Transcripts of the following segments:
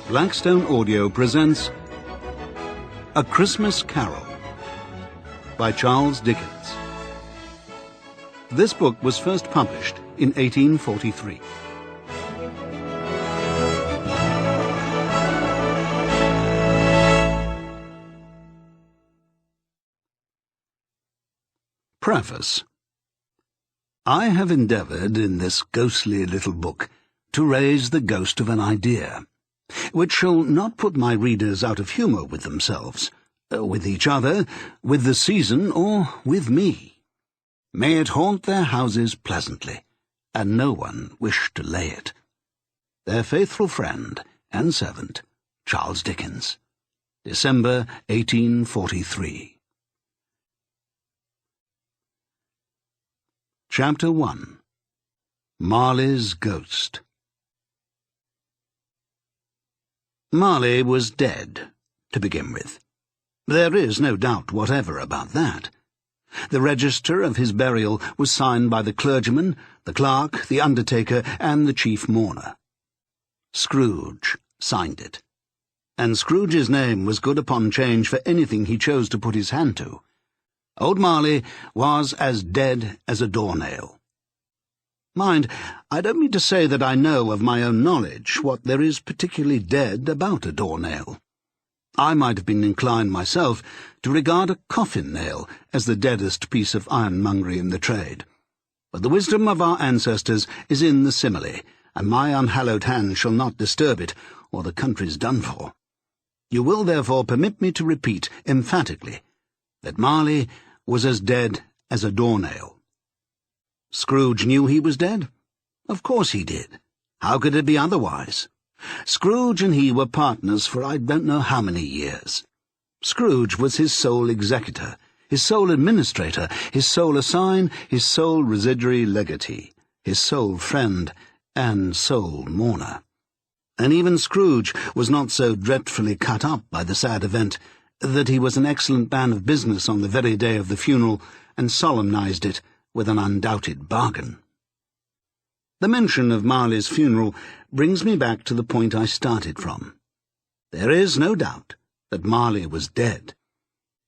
Blackstone Audio presents A Christmas Carol by Charles Dickens. This book was first published in 1843. Preface. I have endeavoured in this ghostly little book to raise the ghost of an idea, which shall not put my readers out of humour with themselves, with each other, with the season, or with me. May it haunt their houses pleasantly, and no one wish to lay it. Their faithful friend and servant, Charles Dickens. December 1843. Chapter 1. Marley's Ghost. Marley was dead, to begin with. There is no doubt whatever about that. The register of his burial was signed by the clergyman, the clerk, the undertaker, and the chief mourner. Scrooge signed it, and Scrooge's name was good upon change for anything he chose to put his hand to. Old Marley was as dead as a doornail. Mind, I don't mean to say that I know of my own knowledge what there is particularly dead about a doornail. I might have been inclined myself to regard a coffin-nail as the deadest piece of ironmongery in the trade. But the wisdom of our ancestors is in the simile, and my unhallowed hand shall not disturb it, or the country's done for. You will therefore permit me to repeat emphatically that Marley was as dead as a doornail. Scrooge knew he was dead? Of course he did. How could it be otherwise? Scrooge and he were partners for I don't know how many years. Scrooge was his sole executor, his sole administrator, his sole assign, his sole residuary legatee, his sole friend, and sole mourner. And even Scrooge was not so dreadfully cut up by the sad event that he was an excellent man of business on the very day of the funeral, and solemnized it with an undoubted bargain. The mention of Marley's funeral brings me back to the point I started from. There is no doubt that Marley was dead.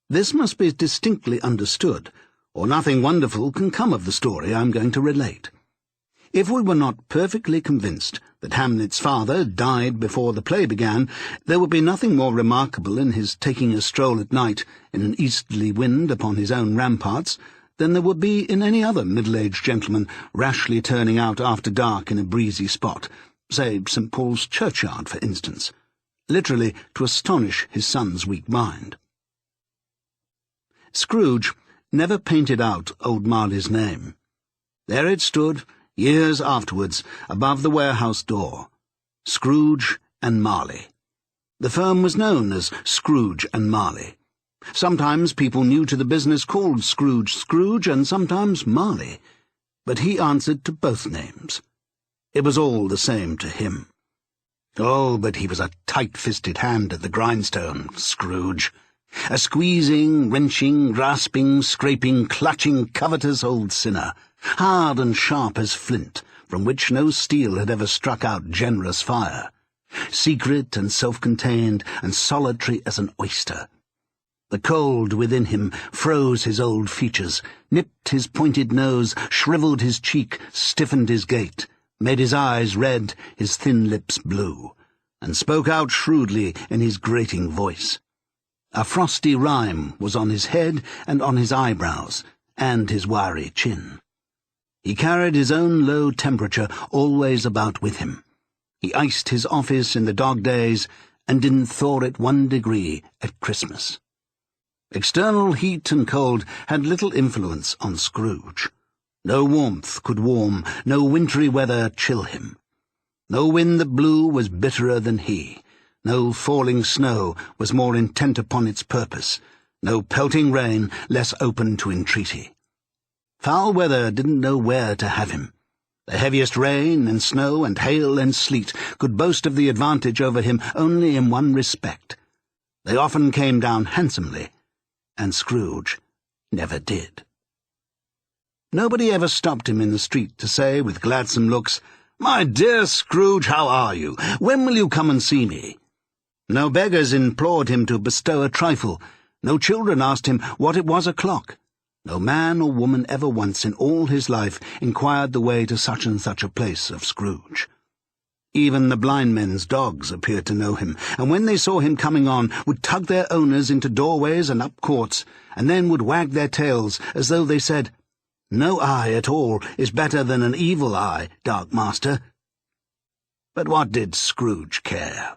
This must be distinctly understood, or nothing wonderful can come of the story I am going to relate. If we were not perfectly convinced that Hamlet's father died before the play began, there would be nothing more remarkable in his taking a stroll at night in an easterly wind upon his own ramparts than there would be in any other middle-aged gentleman rashly turning out after dark in a breezy spot, say St. Paul's churchyard, for instance, literally to astonish his son's weak mind. Scrooge never painted out old Marley's name. There it stood, years afterwards, above the warehouse door, Scrooge and Marley. The firm was known as Scrooge and Marley. Sometimes people new to the business called Scrooge Scrooge, and sometimes Marley, but he answered to both names. It was all the same to him. Oh, but he was a tight-fisted hand at the grindstone, Scrooge. A squeezing, wrenching, grasping, scraping, clutching, covetous old sinner, hard and sharp as flint, from which no steel had ever struck out generous fire, secret and self-contained and solitary as an oyster. The cold within him froze his old features, nipped his pointed nose, shrivelled his cheek, stiffened his gait, made his eyes red, his thin lips blue, and spoke out shrewdly in his grating voice. A frosty rime was on his head and on his eyebrows, and his wiry chin. He carried his own low temperature always about with him. He iced his office in the dog days, and didn't thaw it 1 degree at Christmas. External heat and cold had little influence on Scrooge. No warmth could warm, no wintry weather chill him. No wind that blew was bitterer than he. No falling snow was more intent upon its purpose. No pelting rain less open to entreaty. Foul weather didn't know where to have him. The heaviest rain and snow and hail and sleet could boast of the advantage over him only in one respect. They often came down handsomely, and Scrooge never did. Nobody ever stopped him in the street to say, with gladsome looks, "My dear Scrooge, how are you? When will you come and see me?" No beggars implored him to bestow a trifle. No children asked him what it was o'clock. No man or woman ever once in all his life inquired the way to such and such a place of Scrooge. Even the blind men's dogs appeared to know him, and when they saw him coming on, would tug their owners into doorways and up courts, and then would wag their tails as though they said, "No eye at all is better than an evil eye, dark master." But what did Scrooge care?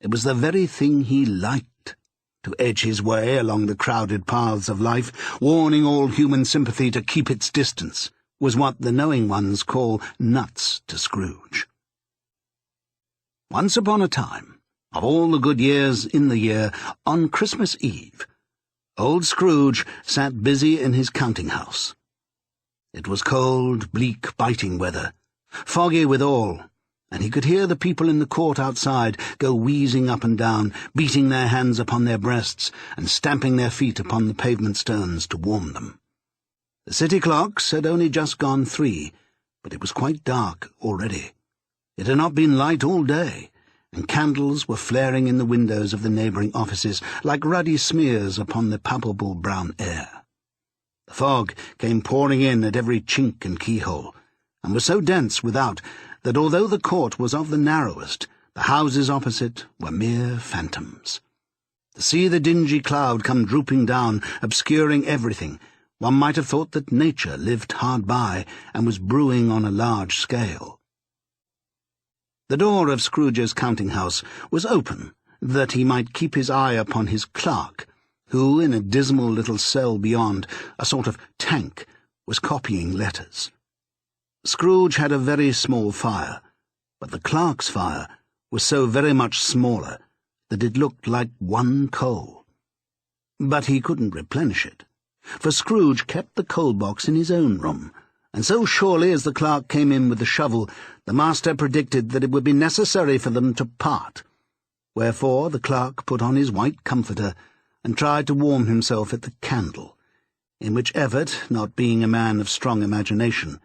It was the very thing he liked, to edge his way along the crowded paths of life, warning all human sympathy to keep its distance, was what the knowing ones call nuts to Scrooge. Once upon a time, of all the good years in the year, on Christmas Eve, old Scrooge sat busy in his counting-house. It was cold, bleak, biting weather, foggy withal, and he could hear the people in the court outside go wheezing up and down, beating their hands upon their breasts and stamping their feet upon the pavement stones to warm them. The city clocks had only just gone 3, but it was quite dark already. It had not been light all day, and candles were flaring in the windows of the neighbouring offices like ruddy smears upon the palpable brown air. The fog came pouring in at every chink and keyhole, and was so dense without that although the court was of the narrowest, the houses opposite were mere phantoms. To see the dingy cloud come drooping down, obscuring everything, one might have thought that nature lived hard by and was brewing on a large scale. The door of Scrooge's counting-house was open, that he might keep his eye upon his clerk, who, in a dismal little cell beyond, a sort of tank, was copying letters. Scrooge had a very small fire, but the clerk's fire was so very much smaller that it looked like one coal. But he couldn't replenish it, for Scrooge kept the coal-box in his own room, and so surely as the clerk came in with the shovel, the master predicted that it would be necessary for them to part, wherefore the clerk put on his white comforter and tried to warm himself at the candle, in which effort, not being a man of strong imagination,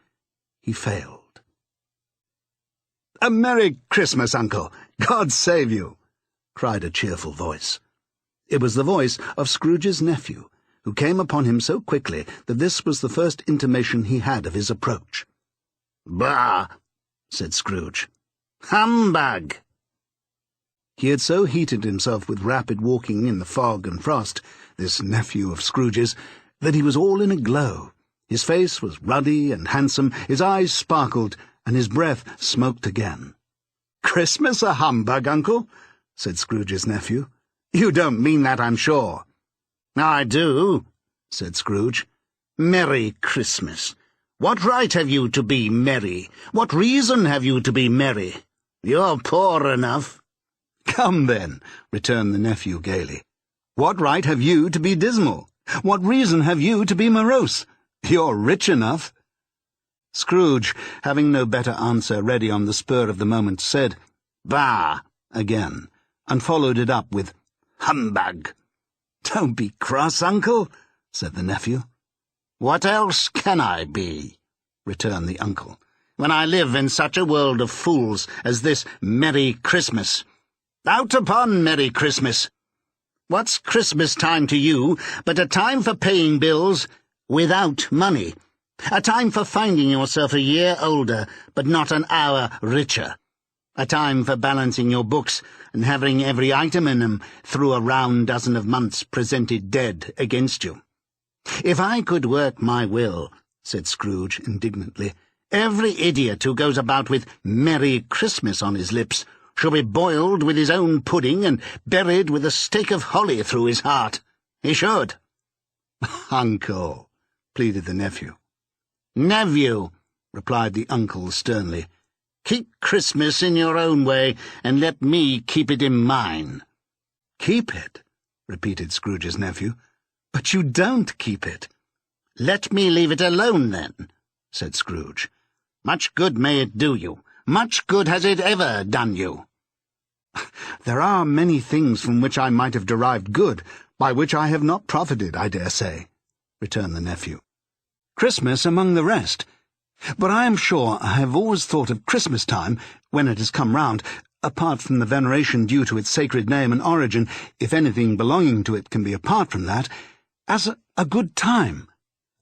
he failed. "A Merry Christmas, Uncle! God save you!" cried a cheerful voice. It was the voice of Scrooge's nephew, who came upon him so quickly that this was the first intimation he had of his approach. "Bah!" said Scrooge. "Humbug!" He had so heated himself with rapid walking in the fog and frost, this nephew of Scrooge's, that he was all in a glow. His face was ruddy and handsome, his eyes sparkled, and his breath smoked again. "Christmas a humbug, Uncle?" said Scrooge's nephew. "You don't mean that, I'm sure." "I do," said Scrooge. "Merry Christmas. What right have you to be merry? What reason have you to be merry? You're poor enough." "Come, then," returned the nephew gaily. "What right have you to be dismal? What reason have you to be morose? You're rich enough." Scrooge, having no better answer ready on the spur of the moment, said, "Bah!" again, and followed it up with, "Humbug." "Don't be cross, Uncle," said the nephew. "What else can I be?" returned the uncle, "when I live in such a world of fools as this Merry Christmas? Out upon Merry Christmas! What's Christmas time to you but a time for paying bills without money? A time for finding yourself a year older, but not an hour richer. A time for balancing your books and having every item in them through a round dozen of months presented dead against you. If I could work my will," said Scrooge indignantly, "every idiot who goes about with Merry Christmas on his lips shall be boiled with his own pudding and buried with a stake of holly through his heart. He should." "Uncle," pleaded the nephew. "Nephew," replied the uncle sternly, "keep Christmas in your own way, and let me keep it in mine." "Keep it?" repeated Scrooge's nephew. "But you don't keep it." "Let me leave it alone, then," said Scrooge. "Much good may it do you. Much good has it ever done you." "There are many things from which I might have derived good, by which I have not profited, I dare say," returned the nephew. "Christmas among the rest. But I am sure I have always thought of Christmas time, when it has come round, apart from the veneration due to its sacred name and origin, if anything belonging to it can be apart from that, as a good time.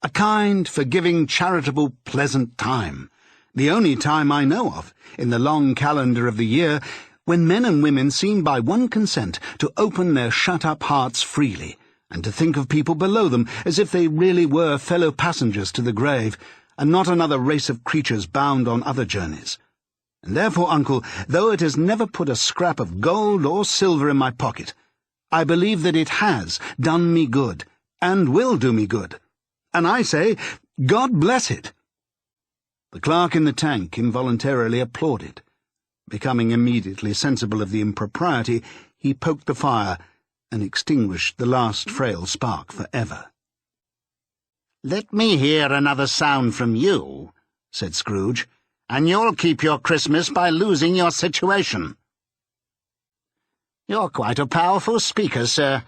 A kind, forgiving, charitable, pleasant time. The only time I know of, in the long calendar of the year, when men and women seem by one consent to open their shut-up hearts freely, and to think of people below them as if they really were fellow passengers to the grave, and not another race of creatures bound on other journeys. And therefore, Uncle, though it has never put a scrap of gold or silver in my pocket, I believe that it has done me good, and will do me good. And I say, God bless it. The clerk in the tank involuntarily applauded. Becoming immediately sensible of the impropriety, he poked the fire and extinguished the last frail spark for ever. "Let me hear another sound from you," said Scrooge, "and you'll keep your Christmas by losing your situation." "You're quite a powerful speaker, sir,"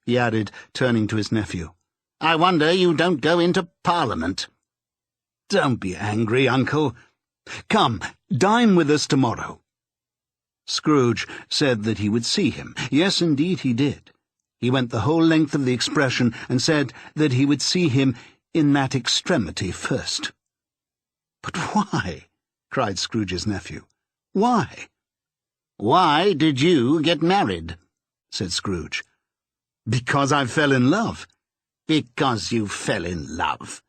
he added, turning to his nephew. "I wonder you don't go into Parliament." Don't be angry, Uncle. Come, dine with us tomorrow. Scrooge said that he would see him. Yes, indeed he did. He went the whole length of the expression and said that he would see him in that extremity first. "But why?" cried Scrooge's nephew. "Why?" "Why did you get married?" said Scrooge. "Because I fell in love." "Because you fell in love,"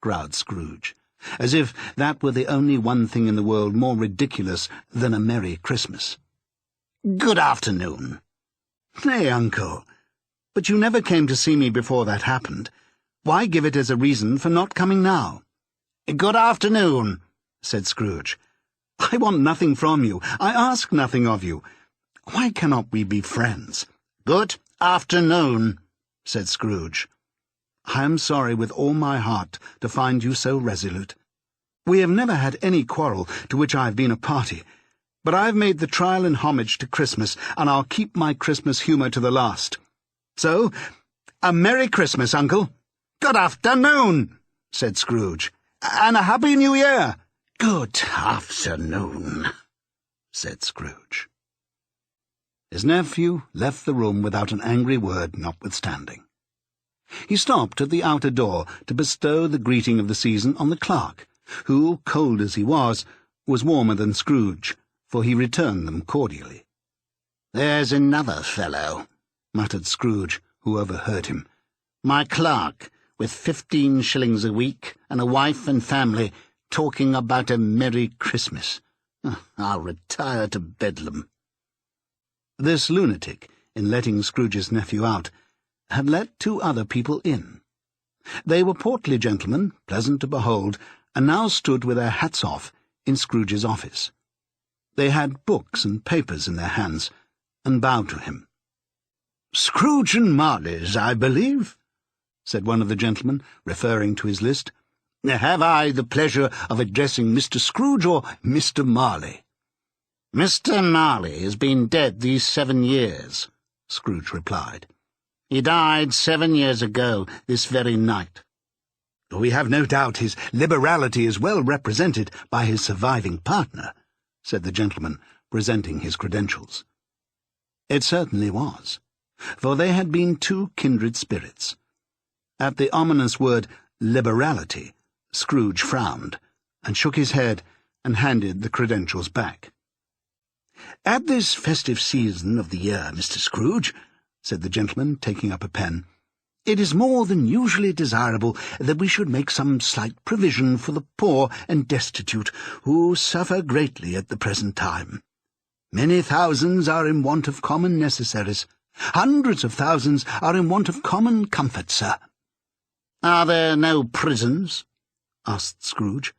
growled Scrooge, as if that were the only one thing in the world more ridiculous than a Merry Christmas. "Good afternoon." "Nay, Uncle, but you never came to see me before that happened. Why give it as a reason for not coming now?" "Good afternoon," said Scrooge. "I want nothing from you. I ask nothing of you. Why cannot we be friends?" "Good afternoon," said Scrooge. "I am sorry with all my heart to find you so resolute. We have never had any quarrel to which I have been a party, but I have made the trial and homage to Christmas, and I'll keep my Christmas humour to the last. So, a Merry Christmas, Uncle." "Good afternoon," said Scrooge. "And a Happy New Year." "Good afternoon," said Scrooge. His nephew left the room without an angry word notwithstanding. He stopped at the outer door to bestow the greeting of the season on the clerk, who, cold as he was warmer than Scrooge, for he returned them cordially. "There's another fellow," muttered Scrooge, who overheard him. "My clerk, with 15 shillings a week, and a wife and family, talking about a Merry Christmas. I'll retire to Bedlam." This lunatic, in letting Scrooge's nephew out, had let 2 other people in. They were portly gentlemen, pleasant to behold, and now stood with their hats off in Scrooge's office. They had books and papers in their hands, and bowed to him. "Scrooge and Marley's, I believe," said one of the gentlemen, referring to his list. "Have I the pleasure of addressing Mr. Scrooge or Mr. Marley?" "Mr. Marley has been dead these 7 years," Scrooge replied. "He died 7 years ago, this very night." "We have no doubt his liberality is well represented by his surviving partner," said the gentleman, presenting his credentials. It certainly was, for they had been 2 kindred spirits. At the ominous word liberality, Scrooge frowned, and shook his head, and handed the credentials back. "At this festive season of the year, Mr. Scrooge," said the gentleman, taking up a pen, "it is more than usually desirable that we should make some slight provision for the poor and destitute, who suffer greatly at the present time. Many thousands are in want of common necessaries. Hundreds of thousands are in want of common comfort, sir." "Are there no prisons?" asked Scrooge.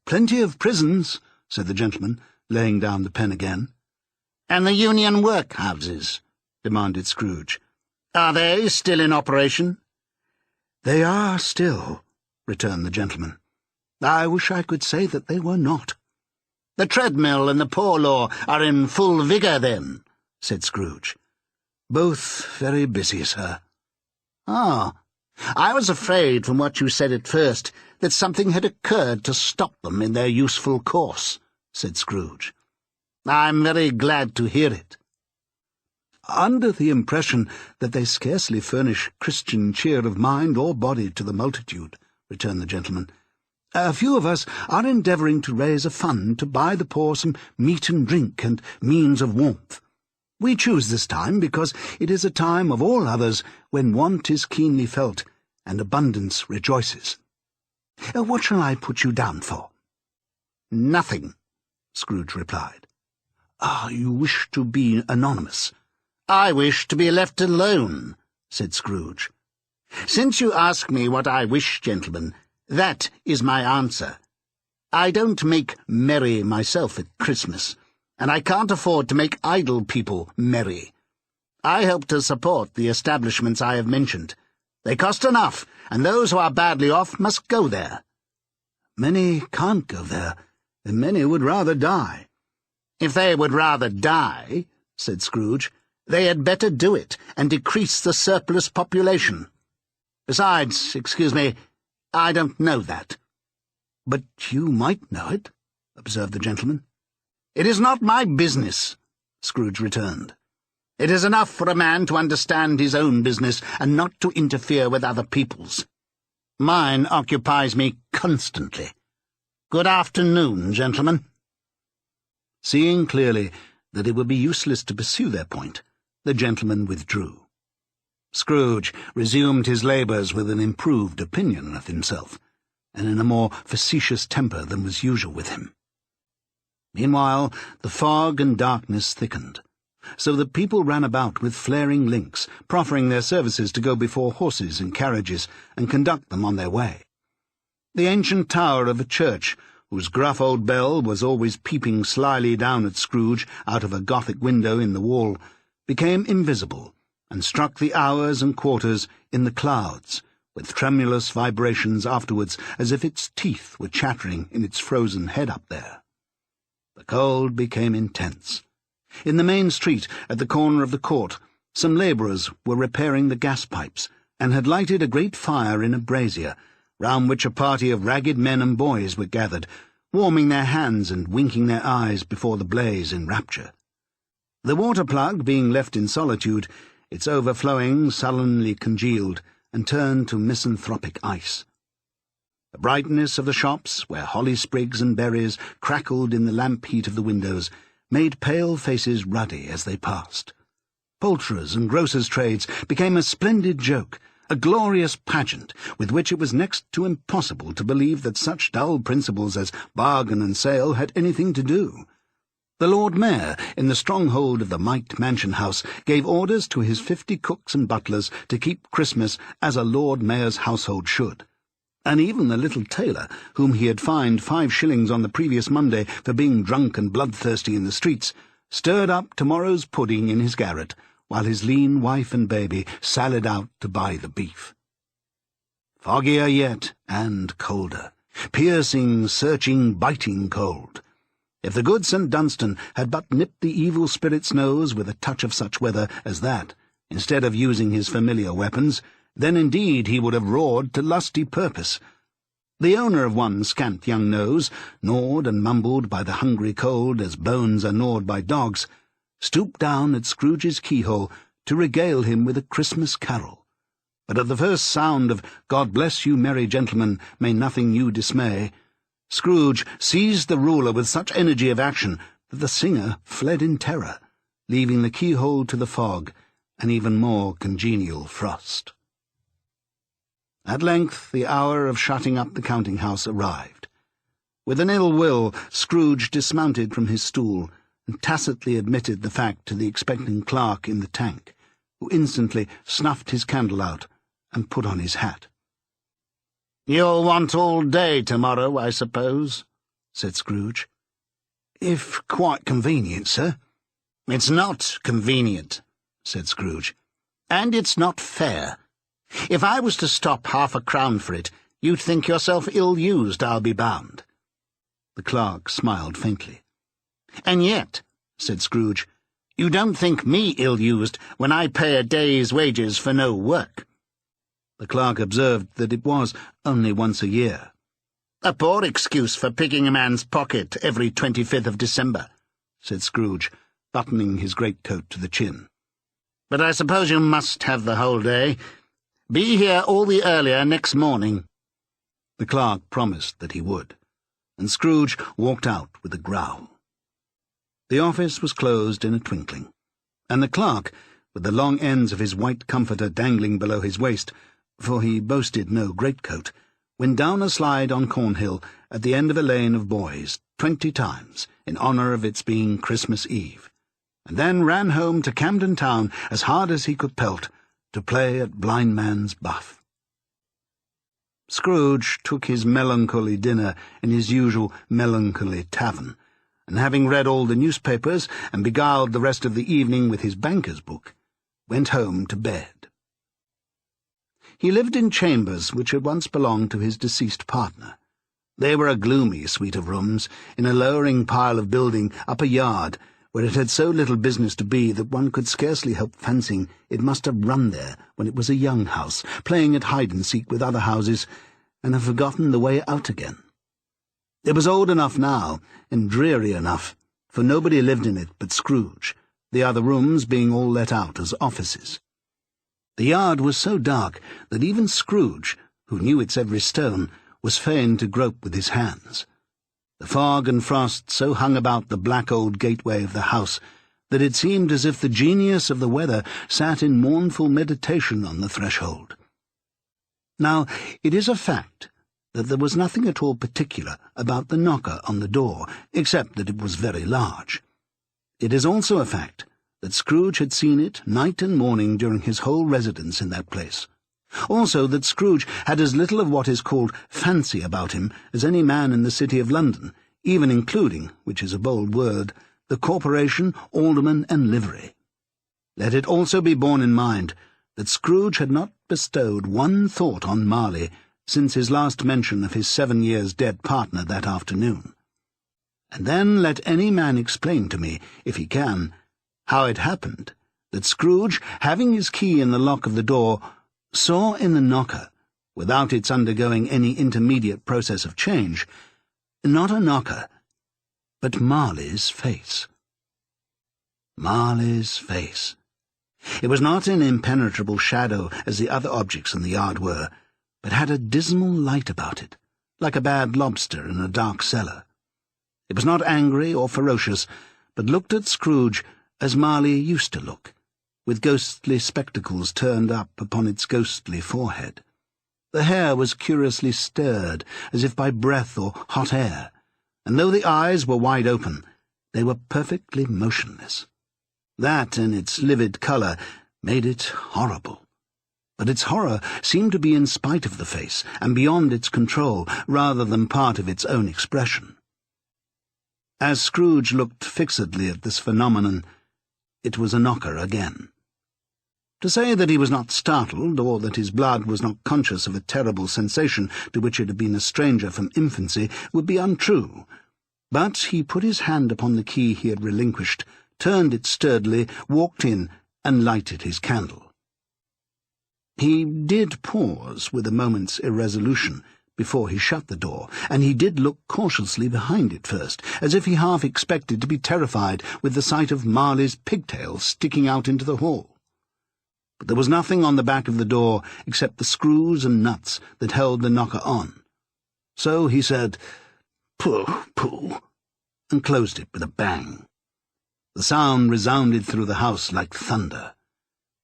"Plenty of prisons," said the gentleman, laying down the pen again. "And the union workhouses?" demanded Scrooge. "Are they still in operation?" "They are still," returned the gentleman. "I wish I could say that they were not." "The treadmill and the poor law are in full vigour, then?" said Scrooge. "Both very busy, sir." "Ah, I was afraid from what you said at first that something had occurred to stop them in their useful course," said Scrooge. I'm very glad to hear it." "Under the impression that they scarcely furnish Christian cheer of mind or body to the multitude," returned the gentleman, "a few of us are endeavouring to raise a fund to buy the poor some meat and drink and means of warmth. We choose this time because it is a time of all others when want is keenly felt and abundance rejoices. What shall I put you down for?" "Nothing," Scrooge replied. You wish to be anonymous?" "I wish to be left alone," said Scrooge. "Since you ask me what I wish, gentlemen, that is my answer. I don't make merry myself at Christmas, and I can't afford to make idle people merry. I help to support the establishments I have mentioned. They cost enough, and those who are badly off must go there." "Many can't go there, and many would rather die." "If they would rather die," said Scrooge, "they had better do it, and decrease the surplus population. Besides, excuse me, I don't know that." "But you might know it," observed the gentleman. "It is not my business," Scrooge returned. "It is enough for a man to understand his own business and not to interfere with other people's. Mine occupies me constantly. Good afternoon, gentlemen." Seeing clearly that it would be useless to pursue their point, the gentleman withdrew. Scrooge resumed his labours with an improved opinion of himself, and in a more facetious temper than was usual with him. Meanwhile, the fog and darkness thickened, so that people ran about with flaring links, proffering their services to go before horses and carriages and conduct them on their way. The ancient tower of a church, whose gruff old bell was always peeping slyly down at Scrooge out of a Gothic window in the wall, became invisible, and struck the hours and quarters in the clouds, with tremulous vibrations afterwards, as if its teeth were chattering in its frozen head up there. The cold became intense. In the main street, at the corner of the court, some labourers were repairing the gas pipes, and had lighted a great fire in a brazier, round which a party of ragged men and boys were gathered, warming their hands and winking their eyes before the blaze in rapture. The water-plug being left in solitude, its overflowing sullenly congealed and turned to misanthropic ice. The brightness of the shops, where holly sprigs and berries crackled in the lamp heat of the windows, made pale faces ruddy as they passed. Poulterers' and grocers' trades became a splendid joke, a glorious pageant with which it was next to impossible to believe that such dull principles as bargain and sale had anything to do. The Lord Mayor, in the stronghold of the Mite Mansion House, gave orders to his 50 cooks and butlers to keep Christmas as a Lord Mayor's household should, and even the little tailor, whom he had fined 5 shillings on the previous Monday for being drunk and bloodthirsty in the streets, stirred up tomorrow's pudding in his garret, while his lean wife and baby sallied out to buy the beef. Foggier yet, and colder. Piercing, searching, biting cold. If the good St. Dunstan had but nipped the evil spirit's nose with a touch of such weather as that, instead of using his familiar weapons, then indeed he would have roared to lusty purpose. The owner of one scant young nose, gnawed and mumbled by the hungry cold as bones are gnawed by dogs, stooped down at Scrooge's keyhole to regale him with a Christmas carol. But at the first sound of "God bless you, merry gentlemen, may nothing you dismay," Scrooge seized the ruler with such energy of action that the singer fled in terror, leaving the keyhole to the fog, an even more congenial frost. At length the hour of shutting up the counting-house arrived. With an ill will, Scrooge dismounted from his stool and tacitly admitted the fact to the expecting clerk in the tank, who instantly snuffed his candle out and put on his hat. "You'll want all day tomorrow, I suppose?" said Scrooge. "If quite convenient, sir." "It's not convenient," said Scrooge, "and it's not fair. If I was to stop £0.50 for it, you'd think yourself ill-used, I'll be bound." The clerk smiled faintly. "And yet," said Scrooge, "you don't think me ill-used when I pay a day's wages for no work." The clerk observed that it was only once a year. "A poor excuse for picking a man's pocket every 25th of December," said Scrooge, buttoning his greatcoat to the chin. "But I suppose you must have the whole day. Be here all the earlier next morning." The clerk promised that he would, and Scrooge walked out with a growl. The office was closed in a twinkling, and the clerk, with the long ends of his white comforter dangling below his waist, for he boasted no greatcoat, went down a slide on Cornhill at the end of a lane of boys 20 times, in honour of its being Christmas Eve, and then ran home to Camden Town as hard as he could pelt, to play at blind man's buff. Scrooge took his melancholy dinner in his usual melancholy tavern, and having read all the newspapers and beguiled the rest of the evening with his banker's book, went home to bed. He lived in chambers which had once belonged to his deceased partner. They were a gloomy suite of rooms, in a lowering pile of building up a yard, where it had so little business to be that one could scarcely help fancying it must have run there when it was a young house, playing at hide-and-seek with other houses, and have forgotten the way out again. It was old enough now, and dreary enough, for nobody lived in it but Scrooge, the other rooms being all let out as offices. The yard was so dark that even Scrooge, who knew its every stone, was fain to grope with his hands. The fog and frost so hung about the black old gateway of the house that it seemed as if the genius of the weather sat in mournful meditation on the threshold. Now, it is a fact that there was nothing at all particular about the knocker on the door, except that it was very large. It is also a fact that Scrooge had seen it night and morning during his whole residence in that place. Also that Scrooge had as little of what is called fancy about him as any man in the City of London, even including, which is a bold word, the corporation, alderman, and livery. Let it also be borne in mind that Scrooge had not bestowed one thought on Marley since his last mention of his 7 years dead partner that afternoon. And then let any man explain to me, if he can, how it happened that Scrooge, having his key in the lock of the door, saw in the knocker, without its undergoing any intermediate process of change, not a knocker, but Marley's face. Marley's face. It was not an impenetrable shadow as the other objects in the yard were, but had a dismal light about it, like a bad lobster in a dark cellar. It was not angry or ferocious, but looked at Scrooge as Marley used to look, with ghostly spectacles turned up upon its ghostly forehead. The hair was curiously stirred, as if by breath or hot air, and though the eyes were wide open, they were perfectly motionless. That, and its livid colour, made it horrible. But its horror seemed to be in spite of the face, and beyond its control, rather than part of its own expression. As Scrooge looked fixedly at this phenomenon, it was a knocker again. To say that he was not startled, or that his blood was not conscious of a terrible sensation to which it had been a stranger from infancy, would be untrue. But he put his hand upon the key he had relinquished, turned it sturdily, walked in, and lighted his candle. He did pause with a moment's irresolution before he shut the door, and he did look cautiously behind it first, as if he half expected to be terrified with the sight of Marley's pigtails sticking out into the hall. But there was nothing on the back of the door except the screws and nuts that held the knocker on. So he said, "Pooh, pooh," and closed it with a bang. The sound resounded through the house like thunder.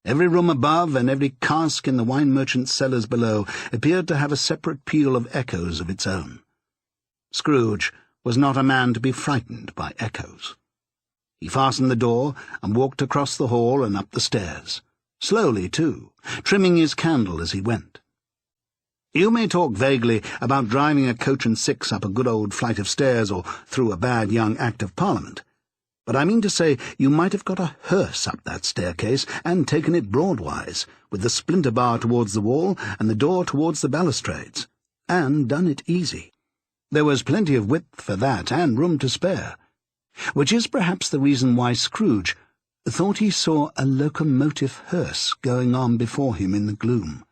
Every room above and every cask in the wine merchant's cellars below appeared to have a separate peal of echoes of its own. Scrooge was not a man to be frightened by echoes. He fastened the door and walked across the hall and up the stairs, slowly too, trimming his candle as he went. You may talk vaguely about driving a coach and six up a good old flight of stairs or through a bad young Act of Parliament, but I mean to say you might have got a hearse up that staircase and taken it broadwise, with the splinter bar towards the wall and the door towards the balustrades, and done it easy. There was plenty of width for that, and room to spare, which is perhaps the reason why Scrooge thought he saw a locomotive hearse going on before him in the gloom.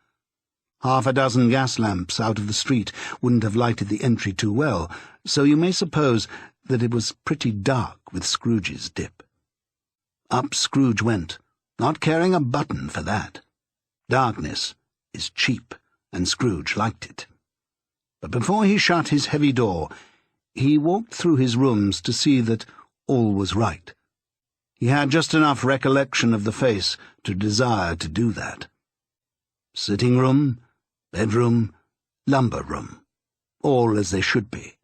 Half a dozen gas lamps out of the street wouldn't have lighted the entry too well, so you may suppose that it was pretty dark with Scrooge's dip. Up Scrooge went, not caring a button for that. Darkness is cheap, and Scrooge liked it. But before he shut his heavy door, he walked through his rooms to see that all was right. He had just enough recollection of the face to desire to do that. Sitting room, bedroom, lumber room, all as they should be.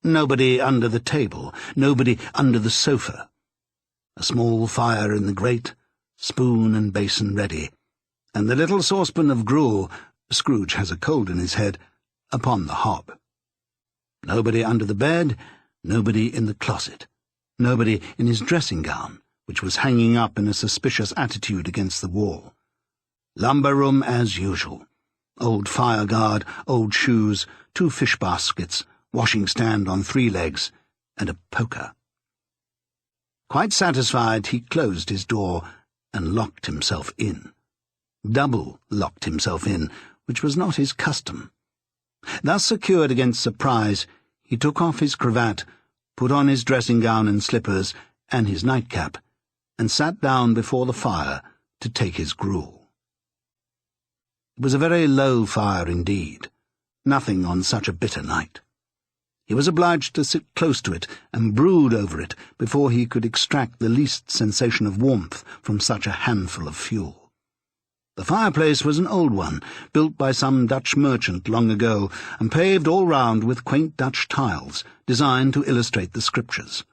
Nobody under the table, nobody under the sofa. A small fire in the grate, spoon and basin ready, and the little saucepan of gruel, Scrooge has a cold in his head, upon the hob. Nobody under the bed, nobody in the closet, nobody in his dressing-gown, which was hanging up in a suspicious attitude against the wall. Lumber room as usual. Old fire-guard, old shoes, 2 fish baskets, washing-stand on 3 legs, and a poker. Quite satisfied, he closed his door and locked himself in. Double locked himself in, which was not his custom. Thus secured against surprise, he took off his cravat, put on his dressing-gown and slippers, and his nightcap, and sat down before the fire to take his gruel. It was a very low fire indeed, nothing on such a bitter night. He was obliged to sit close to it and brood over it before he could extract the least sensation of warmth from such a handful of fuel. The fireplace was an old one, built by some Dutch merchant long ago, and paved all round with quaint Dutch tiles, designed to illustrate the Scriptures.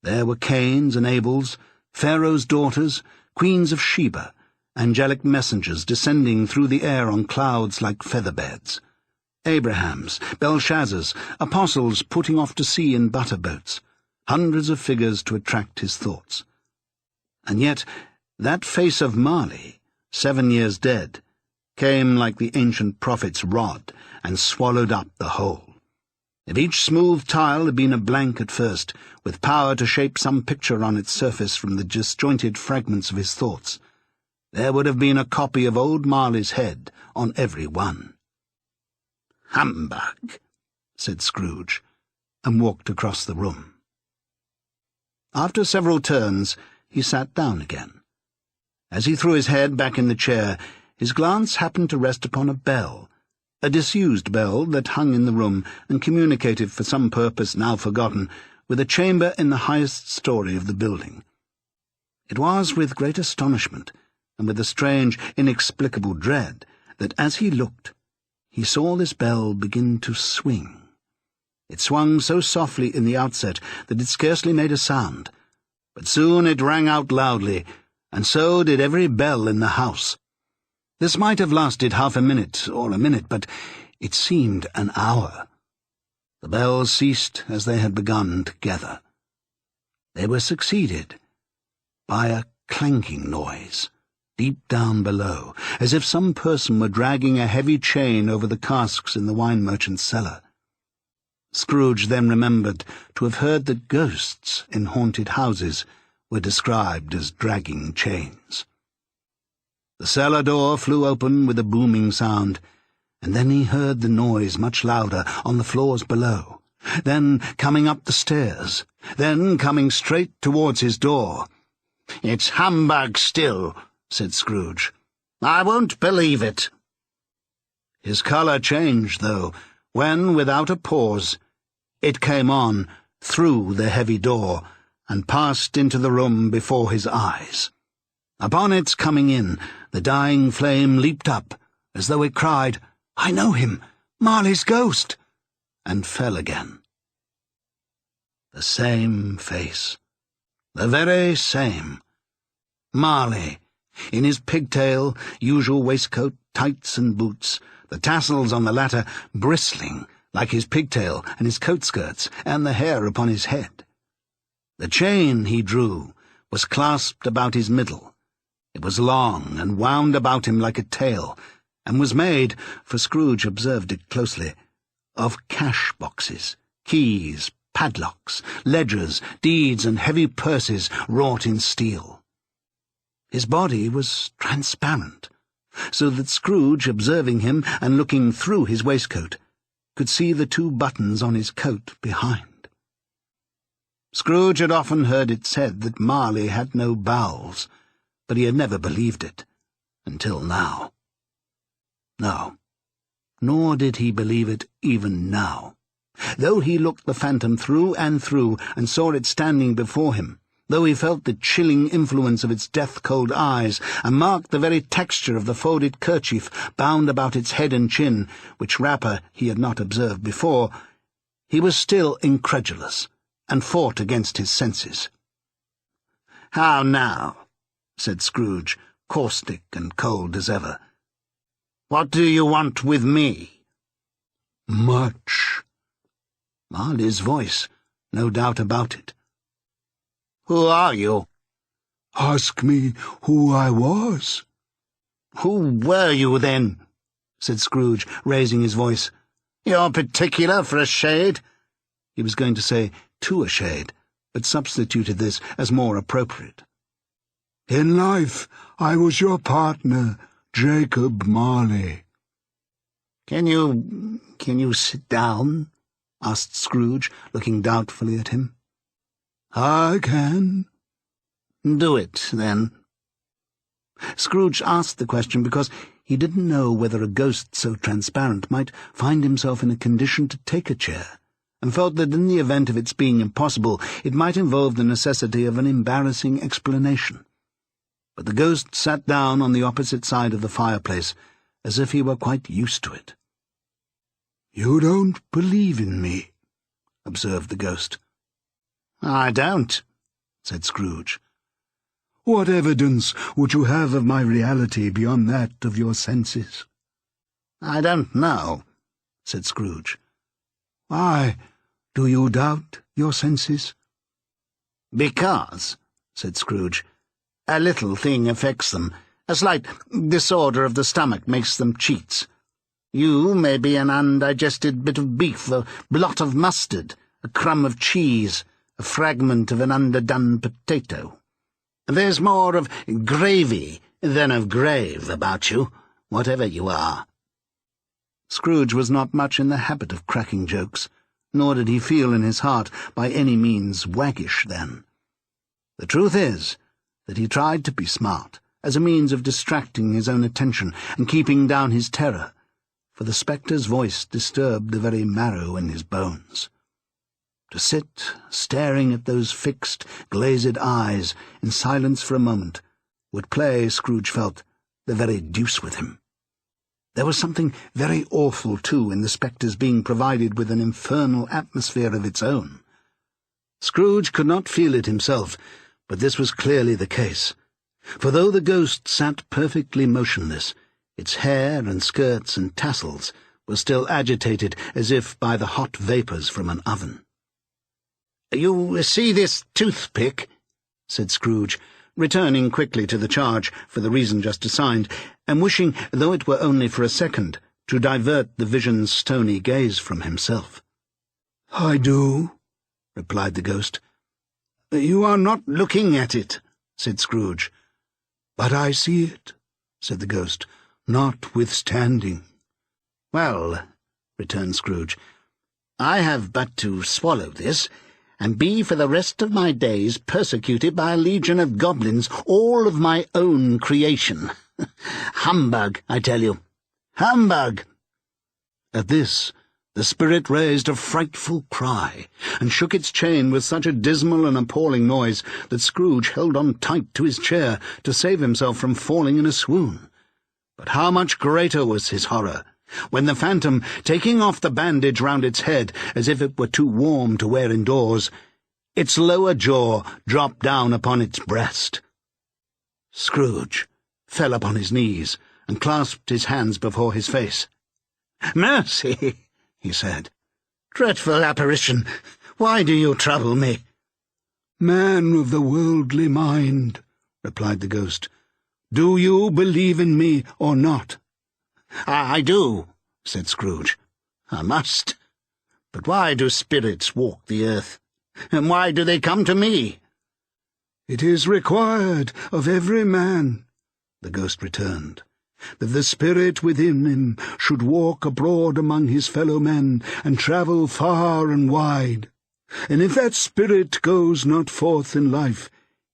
There were Cains and Abels, Pharaoh's daughters, queens of Sheba, angelic messengers descending through the air on clouds like feather-beds, Abrahams, Belshazzars, apostles putting off to sea in butter-boats, hundreds of figures to attract his thoughts. And yet that face of Marley, 7 years dead, came like the ancient prophet's rod and swallowed up the whole. If each smooth tile had been a blank at first, with power to shape some picture on its surface from the disjointed fragments of his thoughts, there would have been a copy of old Marley's head on every one. "Humbug," said Scrooge, and walked across the room. After several turns, he sat down again. As he threw his head back in the chair, his glance happened to rest upon a bell, a disused bell that hung in the room and communicated for some purpose now forgotten with a chamber in the highest story of the building. It was with great astonishment, and with a strange, inexplicable dread, that as he looked, he saw this bell begin to swing. It swung so softly in the outset that it scarcely made a sound, but soon it rang out loudly, and so did every bell in the house. This might have lasted half a minute or a minute, but it seemed an hour. The bells ceased as they had begun together. They were succeeded by a clanking noise, deep down below, as if some person were dragging a heavy chain over the casks in the wine merchant's cellar. Scrooge then remembered to have heard that ghosts in haunted houses were described as dragging chains. The cellar door flew open with a booming sound, and then he heard the noise much louder on the floors below, then coming up the stairs, then coming straight towards his door. "It's humbug still," said Scrooge. "I won't believe it." His colour changed, though, when, without a pause, it came on through the heavy door and passed into the room before his eyes. Upon its coming in, the dying flame leaped up, as though it cried, "I know him, Marley's ghost," and fell again. The same face, the very same. Marley, in his pigtail, usual waistcoat, tights and boots, the tassels on the latter bristling, like his pigtail and his coat-skirts, and the hair upon his head. The chain he drew was clasped about his middle. It was long and wound about him like a tail, and was made, for Scrooge observed it closely, of cash-boxes, keys, padlocks, ledgers, deeds, and heavy purses wrought in steel. His body was transparent, so that Scrooge, observing him and looking through his waistcoat, could see the 2 buttons on his coat behind. Scrooge had often heard it said that Marley had no bowels, but he had never believed it, until now. No, nor did he believe it even now. Though he looked the phantom through and through and saw it standing before him, though he felt the chilling influence of its death-cold eyes and marked the very texture of the folded kerchief bound about its head and chin, which wrapper he had not observed before, he was still incredulous and fought against his senses. "How now?" said Scrooge, caustic and cold as ever. "What do you want with me?" "Much." Marley's voice, no doubt about it. "Who are you?" "Ask me who I was." "Who were you, then?" said Scrooge, raising his voice. "You're particular for a shade." He was going to say to a shade, but substituted this as more appropriate. "In life, I was your partner, Jacob Marley." Can you sit down?" asked Scrooge, looking doubtfully at him. "I can." "Do it, then." Scrooge asked the question because he didn't know whether a ghost so transparent might find himself in a condition to take a chair, and felt that in the event of its being impossible, it might involve the necessity of an embarrassing explanation. But the ghost sat down on the opposite side of the fireplace, as if he were quite used to it. "You don't believe in me," observed the ghost. "I don't," said Scrooge. "What evidence would you have of my reality beyond that of your senses?" "I don't know," said Scrooge. "Why, do you doubt your senses?" "Because," said Scrooge, "a little thing affects them. A slight disorder of the stomach makes them cheats. You may be an undigested bit of beef, a blot of mustard, a crumb of cheese, a fragment of an underdone potato. There's more of gravy than of grave about you, whatever you are." Scrooge was not much in the habit of cracking jokes, nor did he feel in his heart by any means waggish then. The truth is that he tried to be smart, as a means of distracting his own attention and keeping down his terror, for the spectre's voice disturbed the very marrow in his bones. To sit staring at those fixed, glazed eyes in silence for a moment would play, Scrooge felt, the very deuce with him. There was something very awful, too, in the spectre's being provided with an infernal atmosphere of its own. Scrooge could not feel it himself, but this was clearly the case. For though the ghost sat perfectly motionless, its hair and skirts and tassels were still agitated as if by the hot vapours from an oven. "You see this toothpick?" said Scrooge, returning quickly to the charge for the reason just assigned, and wishing, though it were only for a second, to divert the vision's stony gaze from himself. "I do," replied the ghost. "You are not looking at it," said Scrooge. "But I see it," said the ghost, "notwithstanding." "Well," returned Scrooge, "I have but to swallow this, and be for the rest of my days persecuted by a legion of goblins, all of my own creation. Humbug, I tell you. Humbug!" At this, the spirit raised a frightful cry, and shook its chain with such a dismal and appalling noise that Scrooge held on tight to his chair to save himself from falling in a swoon. But how much greater was his horror when the phantom, taking off the bandage round its head as if it were too warm to wear indoors, its lower jaw dropped down upon its breast. Scrooge fell upon his knees and clasped his hands before his face. "Mercy!" he said. "Dreadful apparition! Why do you trouble me?" "Man of the worldly mind," replied the ghost, "do you believe in me or not?" I do," said Scrooge. "I must. But why do spirits walk the earth? And why do they come to me?" "It is required of every man," the ghost returned, that the spirit within him should walk abroad among his fellow men, and travel far and wide. And if that spirit goes not forth in life,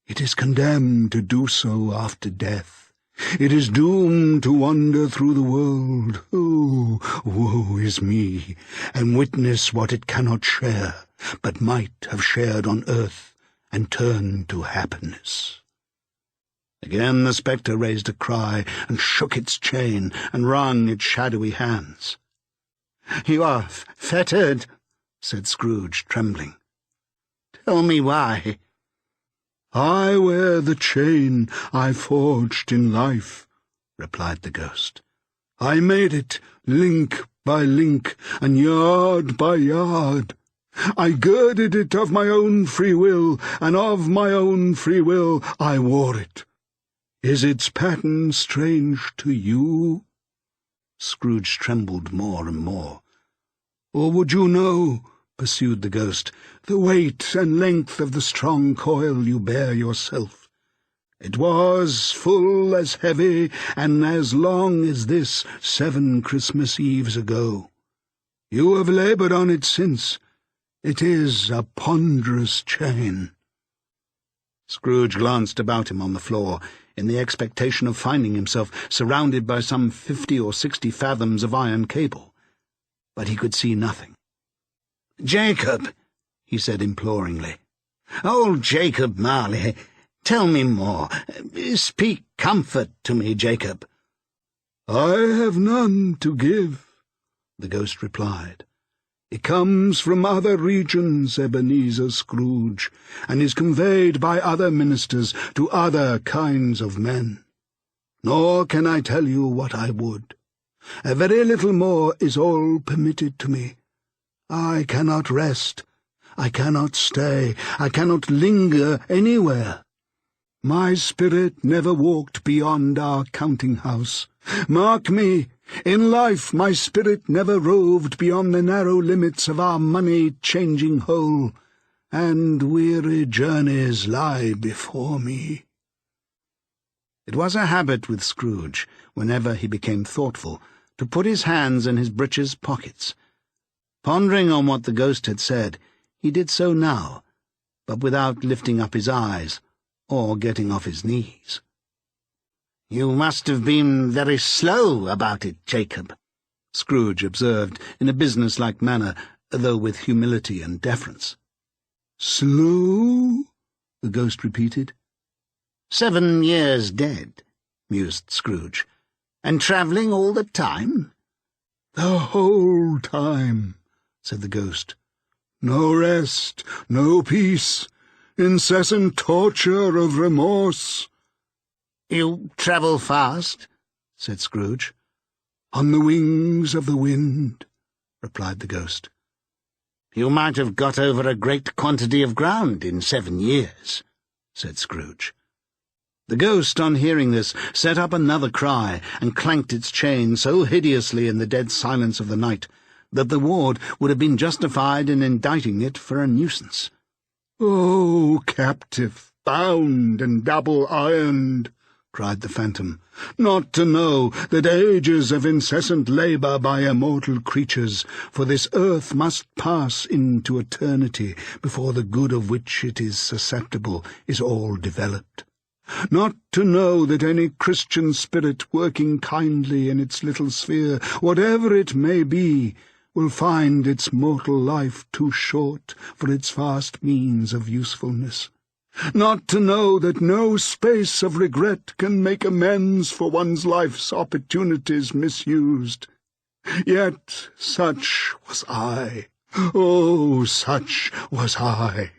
it is condemned to do so after death. It is doomed to wander through the world, oh, woe is me, and witness what it cannot share, but might have shared on earth, and turn to happiness. Again the spectre raised a cry, and shook its chain, and wrung its shadowy hands. "You are fettered," said Scrooge, trembling. "Tell me why." "I wear the chain I forged in life," replied the ghost. "I made it link by link, and yard by yard. I girded it of my own free will, and of my own free will I wore it. Is its pattern strange to you?" Scrooge trembled more and more. "Or would you know," pursued the ghost, "the weight and length of the strong coil you bear yourself? It was full as heavy and as long as this 7 Christmas Eves ago. You have laboured on it since. It is a ponderous chain." Scrooge glanced about him on the floor, in the expectation of finding himself surrounded by some 50 or 60 fathoms of iron cable. But he could see nothing. "Jacob," he said imploringly. "Old Jacob Marley, tell me more. Speak comfort to me, Jacob." "I have none to give," the ghost replied. "It comes from other regions, Ebenezer Scrooge, and is conveyed by other ministers to other kinds of men. Nor can I tell you what I would. A very little more is all permitted to me. I cannot rest, I cannot stay, I cannot linger anywhere. My spirit never walked beyond our counting-house. Mark me, in life my spirit never roved beyond the narrow limits of our money-changing hole, and weary journeys lie before me." It was a habit with Scrooge, whenever he became thoughtful, to put his hands in his breeches pockets. Pondering on what the ghost had said, he did so now, but without lifting up his eyes or getting off his knees. "You must have been very slow about it, Jacob," Scrooge observed in a business-like manner, though with humility and deference. "Slow?" the ghost repeated. 7 years dead," mused Scrooge, "and travelling all the time?" "The whole time," said the ghost. "No rest, no peace, incessant torture of remorse." "You travel fast?" said Scrooge. "On the wings of the wind," replied the ghost. "You might have got over a great quantity of ground in 7 years," said Scrooge. The ghost, on hearing this, set up another cry, and clanked its chain so hideously in the dead silence of the night that the ward would have been justified in indicting it for a nuisance. "Oh, captive, bound and double-ironed," cried the phantom, "not to know that ages of incessant labour by immortal creatures for this earth must pass into eternity before the good of which it is susceptible is all developed. Not to know that any Christian spirit working kindly in its little sphere, whatever it may be, will find its mortal life too short for its vast means of usefulness. Not to know that no space of regret can make amends for one's life's opportunities misused. Yet such was I. Oh, such was I."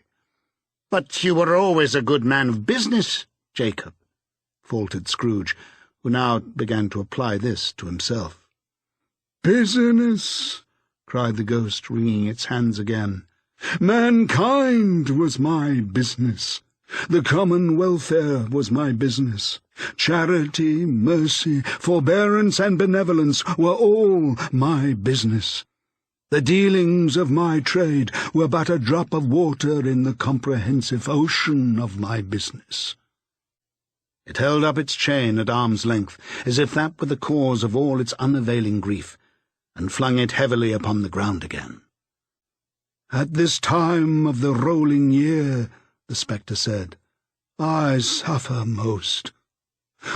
"But you were always a good man of business, Jacob," faltered Scrooge, who now began to apply this to himself. "Business!" cried the ghost, wringing its hands again. "Mankind was my business. The common welfare was my business. Charity, mercy, forbearance, and benevolence were all my business. The dealings of my trade were but a drop of water in the comprehensive ocean of my business." It held up its chain at arm's length, as if that were the cause of all its unavailing grief, and flung it heavily upon the ground again. "At this time of the rolling year," the spectre said, "I suffer most.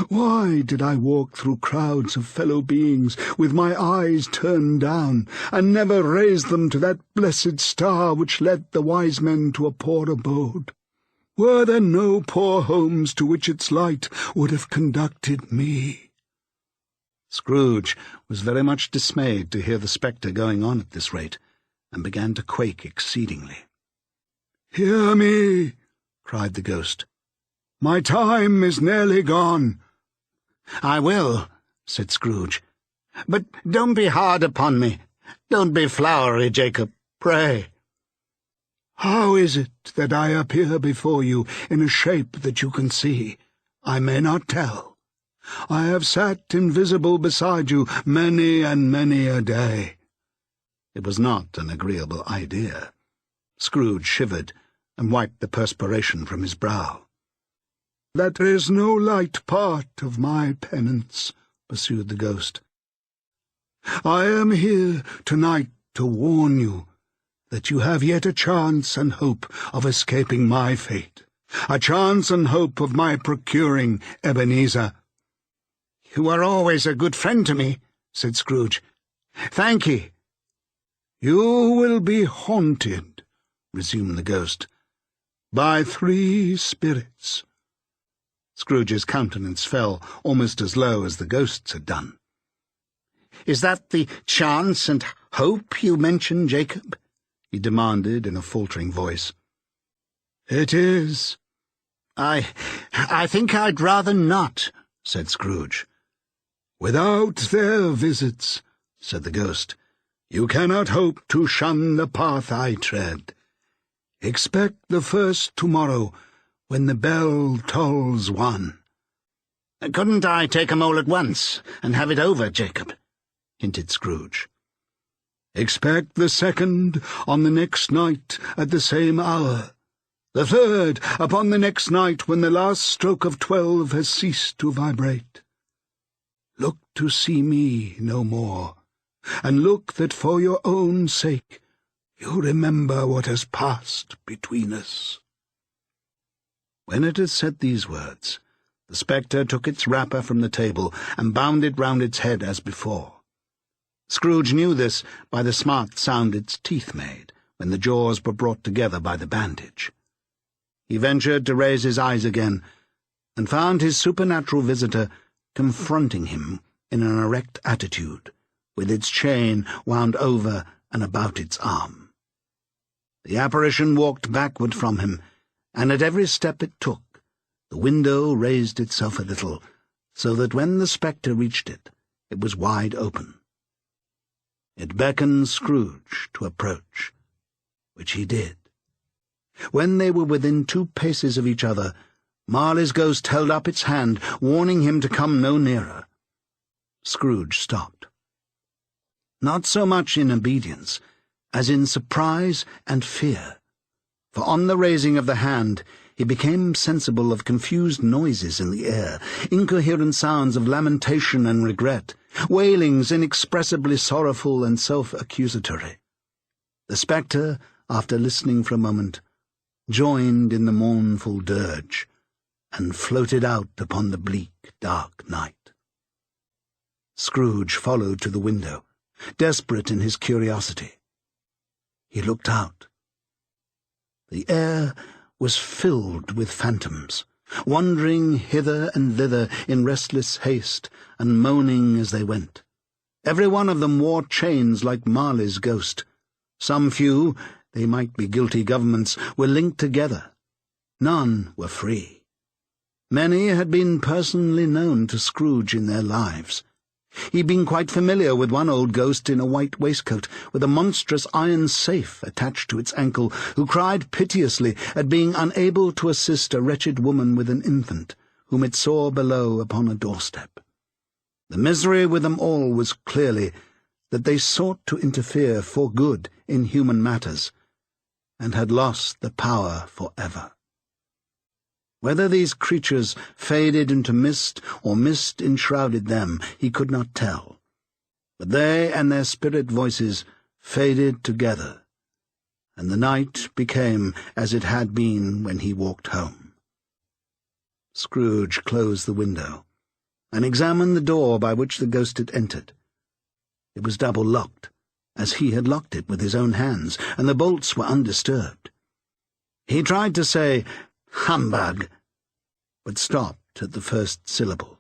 Why did I walk through crowds of fellow beings with my eyes turned down, and never raise them to that blessed star which led the wise men to a poor abode? Were there no poor homes to which its light would have conducted me?" Scrooge was very much dismayed to hear the spectre going on at this rate, and began to quake exceedingly. "Hear me!" cried the ghost. "My time is nearly gone." "I will," said Scrooge. "But don't be hard upon me. Don't be flowery, Jacob, pray." "How is it that I appear before you in a shape that you can see? I may not tell. I have sat invisible beside you many and many a day." It was not an agreeable idea. Scrooge shivered and wiped the perspiration from his brow. "That is no light part of my penance," pursued the ghost. "I am here tonight to warn you that you have yet a chance and hope of escaping my fate, a chance and hope of my procuring Ebenezer." "You are always a good friend to me," said Scrooge. "Thank ye." "You will be haunted," resumed the ghost, "by 3 spirits." Scrooge's countenance fell almost as low as the ghost's had done. "Is that the chance and hope you mentioned, Jacob?" he demanded in a faltering voice. "It is." I think I'd rather not," said Scrooge. "Without their visits," said the ghost, "you cannot hope to shun the path I tread. Expect the first tomorrow, when the bell tolls 1. "Couldn't I take 'em all at once, and have it over, Jacob?" hinted Scrooge. "Expect the second on the next night at the same hour, the third upon the next night when the last stroke of 12 has ceased to vibrate. Look to see me no more, and look that for your own sake you remember what has passed between us." When it had said these words, the spectre took its wrapper from the table and bound it round its head as before. Scrooge knew this by the smart sound its teeth made when the jaws were brought together by the bandage. He ventured to raise his eyes again, and found his supernatural visitor confronting him in an erect attitude, with its chain wound over and about its arm. The apparition walked backward from him, and at every step it took, the window raised itself a little, so that when the spectre reached it, it was wide open. It beckoned Scrooge to approach, which he did. When they were within 2 paces of each other, Marley's ghost held up its hand, warning him to come no nearer. Scrooge stopped. Not so much in obedience, as in surprise and fear, for on the raising of the hand he became sensible of confused noises in the air, incoherent sounds of lamentation and regret, wailings inexpressibly sorrowful and self-accusatory. The spectre, after listening for a moment, joined in the mournful dirge, and floated out upon the bleak, dark night. Scrooge followed to the window, desperate in his curiosity. He looked out. The air was filled with phantoms, wandering hither and thither in restless haste, and moaning as they went. Every one of them wore chains like Marley's ghost. Some few, they might be guilty governments, were linked together. None were free. Many had been personally known to Scrooge in their lives. He'd been quite familiar with one old ghost in a white waistcoat, with a monstrous iron safe attached to its ankle, who cried piteously at being unable to assist a wretched woman with an infant, whom it saw below upon a doorstep. The misery with them all was clearly that they sought to interfere for good in human matters, and had lost the power for ever. Whether these creatures faded into mist or mist enshrouded them, he could not tell. But they and their spirit voices faded together, and the night became as it had been when he walked home. Scrooge closed the window and examined the door by which the ghost had entered. It was double-locked, as he had locked it with his own hands, and the bolts were undisturbed. He tried to say, "Humbug," but stopped at the first syllable.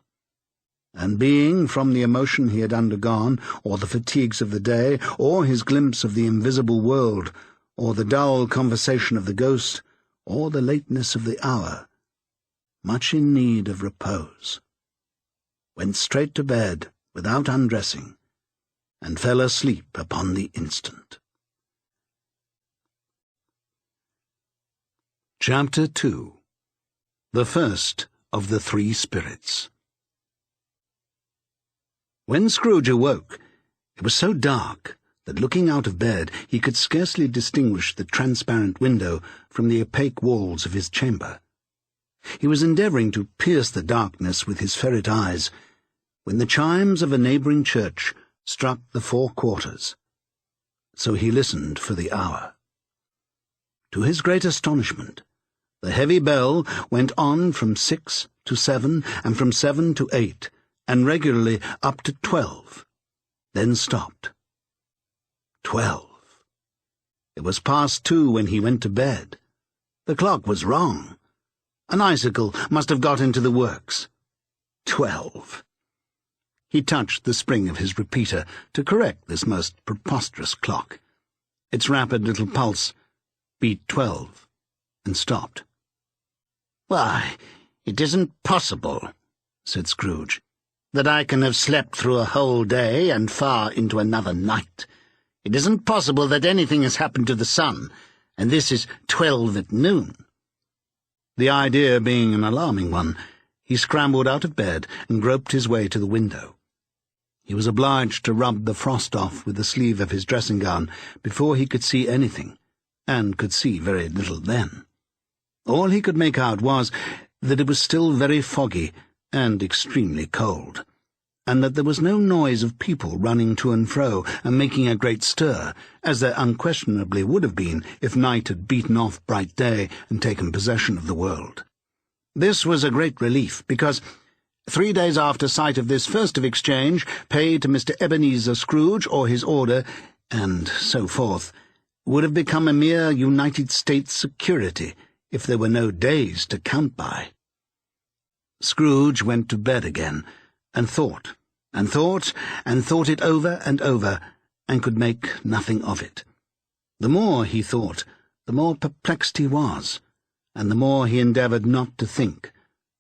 And being, from the emotion he had undergone, or the fatigues of the day, or his glimpse of the invisible world, or the dull conversation of the ghost, or the lateness of the hour, much in need of repose, went straight to bed without undressing, and fell asleep upon the instant. Chapter 2. The First of the Three Spirits. When Scrooge awoke, it was so dark that, looking out of bed, he could scarcely distinguish the transparent window from the opaque walls of his chamber. He was endeavouring to pierce the darkness with his ferret eyes, when the chimes of a neighbouring church struck the 4 quarters. So he listened for the hour. To his great astonishment, the heavy bell went on from 6 to 7, and from 7 to 8, and regularly up to 12, then stopped. 12. It was past 2 when he went to bed. The clock was wrong. An icicle must have got into the works. 12. He touched the spring of his repeater to correct this most preposterous clock. Its rapid little pulse beat 12, and stopped. "Why, it isn't possible," said Scrooge, "that I can have slept through a whole day and far into another night. It isn't possible that anything has happened to the sun, and this is 12 at noon." The idea being an alarming one, he scrambled out of bed and groped his way to the window. He was obliged to rub the frost off with the sleeve of his dressing-gown before he could see anything, and could see very little then. All he could make out was that it was still very foggy and extremely cold, and that there was no noise of people running to and fro and making a great stir, as there unquestionably would have been if night had beaten off bright day and taken possession of the world. This was a great relief, because 3 days after sight of this first of exchange, paid to Mr. Ebenezer Scrooge or his order, and so forth, would have become a mere United States security if there were no days to count by. Scrooge went to bed again, and thought, and thought, and thought it over and over, and could make nothing of it. The more he thought, the more perplexed he was, and the more he endeavoured not to think,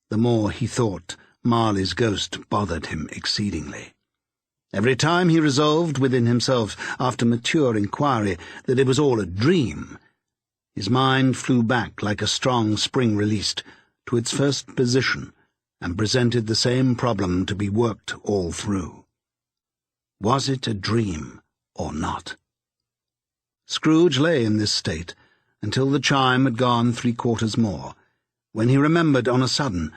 the more he thought Marley's ghost bothered him exceedingly. Every time he resolved within himself, after mature inquiry, that it was all a dream, his mind flew back like a strong spring released to its first position, and presented the same problem to be worked all through. Was it a dream or not? Scrooge lay in this state until the chime had gone 3 quarters more, when he remembered on a sudden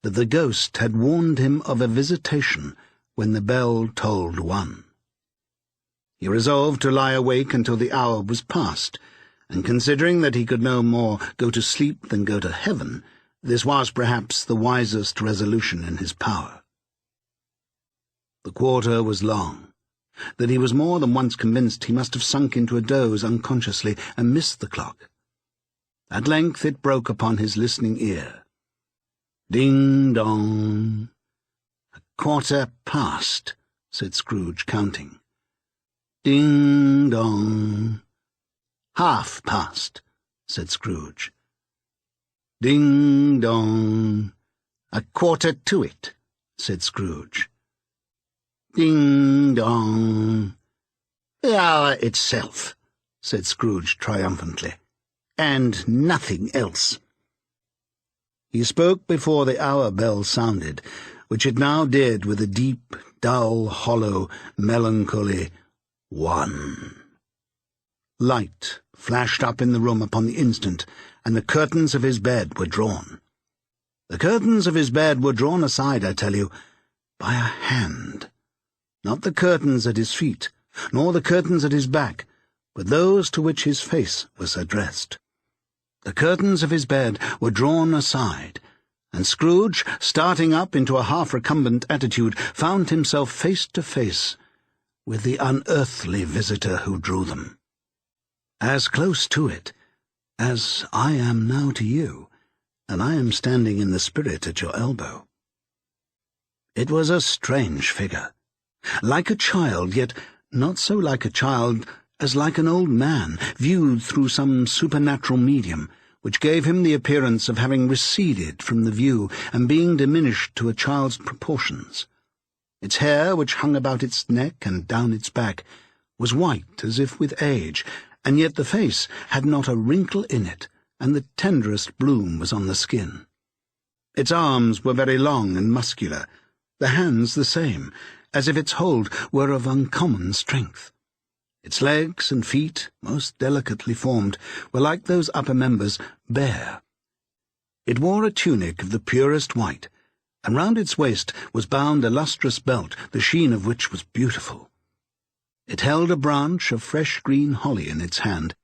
that the ghost had warned him of a visitation when the bell tolled 1. He resolved to lie awake until the hour was past, and considering that he could no more go to sleep than go to heaven, this was perhaps the wisest resolution in his power. The quarter was long, that he was more than once convinced he must have sunk into a doze unconsciously and missed the clock. At length it broke upon his listening ear. "Ding-dong." "A quarter past," said Scrooge, counting. "Ding-dong." "Half past," said Scrooge. "Ding-dong." "A quarter to it," said Scrooge. "Ding-dong." "The hour itself," said Scrooge triumphantly, "and nothing else." He spoke before the hour bell sounded, which it now did with a deep, dull, hollow, melancholy 1. Light flashed up in the room upon the instant, and the curtains of his bed were drawn. The curtains of his bed were drawn aside, I tell you, by a hand. Not the curtains at his feet, nor the curtains at his back, but those to which his face was addressed. The curtains of his bed were drawn aside, and Scrooge, starting up into a half-recumbent attitude, found himself face to face with the unearthly visitor who drew them. As close to it as I am now to you, and I am standing in the spirit at your elbow. It was a strange figure, like a child, yet not so like a child as like an old man, viewed through some supernatural medium, which gave him the appearance of having receded from the view and being diminished to a child's proportions. Its hair, which hung about its neck and down its back, was white as if with age, and yet the face had not a wrinkle in it, and the tenderest bloom was on the skin. Its arms were very long and muscular, the hands the same, as if its hold were of uncommon strength. Its legs and feet, most delicately formed, were like those upper members, bare. It wore a tunic of the purest white, and round its waist was bound a lustrous belt, the sheen of which was beautiful. It held a branch of fresh green holly in its hand,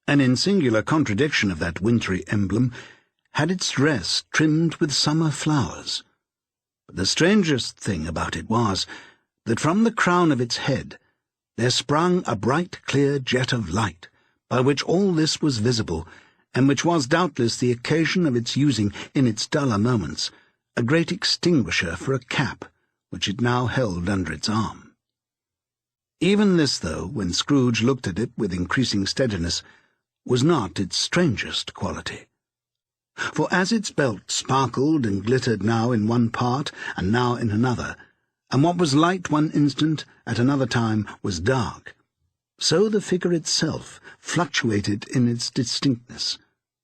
and in singular contradiction of that wintry emblem, had its dress trimmed with summer flowers. But the strangest thing about it was that from the crown of its head there sprung a bright, clear jet of light, by which all this was visible, and which was doubtless the occasion of its using, in its duller moments, a great extinguisher for a cap, which it now held under its arm. Even this, though, when Scrooge looked at it with increasing steadiness, was not its strangest quality. For as its belt sparkled and glittered now in one part and now in another, and what was light one instant at another time was dark, so the figure itself fluctuated in its distinctness,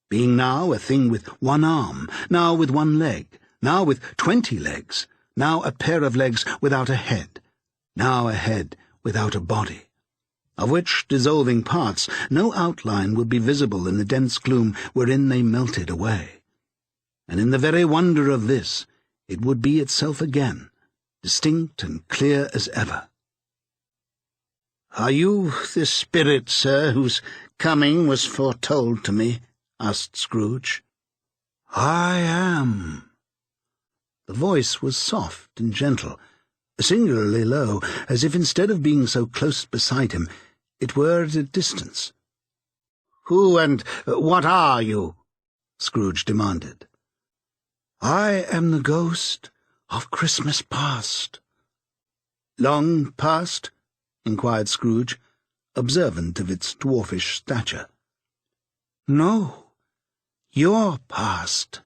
being now a thing with one arm, now with one leg, now with 20 legs, now a pair of legs without a head, now a head without a body, of which dissolving parts no outline would be visible in the dense gloom wherein they melted away. And in the very wonder of this, it would be itself again, distinct and clear as ever. "Are you the spirit, sir, whose coming was foretold to me?" asked Scrooge. "I am." The voice was soft and gentle, singularly low, as if instead of being so close beside him, it were at a distance. "Who and what are you?" Scrooge demanded. "I am the ghost of Christmas past." "Long past?" inquired Scrooge, observant of its dwarfish stature. "No, your past."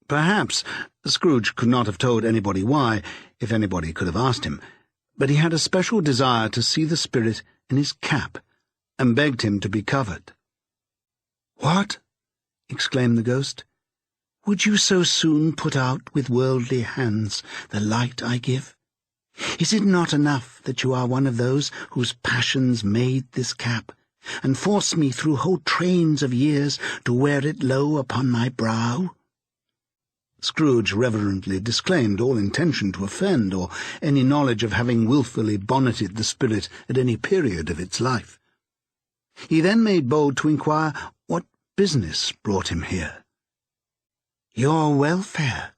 Perhaps Scrooge could not have told anybody why, if anybody could have asked him, but he had a special desire to see the spirit in his cap, and begged him to be covered. "What?" exclaimed the ghost. "Would you so soon put out with worldly hands the light I give? Is it not enough that you are one of those whose passions made this cap, and force me through whole trains of years to wear it low upon my brow?" Scrooge reverently disclaimed all intention to offend, or any knowledge of having wilfully bonneted the spirit at any period of its life. He then made bold to inquire what business brought him here. "Your welfare,"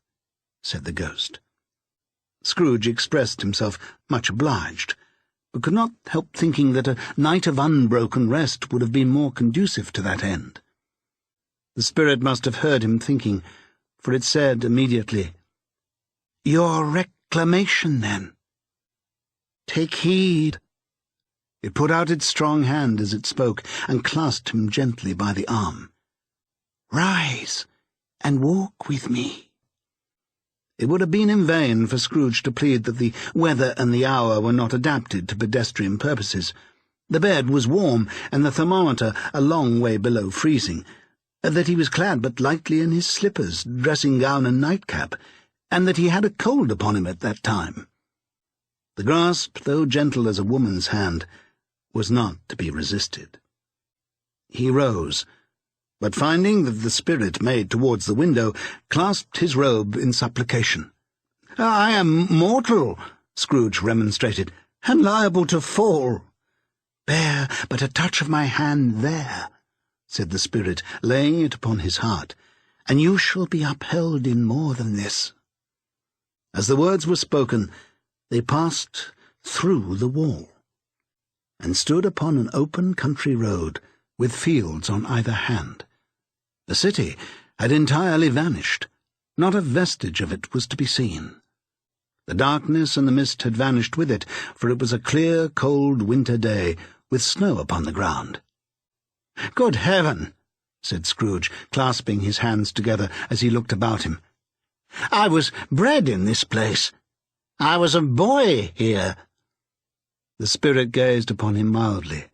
said the ghost. Scrooge expressed himself much obliged, but could not help thinking that a night of unbroken rest would have been more conducive to that end. The spirit must have heard him thinking, for it said immediately, "Your reclamation, then. Take heed." It put out its strong hand as it spoke, and clasped him gently by the arm. "Rise, and walk with me." It would have been in vain for Scrooge to plead that the weather and the hour were not adapted to pedestrian purposes. The bed was warm, and the thermometer a long way below freezing, that he was clad but lightly in his slippers, dressing-gown and nightcap, and that he had a cold upon him at that time. The grasp, though gentle as a woman's hand, was not to be resisted. He rose, but finding that the spirit made towards the window, clasped his robe in supplication. "I am mortal," Scrooge remonstrated, "and liable to fall." "Bear but a touch of my hand there," said the spirit, laying it upon his heart, "and you shall be upheld in more than this." As the words were spoken, they passed through the wall, and stood upon an open country road, with fields on either hand. The city had entirely vanished. Not a vestige of it was to be seen. The darkness and the mist had vanished with it, for it was a clear, cold winter day, with snow upon the ground. "Good heaven!" said Scrooge, clasping his hands together as he looked about him. "I was bred in this place. I was a boy here." The spirit gazed upon him mildly.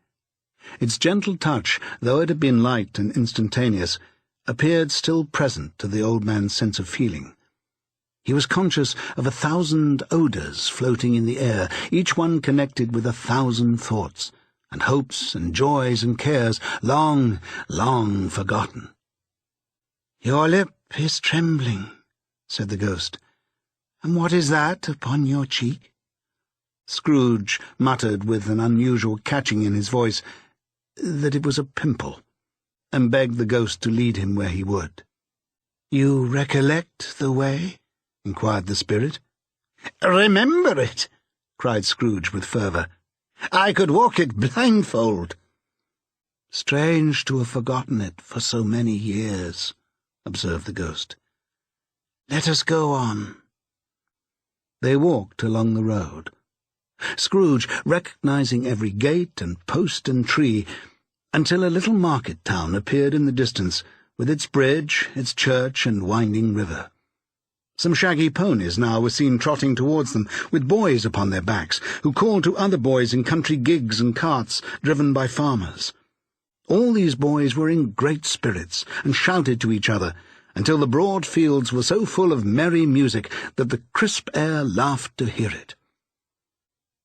Its gentle touch, though it had been light and instantaneous, appeared still present to the old man's sense of feeling. He was conscious of 1,000 odours floating in the air, each one connected with 1,000 thoughts, and hopes and joys and cares long, long forgotten. "Your lip is trembling," said the ghost. "And what is that upon your cheek?" Scrooge muttered with an unusual catching in his voice that it was a pimple, and begged the ghost to lead him where he would. "You recollect the way?" inquired the spirit. "Remember it!" cried Scrooge with fervour. "I could walk it blindfold." "Strange to have forgotten it for so many years," observed the ghost. "Let us go on." They walked along the road, Scrooge recognizing every gate and post and tree, until a little market town appeared in the distance, with its bridge, its church, and winding river. Some shaggy ponies now were seen trotting towards them, with boys upon their backs, who called to other boys in country gigs and carts driven by farmers. All these boys were in great spirits, and shouted to each other, until the broad fields were so full of merry music that the crisp air laughed to hear it.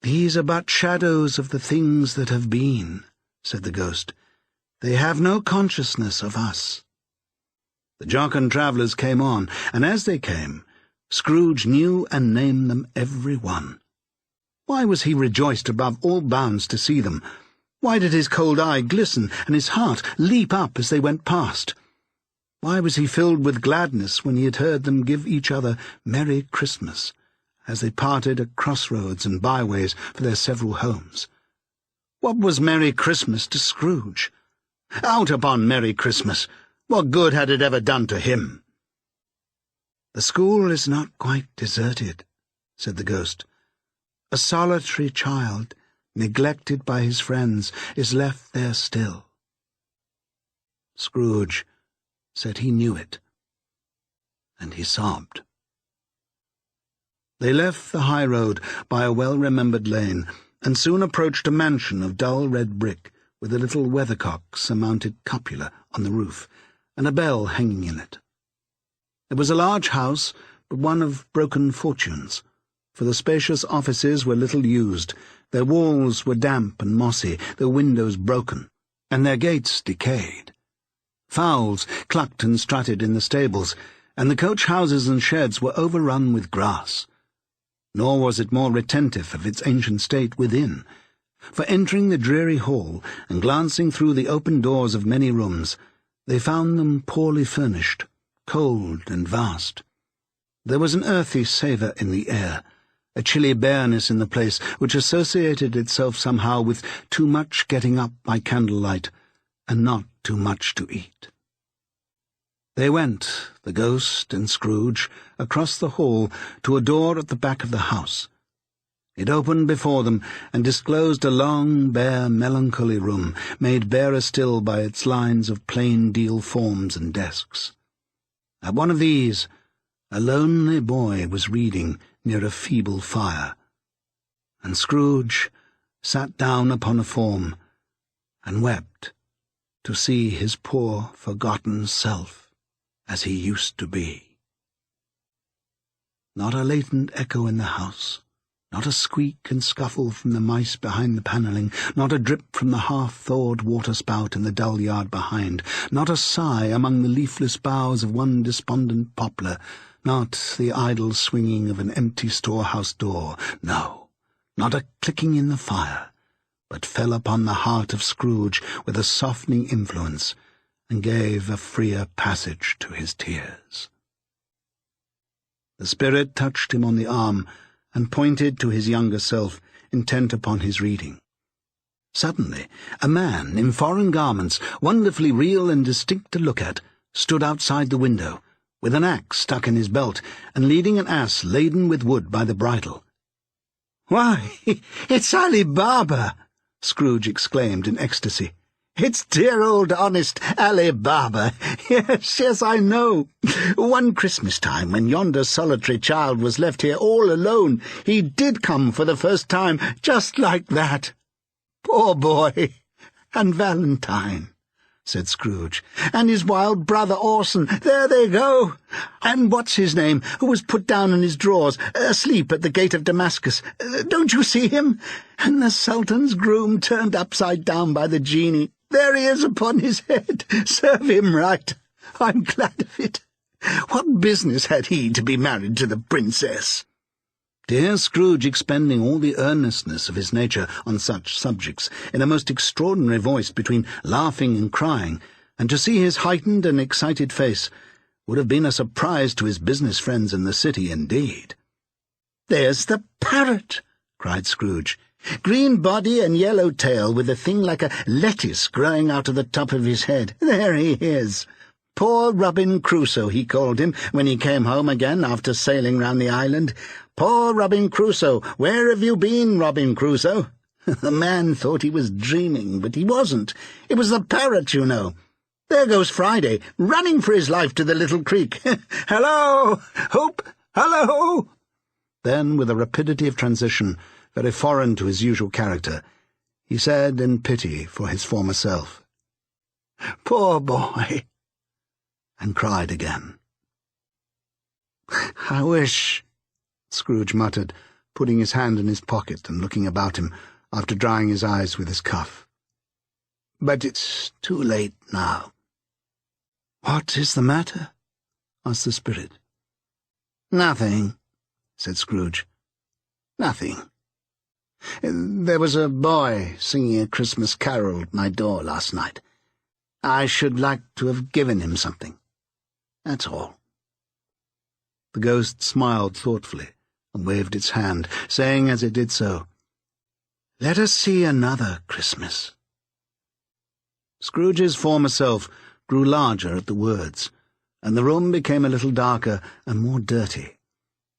"These are but shadows of the things that have been," said the ghost. "They have no consciousness of us." The jocund travellers came on, and as they came, Scrooge knew and named them every one. Why was he rejoiced above all bounds to see them? Why did his cold eye glisten and his heart leap up as they went past? Why was he filled with gladness when he had heard them give each other Merry Christmas, as they parted at crossroads and byways for their several homes? What was Merry Christmas to Scrooge? Out upon Merry Christmas! What good had it ever done to him? "The school is not quite deserted," said the ghost. "A solitary child, neglected by his friends, is left there still." Scrooge said he knew it, and he sobbed. They left the high road by a well-remembered lane, and soon approached a mansion of dull red brick, with a little weathercock-surmounted cupola on the roof, and a bell hanging in it. It was a large house, but one of broken fortunes, for the spacious offices were little used, their walls were damp and mossy, their windows broken, and their gates decayed. Fowls clucked and strutted in the stables, and the coach-houses and sheds were overrun with grass. Nor was it more retentive of its ancient state within, for entering the dreary hall and glancing through the open doors of many rooms, they found them poorly furnished, cold and vast. There was an earthy savour in the air, a chilly bareness in the place which associated itself somehow with too much getting up by candlelight, and not too much to eat. They went, the ghost and Scrooge, across the hall to a door at the back of the house. It opened before them and disclosed a long, bare, melancholy room, made barer still by its lines of plain deal forms and desks. At one of these, a lonely boy was reading near a feeble fire, and Scrooge sat down upon a form and wept to see his poor, forgotten self as he used to be. Not a latent echo in the house, Not a squeak and scuffle from the mice behind the panelling, not a drip from the half-thawed water-spout in the dull yard behind, not a sigh among the leafless boughs of one despondent poplar, not the idle swinging of an empty storehouse door, no, not a clicking in the fire, but fell upon the heart of Scrooge with a softening influence, and gave a freer passage to his tears. The spirit touched him on the arm, and pointed to his younger self, intent upon his reading. Suddenly, a man in foreign garments, wonderfully real and distinct to look at, stood outside the window, with an axe stuck in his belt, and leading an ass laden with wood by the bridle. "Why, it's Ali Baba!" Scrooge exclaimed in ecstasy. "It's dear old honest Ali Baba. Yes, I know. One Christmas time, when yonder solitary child was left here all alone, he did come for the first time, just like that. Poor boy! And Valentine," said Scrooge, "and his wild brother Orson, there they go. And what's his name, who was put down in his drawers, asleep at the gate of Damascus. Don't you see him? And the Sultan's groom turned upside down by the genie. There he is upon his head. Serve him right. I'm glad of it. What business had he to be married to the princess?" To hear Scrooge expending all the earnestness of his nature on such subjects, in a most extraordinary voice between laughing and crying, and to see his heightened and excited face, would have been a surprise to his business friends in the city indeed. "There's the parrot!" cried Scrooge. "Green body and yellow tail, with a thing like a lettuce growing out of the top of his head. There he is. Poor Robin Crusoe, he called him, when he came home again after sailing round the island. Poor Robin Crusoe, where have you been, Robin Crusoe?" The man thought he was dreaming, but he wasn't. It was the parrot, you know. There goes Friday, running for his life to the little creek. "Hello! Hope! Hello!" Then, with a rapidity of transition very foreign to his usual character, he said in pity for his former self, "Poor boy," and cried again. "I wish," Scrooge muttered, putting his hand in his pocket and looking about him after drying his eyes with his cuff. "But it's too late now." "What is the matter?" asked the spirit. "Nothing," said Scrooge. "Nothing. There was a boy singing a Christmas carol at my door last night. I should like to have given him something. That's all." The ghost smiled thoughtfully and waved its hand, saying as it did so, "Let us see another Christmas." Scrooge's former self grew larger at the words, and the room became a little darker and more dirty.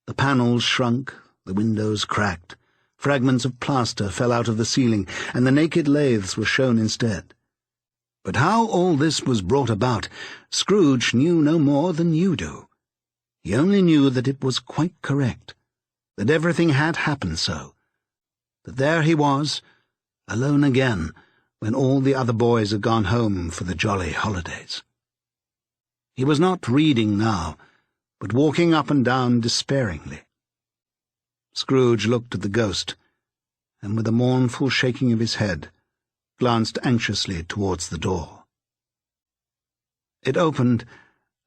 The panels shrunk, the windows cracked, fragments of plaster fell out of the ceiling, and the naked lathes were shown instead. But how all this was brought about, Scrooge knew no more than you do. He only knew that it was quite correct, that everything had happened so, that there he was, alone again, when all the other boys had gone home for the jolly holidays. He was not reading now, but walking up and down despairingly. Scrooge looked at the ghost, and with a mournful shaking of his head, glanced anxiously towards the door. It opened,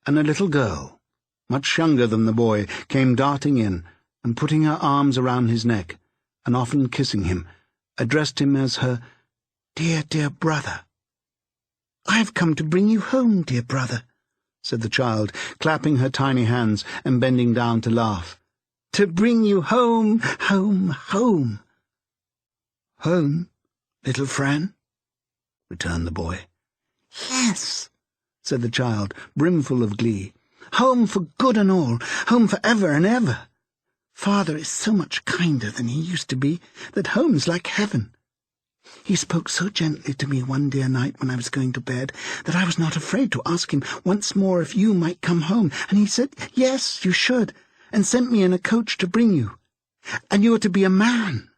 and a little girl, much younger than the boy, came darting in, and putting her arms around his neck, and often kissing him, addressed him as her "dear, dear brother." "I've come to bring you home, dear brother," said the child, clapping her tiny hands and bending down to laugh. "To bring you home, home, home." "Home, little Fran?" returned the boy. "Yes," said the child, brimful of glee. "Home for good and all, home for ever and ever. Father is so much kinder than he used to be that home's like heaven. He spoke so gently to me one dear night when I was going to bed that I was not afraid to ask him once more if you might come home, and he said, yes, you should, and sent me in a coach to bring you. And you are to be a man,"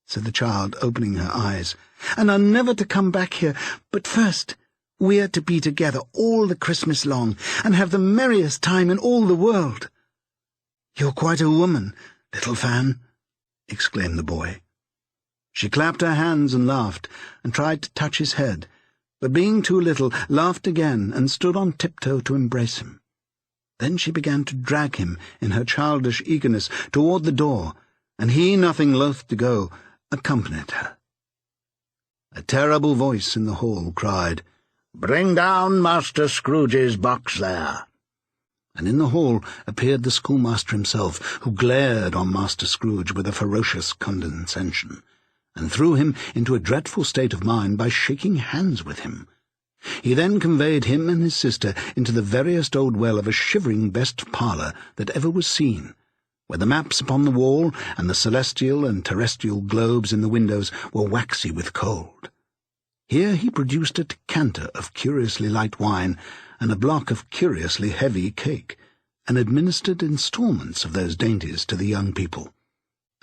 said the child, opening her eyes, "and are never to come back here, but first we are to be together all the Christmas long, and have the merriest time in all the world. You're quite a woman, little Fan. exclaimed the boy. She clapped her hands and laughed, and tried to touch his head, but being too little, laughed again and stood on tiptoe to embrace him. Then she began to drag him, in her childish eagerness, toward the door, and he, nothing loath to go, accompanied her. A terrible voice in the hall cried, "Bring down Master Scrooge's box there." And in the hall appeared the schoolmaster himself, who glared on Master Scrooge with a ferocious condescension, and threw him into a dreadful state of mind by shaking hands with him. He then conveyed him and his sister into the veriest old well of a shivering best parlour that ever was seen, where the maps upon the wall and the celestial and terrestrial globes in the windows were waxy with cold. Here he produced a decanter of curiously light wine and a block of curiously heavy cake, and administered instalments of those dainties to the young people,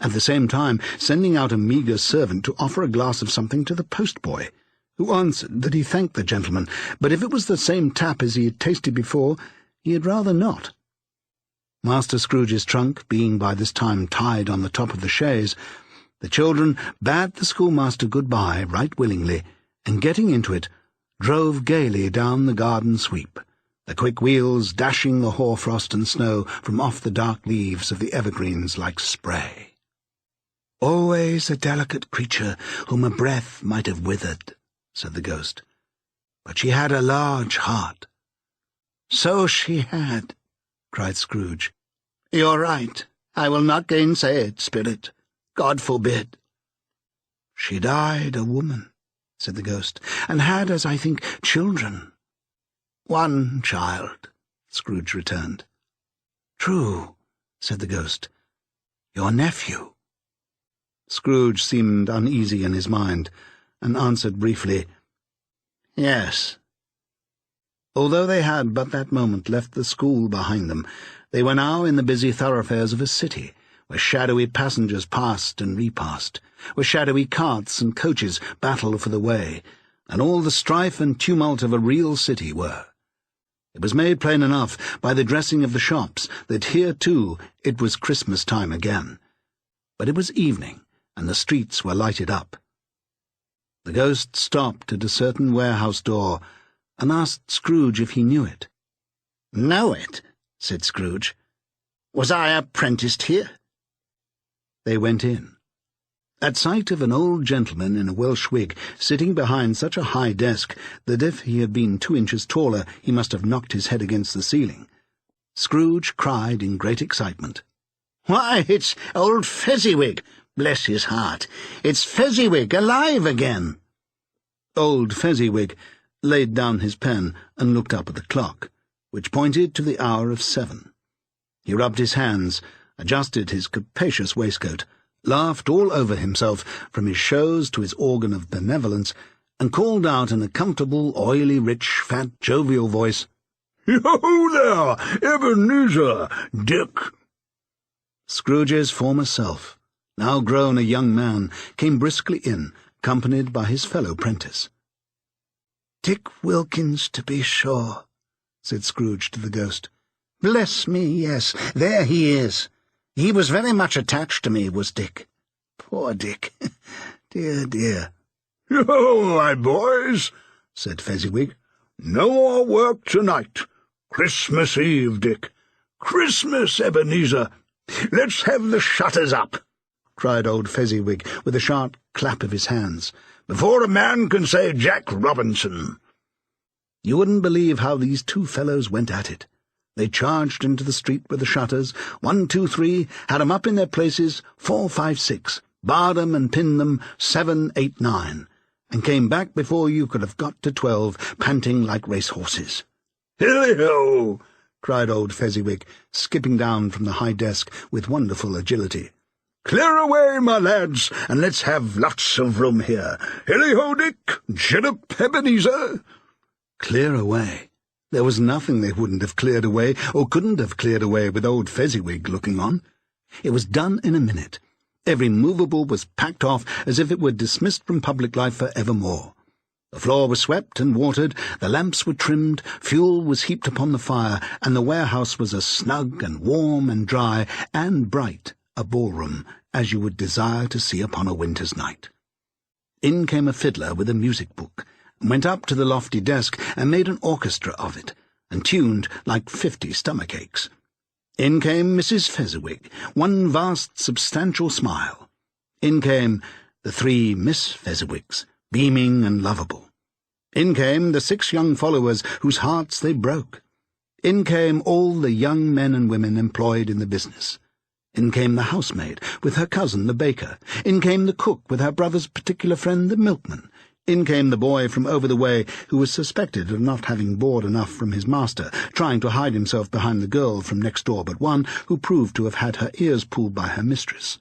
at the same time sending out a meagre servant to offer a glass of something to the postboy, who answered that he thanked the gentleman, but if it was the same tap as he had tasted before, he had rather not. Master Scrooge's trunk being by this time tied on the top of the chaise, the children bade the schoolmaster good-bye right willingly, and getting into it, drove gaily down the garden sweep, the quick wheels dashing the hoarfrost and snow from off the dark leaves of the evergreens like spray. "Always a delicate creature whom a breath might have withered," said the ghost, "but she had a large heart." "So she had," cried Scrooge. "You're right. I will not gainsay it, Spirit. God forbid." "She died a woman," said the ghost, "and had, as I think, children." "One child," Scrooge returned. "True," said the ghost. "Your nephew." Scrooge seemed uneasy in his mind, and answered briefly, "Yes." Although they had but that moment left the school behind them, they were now in the busy thoroughfares of a city, where shadowy passengers passed and repassed, where shadowy carts and coaches battled for the way, and all the strife and tumult of a real city were. It was made plain enough by the dressing of the shops that here, too, it was Christmas time again. But it was evening, and the streets were lighted up. The ghost stopped at a certain warehouse door, and asked Scrooge if he knew it. "Know it?" said Scrooge. "Was I apprenticed here?" They went in. At sight of an old gentleman in a Welsh wig sitting behind such a high desk that if he had been 2 inches taller he must have knocked his head against the ceiling, Scrooge cried in great excitement, "Why, it's old Fezziwig! Bless his heart! It's Fezziwig alive again!" Old Fezziwig laid down his pen and looked up at the clock, which pointed to the hour of 7. He rubbed his hands, adjusted his capacious waistcoat, laughed all over himself from his shows to his organ of benevolence, and called out in a comfortable, oily, rich, fat, jovial voice, "Yo there, Ebenezer, Dick!" Scrooge's former self, now grown a young man, came briskly in, accompanied by his fellow prentice. "Dick Wilkins, to be sure," said Scrooge to the ghost. "Bless me, yes, there he is. He was very much attached to me, was Dick. Poor Dick. Dear, dear." "Yo, my boys," said Fezziwig, "no more work tonight. Christmas Eve, Dick. Christmas, Ebenezer. Let's have the shutters up," cried old Fezziwig with a sharp clap of his hands, "before a man can say Jack Robinson." You wouldn't believe how these two fellows went at it. They charged into the street with the shutters, 1, 2, 3, had 'em up in their places, 4, 5, 6, barred 'em and pinned them, 7, 8, 9, and came back before you could have got to 12, panting like racehorses. "Hilly-ho!" cried old Fezziwig, skipping down from the high desk with wonderful agility. "Clear away, my lads, and let's have lots of room here. Hilly-ho, Dick! Gin-up, Ebenezer!" Clear away. There was nothing they wouldn't have cleared away, or couldn't have cleared away with old Fezziwig looking on. It was done in a minute. Every movable was packed off as if it were dismissed from public life for evermore. The floor was swept and watered, the lamps were trimmed, fuel was heaped upon the fire, and the warehouse was as snug and warm and dry and bright a ballroom as you would desire to see upon a winter's night. In came a fiddler with a music book, and went up to the lofty desk and made an orchestra of it, and tuned like 50 stomachaches. In came Mrs. Fezziwig, one vast substantial smile. In came the 3 Miss Fezziwigs, beaming and lovable. In came the 6 young followers whose hearts they broke. In came all the young men and women employed in the business. In came the housemaid with her cousin the baker. In came the cook with her brother's particular friend the milkman. In came the boy from over the way who was suspected of not having board enough from his master, trying to hide himself behind the girl from next door but one, who proved to have had her ears pulled by her mistress.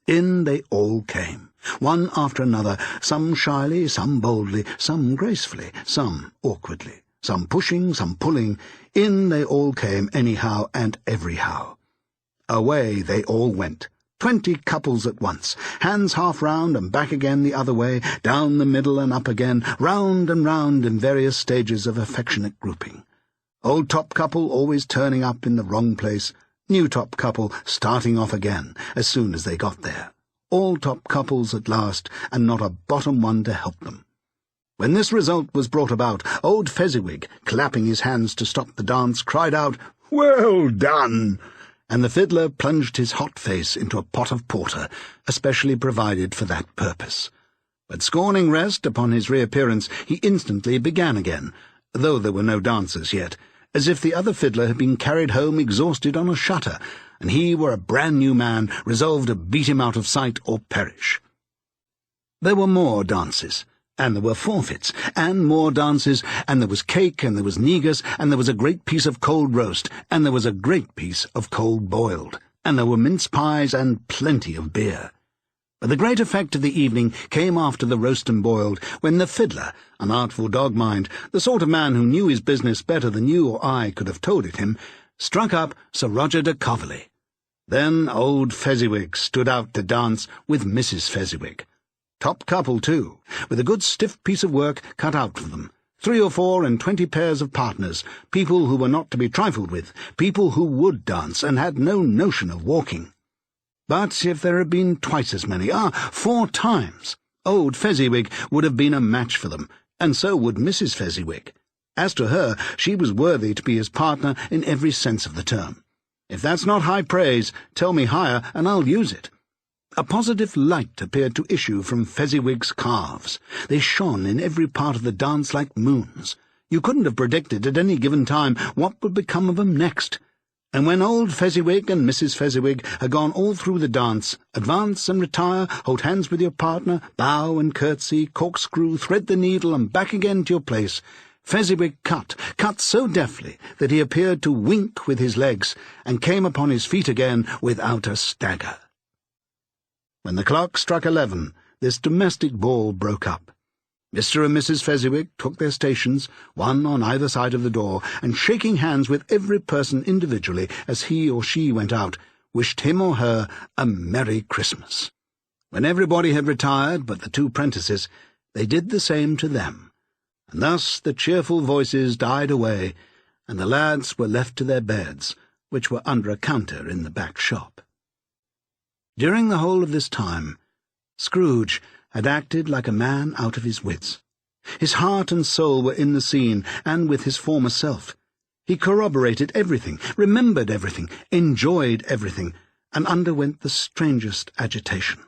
In they all came, one after another, some shyly, some boldly, some gracefully, some awkwardly, some pushing, some pulling. In they all came anyhow and everyhow. Away they all went, 20 couples at once, hands half round and back again the other way, down the middle and up again, round and round in various stages of affectionate grouping. Old top couple always turning up in the wrong place, new top couple starting off again as soon as they got there. All top couples at last, and not a bottom one to help them. When this result was brought about, old Fezziwig, clapping his hands to stop the dance, cried out, "Well done!" and the fiddler plunged his hot face into a pot of porter, especially provided for that purpose. But scorning rest upon his reappearance, he instantly began again, though there were no dancers yet, as if the other fiddler had been carried home exhausted on a shutter, and he were a brand-new man, resolved to beat him out of sight or perish. There were more dances, and there were forfeits, and more dances, and there was cake, and there was negus, and there was a great piece of cold roast, and there was a great piece of cold boiled, and there were mince pies and plenty of beer. But the great effect of the evening came after the roast and boiled, when the fiddler, an artful dog mind, the sort of man who knew his business better than you or I could have told it him, struck up Sir Roger de Coverley. Then old Fezziwig stood out to dance with Mrs. Fezziwig. Top couple, too, with a good stiff piece of work cut out for them, 3 or 4 and 20 pairs of partners, people who were not to be trifled with, people who would dance and had no notion of walking. But if there had been twice as many, 4 times, old Fezziwig would have been a match for them, and so would Mrs. Fezziwig. As to her, she was worthy to be his partner in every sense of the term. If that's not high praise, tell me higher, and I'll use it. A positive light appeared to issue from Fezziwig's calves. They shone in every part of the dance like moons. You couldn't have predicted at any given time what would become of them next. And when old Fezziwig and Mrs. Fezziwig had gone all through the dance, advance and retire, hold hands with your partner, bow and curtsy, corkscrew, thread the needle, and back again to your place, Fezziwig cut so deftly that he appeared to wink with his legs, and came upon his feet again without a stagger. When the clock struck 11, this domestic ball broke up. Mr. and Mrs. Fezziwig took their stations, one on either side of the door, and shaking hands with every person individually as he or she went out, wished him or her a Merry Christmas. When everybody had retired but the 2 prentices, they did the same to them, and thus the cheerful voices died away, and the lads were left to their beds, which were under a counter in the back shop. During the whole of this time, Scrooge had acted like a man out of his wits. His heart and soul were in the scene, and with his former self. He corroborated everything, remembered everything, enjoyed everything, and underwent the strangest agitation.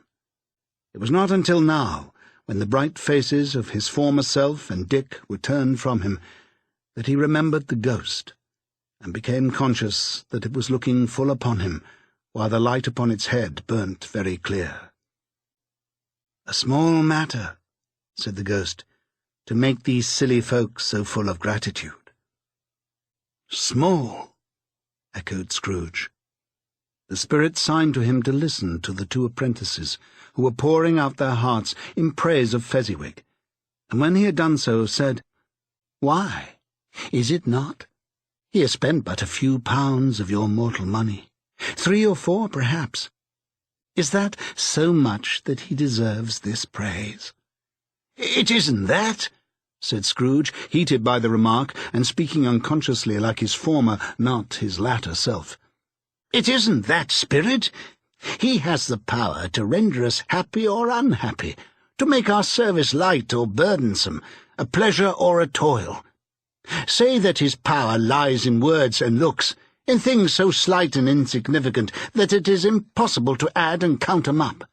It was not until now, when the bright faces of his former self and Dick were turned from him, that he remembered the ghost, and became conscious that it was looking full upon him, while the light upon its head burnt very clear. "A small matter," said the ghost, "to make these silly folks so full of gratitude." "Small," echoed Scrooge. The spirit signed to him to listen to the 2 apprentices, who were pouring out their hearts in praise of Fezziwig, and when he had done so, said, "Why, is it not? He has spent but a few pounds of your mortal money. 3 or 4, perhaps. Is that so much that he deserves this praise?" "It isn't that," said Scrooge, heated by the remark, and speaking unconsciously like his former, not his latter self. "It isn't that, Spirit. He has the power to render us happy or unhappy, to make our service light or burdensome, a pleasure or a toil. Say that his power lies in words and looks, in things so slight and insignificant that it is impossible to add and count them up.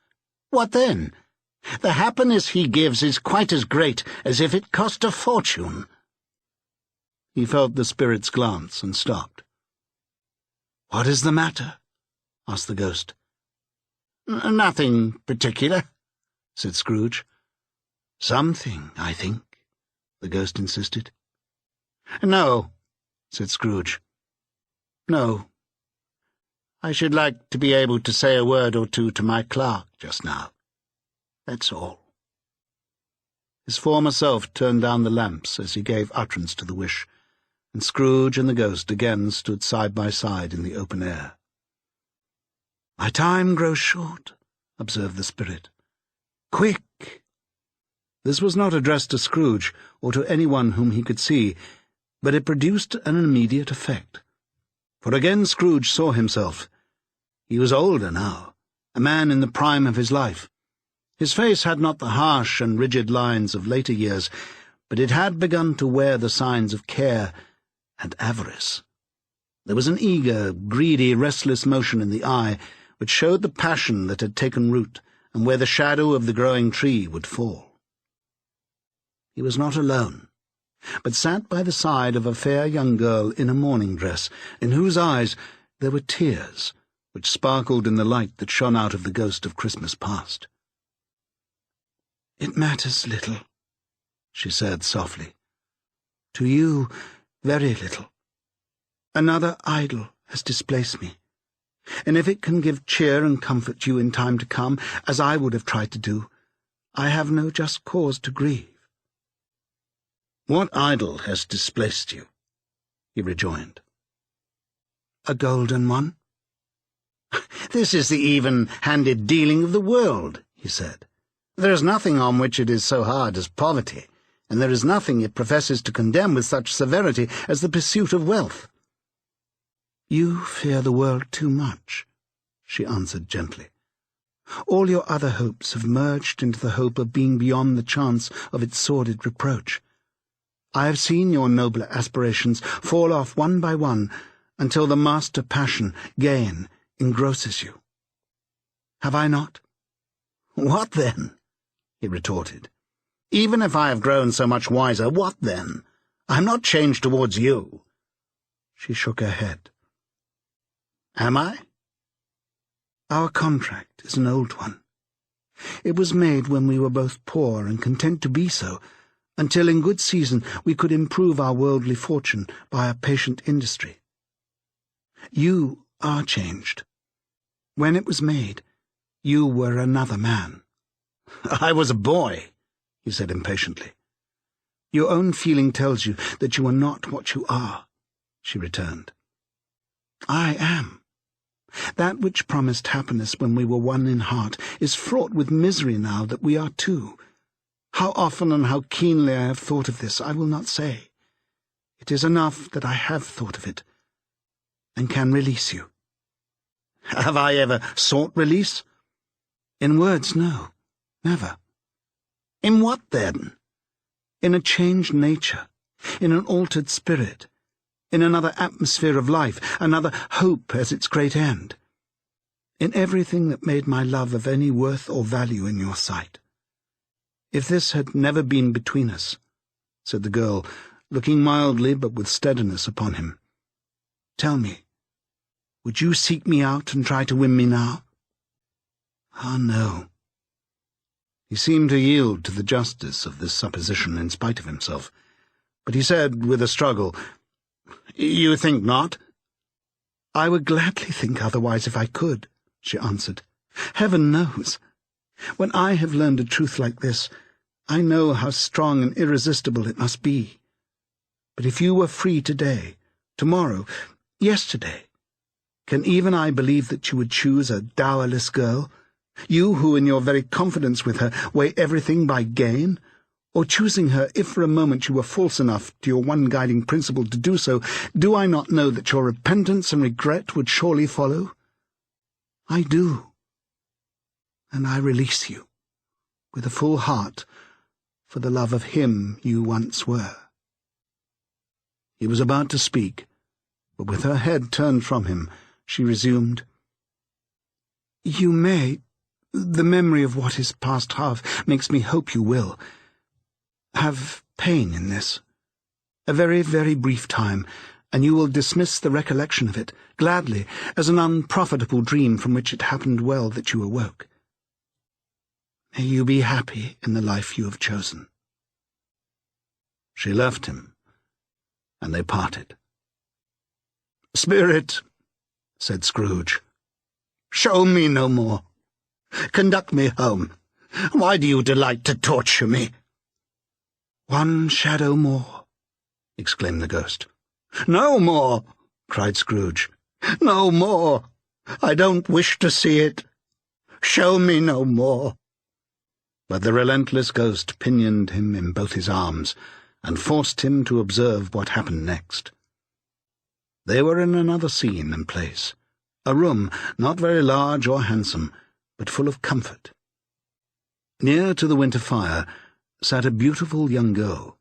What then? The happiness he gives is quite as great as if it cost a fortune." He felt the spirit's glance and stopped. "What is the matter?" asked the ghost. "Nothing particular," said Scrooge. "Something, I think," the ghost insisted. "No," said Scrooge. "No. I should like to be able to say a word or two to my clerk just now. That's all." His former self turned down the lamps as he gave utterance to the wish, and Scrooge and the ghost again stood side by side in the open air. "My time grows short," observed the spirit. "Quick!" This was not addressed to Scrooge, or to anyone whom he could see, but it produced an immediate effect. For again Scrooge saw himself. He was older now, a man in the prime of his life. His face had not the harsh and rigid lines of later years, but it had begun to wear the signs of care and avarice. There was an eager, greedy, restless motion in the eye, which showed the passion that had taken root, and where the shadow of the growing tree would fall. He was not alone, but sat by the side of a fair young girl in a mourning dress, in whose eyes there were tears, which sparkled in the light that shone out of the ghost of Christmas past. "It matters little," she said softly. "To you, very little. Another idol has displaced me, and if it can give cheer and comfort you in time to come, as I would have tried to do, I have no just cause to grieve." "What idol has displaced you?" he rejoined. "A golden one." "This is the even-handed dealing of the world," he said. "There is nothing on which it is so hard as poverty, and there is nothing it professes to condemn with such severity as the pursuit of wealth." "You fear the world too much," she answered gently. "All your other hopes have merged into the hope of being beyond the chance of its sordid reproach. I have seen your nobler aspirations fall off one by one until the master passion, gain, engrosses you. Have I not?" "What then?" he retorted. "Even if I have grown so much wiser, what then? I am not changed towards you." She shook her head. "Am I?" "Our contract is an old one. It was made when we were both poor and content to be so, until in good season we could improve our worldly fortune by a patient industry. You are changed. When it was made, you were another man." "I was a boy," he said impatiently. "Your own feeling tells you that you are not what you are," she returned. "I am. That which promised happiness when we were one in heart is fraught with misery now that we are two. How often and how keenly I have thought of this, I will not say. It is enough that I have thought of it, and can release you." "Have I ever sought release?" "In words, no. Never." "In what, then?" "In a changed nature, in an altered spirit, in another atmosphere of life, another hope as its great end. In everything that made my love of any worth or value in your sight. If this had never been between us," said the girl, looking mildly but with steadiness upon him, "tell me, would you seek me out and try to win me now?" "Ah, no." He seemed to yield to the justice of this supposition in spite of himself, but he said with a struggle, "You think not?" "I would gladly think otherwise if I could," she answered. "Heaven knows. When I have learned a truth like this, I know how strong and irresistible it must be. But if you were free today, tomorrow, yesterday, can even I believe that you would choose a dowerless girl? You who, in your very confidence with her, weigh everything by gain? Or choosing her, if for a moment you were false enough to your one guiding principle to do so, do I not know that your repentance and regret would surely follow? I do, and I release you, with a full heart, for the love of him you once were." He was about to speak, but with her head turned from him, she resumed, "You may. The memory of what is past half makes me hope you will have pain in this. A very, very brief time, and you will dismiss the recollection of it, gladly, as an unprofitable dream from which it happened well that you awoke. May you be happy in the life you have chosen." She left him, and they parted. "Spirit," said Scrooge, "show me no more. Conduct me home. Why do you delight to torture me?" "One shadow more," exclaimed the ghost. "No more," cried Scrooge. "No more. I don't wish to see it. Show me no more." But the relentless ghost pinioned him in both his arms, and forced him to observe what happened next. They were in another scene and place, a room not very large or handsome, but full of comfort. Near to the winter fire sat a beautiful young girl,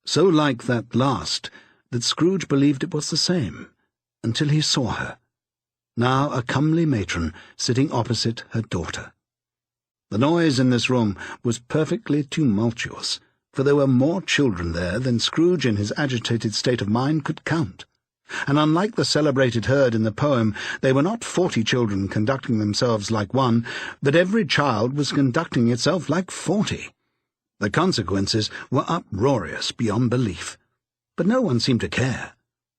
so like that last that Scrooge believed it was the same, until he saw her, now a comely matron sitting opposite her daughter. The noise in this room was perfectly tumultuous, for there were more children there than Scrooge in his agitated state of mind could count. And unlike the celebrated herd in the poem, they were not 40 children conducting themselves like one, but every child was conducting itself like 40. The consequences were uproarious beyond belief, but no one seemed to care.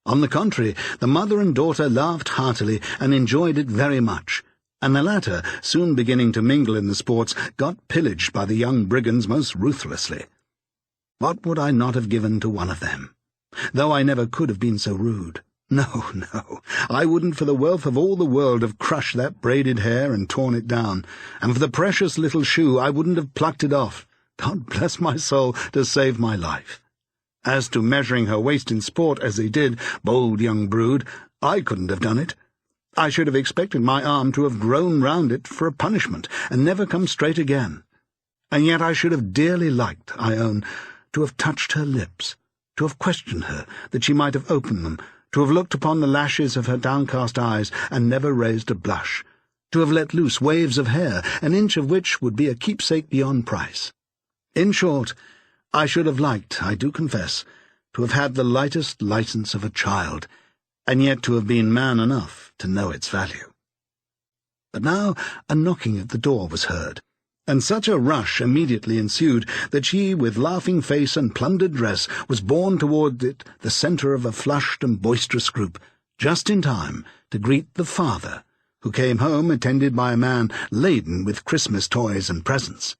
On the contrary, the mother and daughter laughed heartily and enjoyed it very much, and the latter, soon beginning to mingle in the sports, got pillaged by the young brigands most ruthlessly. What would I not have given to one of them? Though I never could have been so rude. No, no, I wouldn't for the wealth of all the world have crushed that braided hair and torn it down, and for the precious little shoe I wouldn't have plucked it off, God bless my soul, to save my life. As to measuring her waist in sport as they did, bold young brood, I couldn't have done it. I should have expected my arm to have grown round it for a punishment, and never come straight again. And yet I should have dearly liked, I own, to have touched her lips, to have questioned her, that she might have opened them, to have looked upon the lashes of her downcast eyes, and never raised a blush, to have let loose waves of hair, an inch of which would be a keepsake beyond price. In short, I should have liked, I do confess, to have had the lightest licence of a child, and yet to have been man enough to know its value. But now a knocking at the door was heard, and such a rush immediately ensued that she, with laughing face and plundered dress, was borne toward it, the centre of a flushed and boisterous group, just in time to greet the father, who came home attended by a man laden with Christmas toys and presents.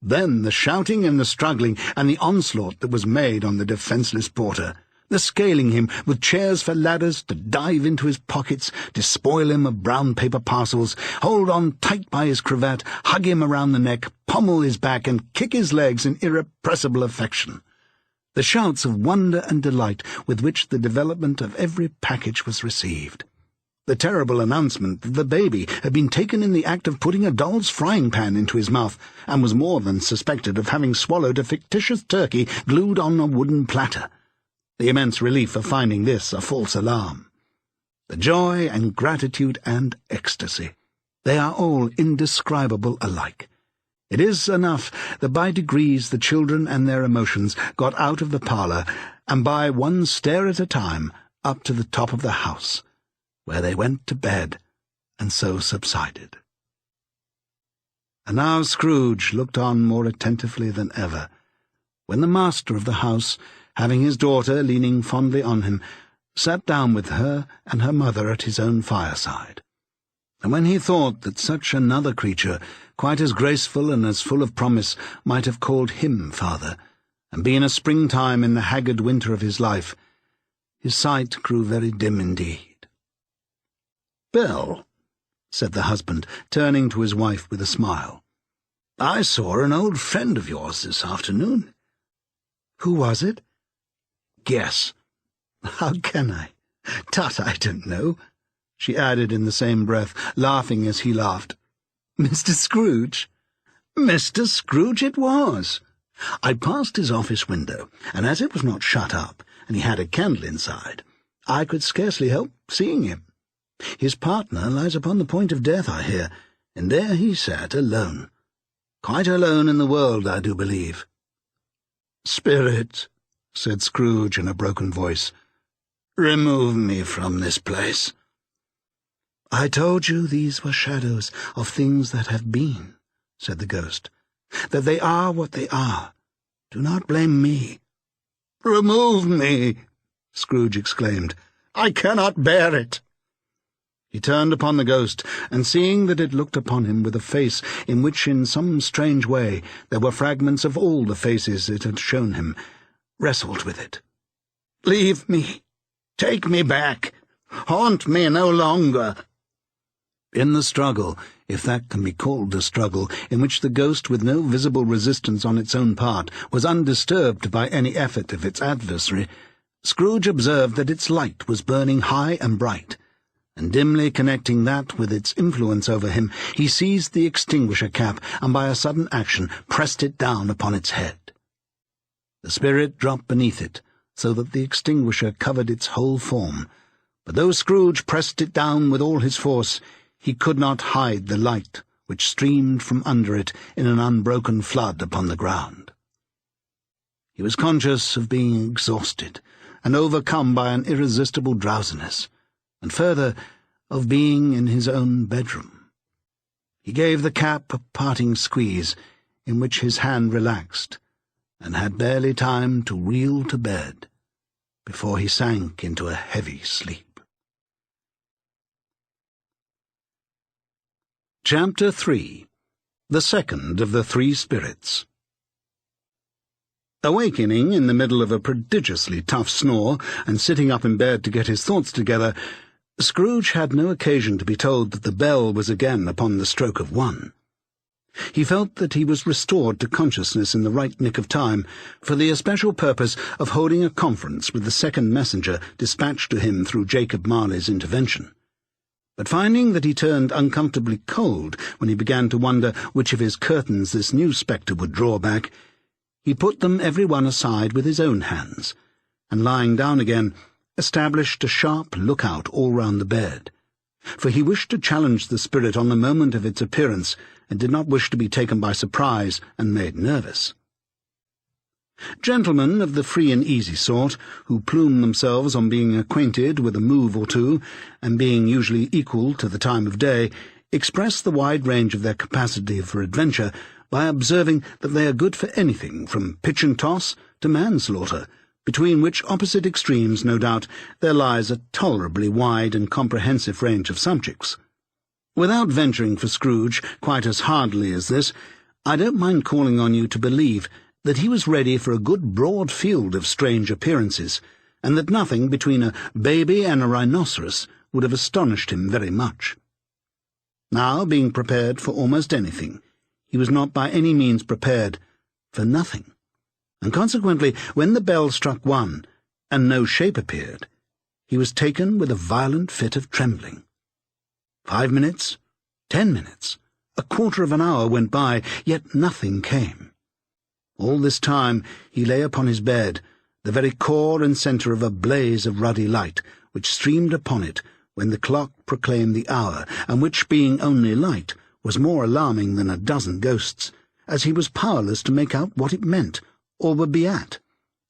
Then the shouting and the struggling, and the onslaught that was made on the defenceless porter, the scaling him with chairs for ladders to dive into his pockets, despoil him of brown paper parcels, hold on tight by his cravat, hug him around the neck, pommel his back, and kick his legs in irrepressible affection. The shouts of wonder and delight with which the development of every package was received. The terrible announcement that the baby had been taken in the act of putting a doll's frying-pan into his mouth, and was more than suspected of having swallowed a fictitious turkey glued on a wooden platter. The immense relief of finding this a false alarm. The joy and gratitude and ecstasy, they are all indescribable alike. It is enough that by degrees the children and their emotions got out of the parlour, and by one stair at a time up to the top of the house, where they went to bed, and so subsided. And now Scrooge looked on more attentively than ever, when the master of the house, having his daughter leaning fondly on him, sat down with her and her mother at his own fireside. And when he thought that such another creature, quite as graceful and as full of promise, might have called him father, and been a springtime in the haggard winter of his life, his sight grew very dim indeed. "Bill," said the husband, turning to his wife with a smile, "I saw an old friend of yours this afternoon." "Who was it?" "Guess." "How can I? Tut, I don't know," she added in the same breath, laughing as he laughed. Mr. Scrooge? Mr. Scrooge it was. I passed his office window, and as it was not shut up, and he had a candle inside, I could scarcely help seeing him. His partner lies upon the point of death, I hear, and there he sat alone. Quite alone in the world, I do believe. "Spirit," said Scrooge in a broken voice, "remove me from this place." "I told you these were shadows of things that have been," said the ghost, "that they are what they are. Do not blame me." "Remove me!" Scrooge exclaimed. "I cannot bear it." He turned upon the ghost, and seeing that it looked upon him with a face in which in some strange way there were fragments of all the faces it had shown him, wrestled with it. "Leave me! Take me back! Haunt me no longer!" In the struggle, if that can be called a struggle, in which the ghost, with no visible resistance on its own part, was undisturbed by any effort of its adversary, Scrooge observed that its light was burning high and bright, and dimly connecting that with its influence over him, he seized the extinguisher cap and by a sudden action pressed it down upon its head. The spirit dropped beneath it, so that the extinguisher covered its whole form, but though Scrooge pressed it down with all his force, he could not hide the light which streamed from under it in an unbroken flood upon the ground. He was conscious of being exhausted and overcome by an irresistible drowsiness, and further, of being in his own bedroom. He gave the cap a parting squeeze, in which his hand relaxed, and had barely time to reel to bed before he sank into a heavy sleep. Chapter 3. The Second of the Three Spirits. Awakening in the middle of a prodigiously tough snore, and sitting up in bed to get his thoughts together, Scrooge had no occasion to be told that the bell was again upon the stroke of 1. He felt that he was restored to consciousness in the right nick of time, for the especial purpose of holding a conference with the second messenger dispatched to him through Jacob Marley's intervention. But finding that he turned uncomfortably cold when he began to wonder which of his curtains this new spectre would draw back, he put them every one aside with his own hands, and lying down again, established a sharp lookout all round the bed, for he wished to challenge the spirit on the moment of its appearance, and did not wish to be taken by surprise and made nervous. Gentlemen of the free and easy sort, who plume themselves on being acquainted with a move or two, and being usually equal to the time of day, express the wide range of their capacity for adventure by observing that they are good for anything from pitch and toss to manslaughter, between which opposite extremes, no doubt, there lies a tolerably wide and comprehensive range of subjects. Without venturing for Scrooge quite as hardly as this, I don't mind calling on you to believe that he was ready for a good broad field of strange appearances, and that nothing between a baby and a rhinoceros would have astonished him very much. Now, being prepared for almost anything, he was not by any means prepared for nothing, and consequently, when the bell struck 1, and no shape appeared, he was taken with a violent fit of trembling. 5 minutes, 10 minutes, a quarter of an hour went by, yet nothing came. All this time he lay upon his bed, the very core and centre of a blaze of ruddy light, which streamed upon it when the clock proclaimed the hour, and which, being only light, was more alarming than a dozen ghosts, as he was powerless to make out what it meant, or would be at,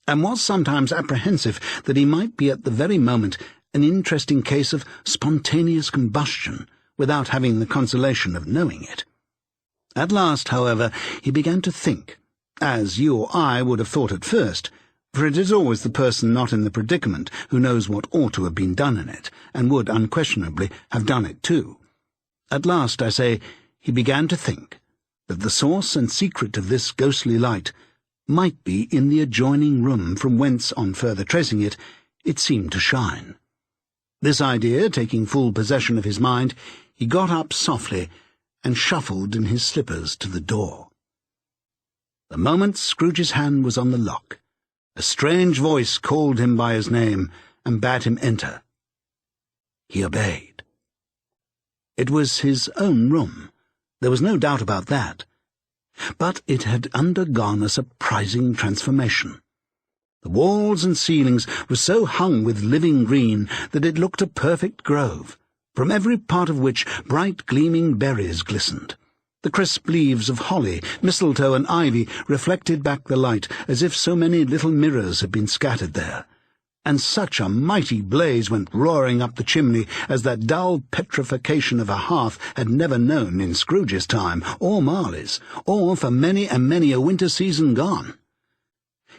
and was sometimes apprehensive that he might be at the very moment an interesting case of spontaneous combustion, without having the consolation of knowing it. At last, however, he began to think, as you or I would have thought at first, for it is always the person not in the predicament who knows what ought to have been done in it, and would unquestionably have done it too. At last, I say, he began to think that the source and secret of this ghostly light might be in the adjoining room from whence, on further tracing it, it seemed to shine. This idea taking full possession of his mind, he got up softly and shuffled in his slippers to the door. The moment Scrooge's hand was on the lock, a strange voice called him by his name and bade him enter. He obeyed. It was his own room, There was no doubt about that. But it had undergone a surprising transformation. The walls and ceilings were so hung with living green that it looked a perfect grove, from every part of which bright gleaming berries glistened. The crisp leaves of holly, mistletoe, and ivy reflected back the light as if so many little mirrors had been scattered there. And such a mighty blaze went roaring up the chimney as that dull petrification of a hearth had never known in Scrooge's time, or Marley's, or for many and many a winter season gone.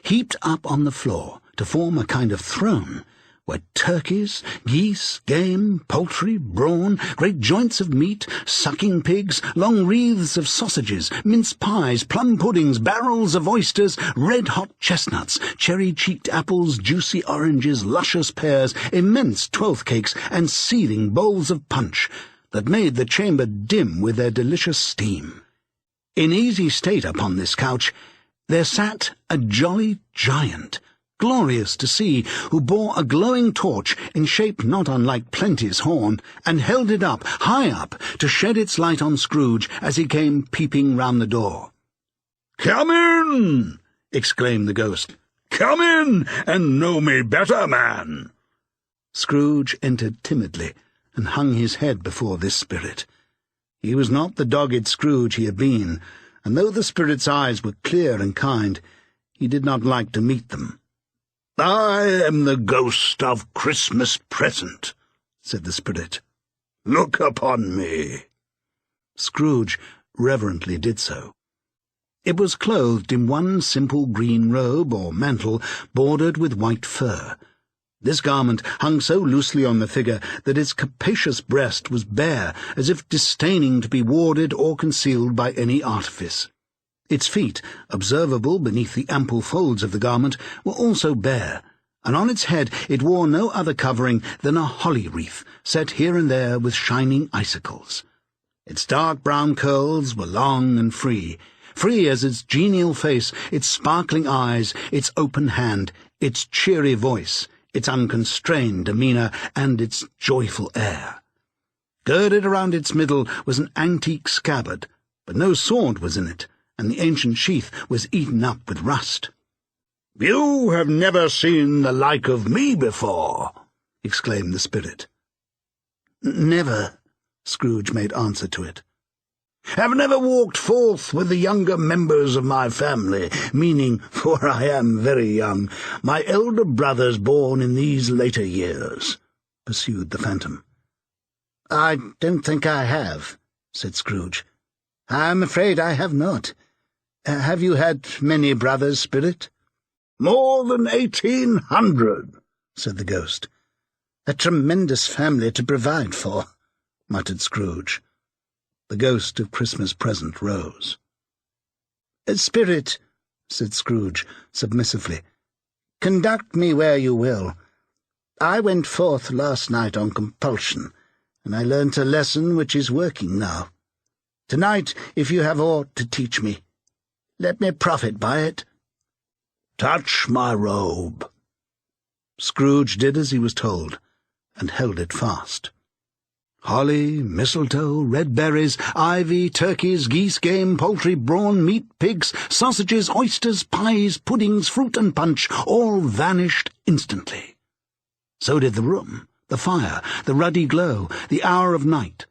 Heaped up on the floor to form a kind of throne were turkeys, geese, game, poultry, brawn, great joints of meat, sucking pigs, long wreaths of sausages, mince pies, plum puddings, barrels of oysters, red-hot chestnuts, cherry-cheeked apples, juicy oranges, luscious pears, immense twelfth cakes, and seething bowls of punch that made the chamber dim with their delicious steam. In easy state upon this couch there sat a jolly giant, glorious to see, who bore a glowing torch in shape not unlike Plenty's horn, and held it up, high up, to shed its light on Scrooge as he came peeping round the door. "Come in!" exclaimed the ghost. "Come in, and know me better, man." Scrooge entered timidly, and hung his head before this spirit. He was not the dogged Scrooge he had been, and though the spirit's eyes were clear and kind, he did not like to meet them. "I am the ghost of Christmas Present," said the spirit. "Look upon me." Scrooge reverently did so. It was clothed in one simple green robe or mantle bordered with white fur. This garment hung so loosely on the figure that its capacious breast was bare, as if disdaining to be warded or concealed by any artifice. Its feet, observable beneath the ample folds of the garment, were also bare, and on its head it wore no other covering than a holly wreath, set here and there with shining icicles. Its dark brown curls were long and free as its genial face, its sparkling eyes, its open hand, its cheery voice, its unconstrained demeanour, and its joyful air. Girded around its middle was an antique scabbard, but no sword was in it, and the ancient sheath was eaten up with rust. "You have never seen the like of me before," exclaimed the spirit. "Never," Scrooge made answer to it. "Have never walked forth with the younger members of my family, meaning, for I am very young, my elder brothers born in these later years," pursued the phantom. "I don't think I have," said Scrooge. "I'm afraid I have not. Have you had many brothers, spirit?" "More than 1,800, said the ghost. "A tremendous family to provide for," muttered Scrooge. The ghost of Christmas Present rose. "Spirit," said Scrooge submissively, "conduct me where you will. I went forth last night on compulsion, and I learnt a lesson which is working now. Tonight, if you have aught to teach me, let me profit by it." "Touch my robe." Scrooge did as he was told, and held it fast. Holly, mistletoe, red berries, ivy, turkeys, geese, game, poultry, brawn, meat, pigs, sausages, oysters, pies, puddings, fruit and punch, all vanished instantly. So did the room, the fire, the ruddy glow, the hour of night.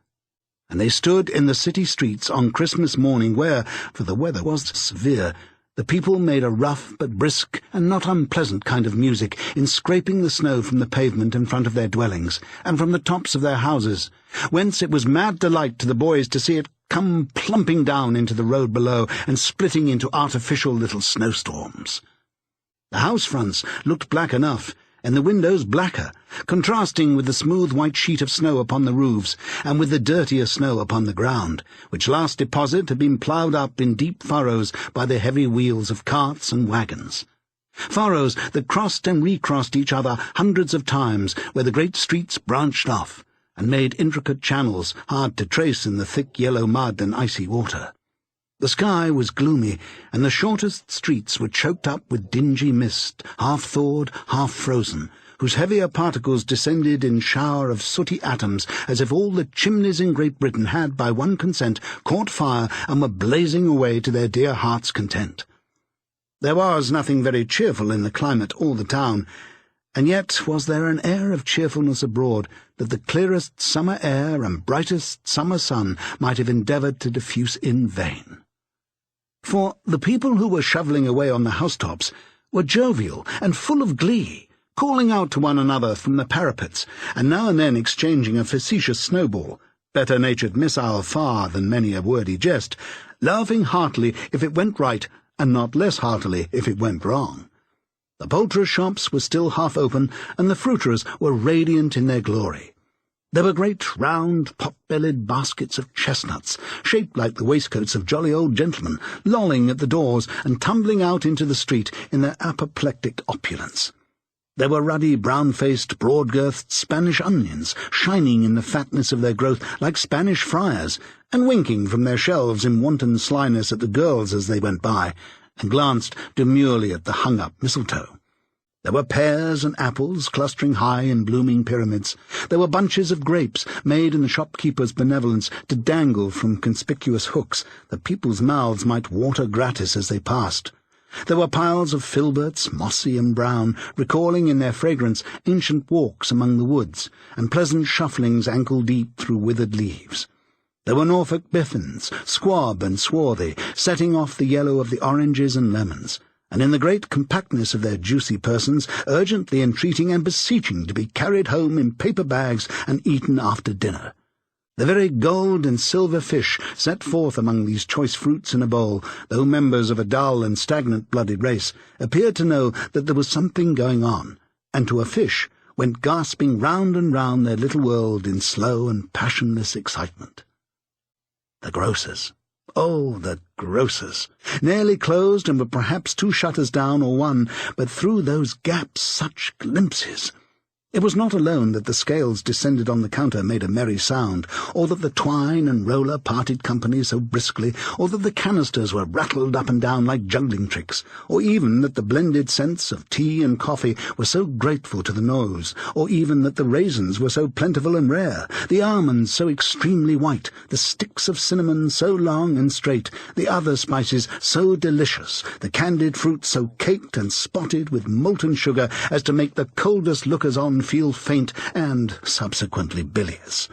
And they stood in the city streets on Christmas morning where, for the weather was severe, the people made a rough but brisk and not unpleasant kind of music in scraping the snow from the pavement in front of their dwellings, and from the tops of their houses, whence it was mad delight to the boys to see it come plumping down into the road below and splitting into artificial little snowstorms. The house fronts looked black enough, and the windows blacker, contrasting with the smooth white sheet of snow upon the roofs, and with the dirtier snow upon the ground, which last deposit had been ploughed up in deep furrows by the heavy wheels of carts and waggons. Furrows that crossed and recrossed each other hundreds of times, where the great streets branched off, and made intricate channels hard to trace in the thick yellow mud and icy water. The sky was gloomy, and the shortest streets were choked up with dingy mist, half thawed, half frozen, whose heavier particles descended in shower of sooty atoms, as if all the chimneys in Great Britain had, by one consent, caught fire and were blazing away to their dear hearts' content. There was nothing very cheerful in the climate or the town, and yet was there an air of cheerfulness abroad that the clearest summer air and brightest summer sun might have endeavoured to diffuse in vain. For the people who were shovelling away on the housetops were jovial and full of glee, calling out to one another from the parapets, and now and then exchanging a facetious snowball, better-natured missile far than many a wordy jest, laughing heartily if it went right, and not less heartily if it went wrong. The poulterers' shops were still half open, and the fruiterers were radiant in their glory. There were great round pot-bellied baskets of chestnuts, shaped like the waistcoats of jolly old gentlemen, lolling at the doors and tumbling out into the street in their apoplectic opulence. There were ruddy, brown-faced, broad-girthed Spanish onions, shining in the fatness of their growth like Spanish friars, and winking from their shelves in wanton slyness at the girls as they went by, and glanced demurely at the hung-up mistletoe. There were pears and apples clustering high in blooming pyramids. There were bunches of grapes made in the shopkeeper's benevolence to dangle from conspicuous hooks, that people's mouths might water gratis as they passed. There were piles of filberts, mossy and brown, recalling in their fragrance ancient walks among the woods, and pleasant shufflings ankle-deep through withered leaves. There were Norfolk biffins, squab and swarthy, setting off the yellow of the oranges and lemons, and in the great compactness of their juicy persons, urgently entreating and beseeching to be carried home in paper bags and eaten after dinner. The very gold and silver fish set forth among these choice fruits in a bowl, though members of a dull and stagnant-blooded race, appeared to know that there was something going on, and to a fish went gasping round and round their little world in slow and passionless excitement. The grocers. Oh, the grocers! Nearly closed, and with perhaps 2 shutters down or 1, but through those gaps such glimpses! It was not alone that the scales descended on the counter made a merry sound, or that the twine and roller parted company so briskly, or that the canisters were rattled up and down like juggling tricks, or even that the blended scents of tea and coffee were so grateful to the nose, or even that the raisins were so plentiful and rare, the almonds so extremely white, the sticks of cinnamon so long and straight, the other spices so delicious, the candied fruit so caked and spotted with molten sugar as to make the coldest lookers-on feel faint and subsequently bilious.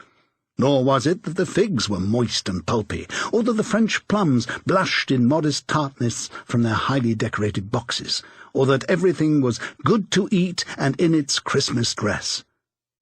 Nor was it that the figs were moist and pulpy, or that the French plums blushed in modest tartness from their highly decorated boxes, or that everything was good to eat and in its Christmas dress.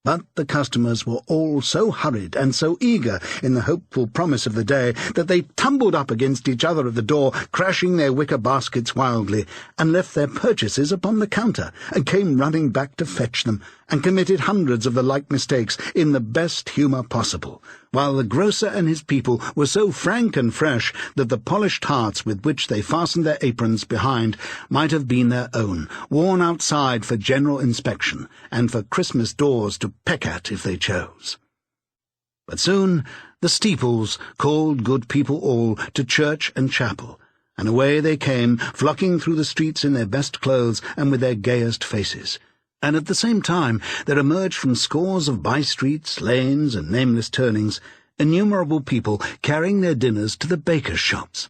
But the customers were all so hurried and so eager in the hopeful promise of the day that they tumbled up against each other at the door, crashing their wicker baskets wildly, and left their purchases upon the counter, and came running back to fetch them, and committed hundreds of the like mistakes in the best humour possible, while the grocer and his people were so frank and fresh that the polished hearts with which they fastened their aprons behind might have been their own, worn outside for general inspection, and for Christmas doors to peck at if they chose. But soon the steeples called good people all to church and chapel, and away they came, flocking through the streets in their best clothes and with their gayest faces. And at the same time there emerged from scores of by-streets, lanes, and nameless turnings innumerable people carrying their dinners to the bakers' shops.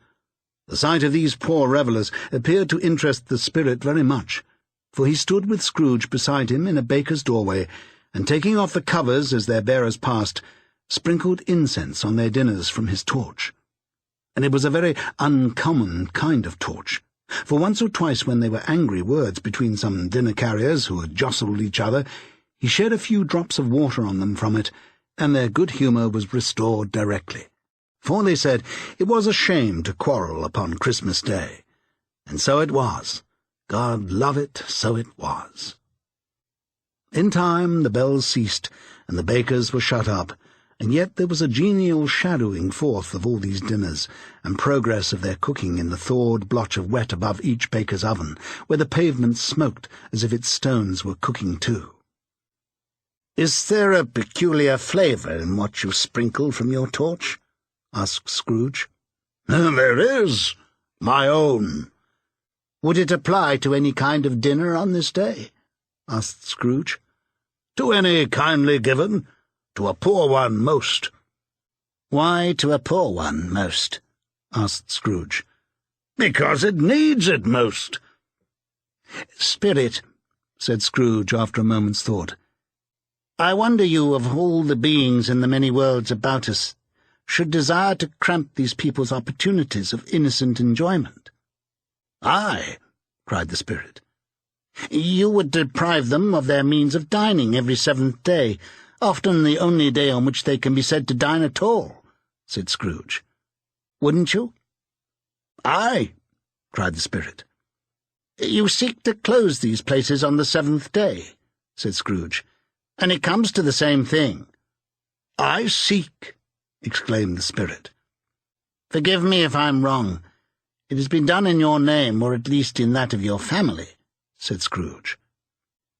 The sight of these poor revellers appeared to interest the spirit very much, for he stood with Scrooge beside him in a baker's doorway, and taking off the covers as their bearers passed, sprinkled incense on their dinners from his torch. And it was a very uncommon kind of torch, for once or twice when there were angry words between some dinner-carriers who had jostled each other, he shed a few drops of water on them from it, and their good humour was restored directly. For they said it was a shame to quarrel upon Christmas Day. And so it was. God love it, so it was. In time the bells ceased, and the bakers were shut up, and yet there was a genial shadowing forth of all these dinners, and progress of their cooking in the thawed blotch of wet above each baker's oven, where the pavement smoked as if its stones were cooking too. "Is there a peculiar flavour in what you sprinkle from your torch?" asked Scrooge. "There is. My own." "Would it apply to any kind of dinner on this day?" asked Scrooge. "To any kindly given, to a poor one most." "Why to a poor one most?" asked Scrooge. "Because it needs it most." "Spirit," said Scrooge after a moment's thought, "I wonder you, of all the beings in the many worlds about us, should desire to cramp these people's opportunities of innocent enjoyment." "Aye," cried the Spirit. "You would deprive them of their means of dining every seventh day, often the only day on which they can be said to dine at all," said Scrooge. "Wouldn't you?" "Aye," cried the Spirit. "You seek to close these places on the seventh day," said Scrooge, "and it comes to the same thing." "I seek," exclaimed the Spirit. "Forgive me if I'm wrong. It has been done in your name, or at least in that of your family," said Scrooge.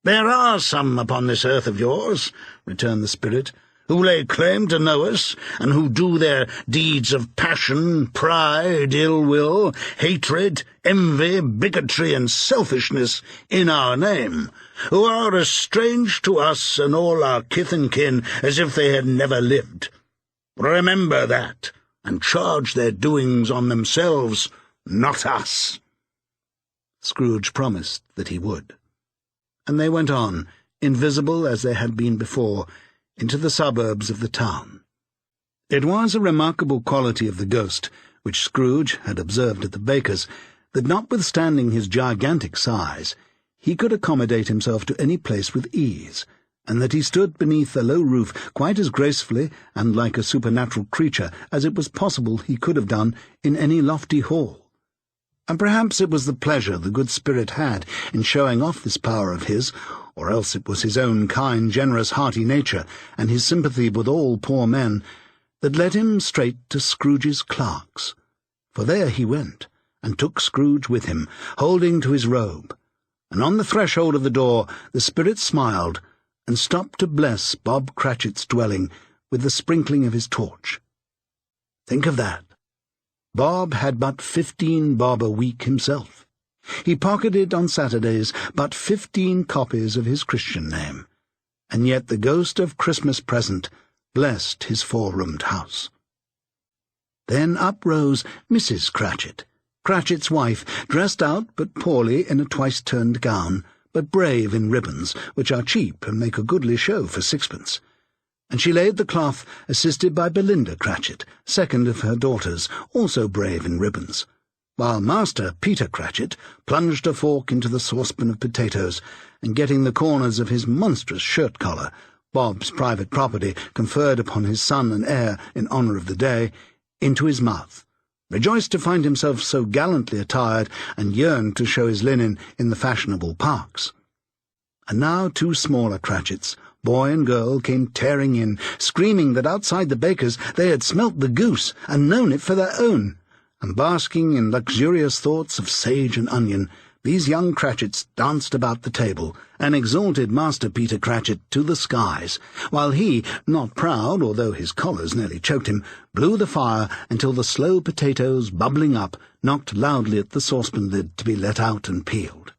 "There are some upon this earth of yours," returned the Spirit, "who lay claim to know us, and who do their deeds of passion, pride, ill-will, hatred, envy, bigotry, and selfishness in our name, who are as strange to us and all our kith and kin as if they had never lived. Remember that, and charge their doings on themselves, not us." Scrooge promised that he would. And they went on, invisible as they had been before, into the suburbs of the town. It was a remarkable quality of the ghost, which Scrooge had observed at the baker's, that notwithstanding his gigantic size, he could accommodate himself to any place with ease, and that he stood beneath a low roof quite as gracefully and like a supernatural creature as it was possible he could have done in any lofty hall. And perhaps it was the pleasure the good Spirit had in showing off this power of his, or else it was his own kind, generous, hearty nature, and his sympathy with all poor men, that led him straight to Scrooge's clerk's. For there he went, and took Scrooge with him, holding to his robe. And on the threshold of the door the Spirit smiled, and stopped to bless Bob Cratchit's dwelling with the sprinkling of his torch. Think of that! Bob had but 15 bob a week himself. He pocketed on Saturdays but 15 copies of his Christian name, and yet the ghost of Christmas present blessed his 4-roomed house. Then up rose Mrs. Cratchit, Cratchit's wife, dressed out but poorly in a twice-turned gown, but brave in ribbons, which are cheap and make a goodly show for 6pence. And she laid the cloth, assisted by Belinda Cratchit, second of her daughters, also brave in ribbons, while Master Peter Cratchit plunged a fork into the saucepan of potatoes, and getting the corners of his monstrous shirt-collar, Bob's private property conferred upon his son and heir in honour of the day, into his mouth, rejoiced to find himself so gallantly attired, and yearned to show his linen in the fashionable parks. And now 2 smaller Cratchits, boy and girl, came tearing in, screaming that outside the baker's they had smelt the goose and known it for their own, and basking in luxurious thoughts of sage and onion, these young Cratchits danced about the table, and exalted Master Peter Cratchit to the skies, while he, not proud, although his collars nearly choked him, blew the fire until the slow potatoes, bubbling up, knocked loudly at the saucepan lid to be let out and peeled.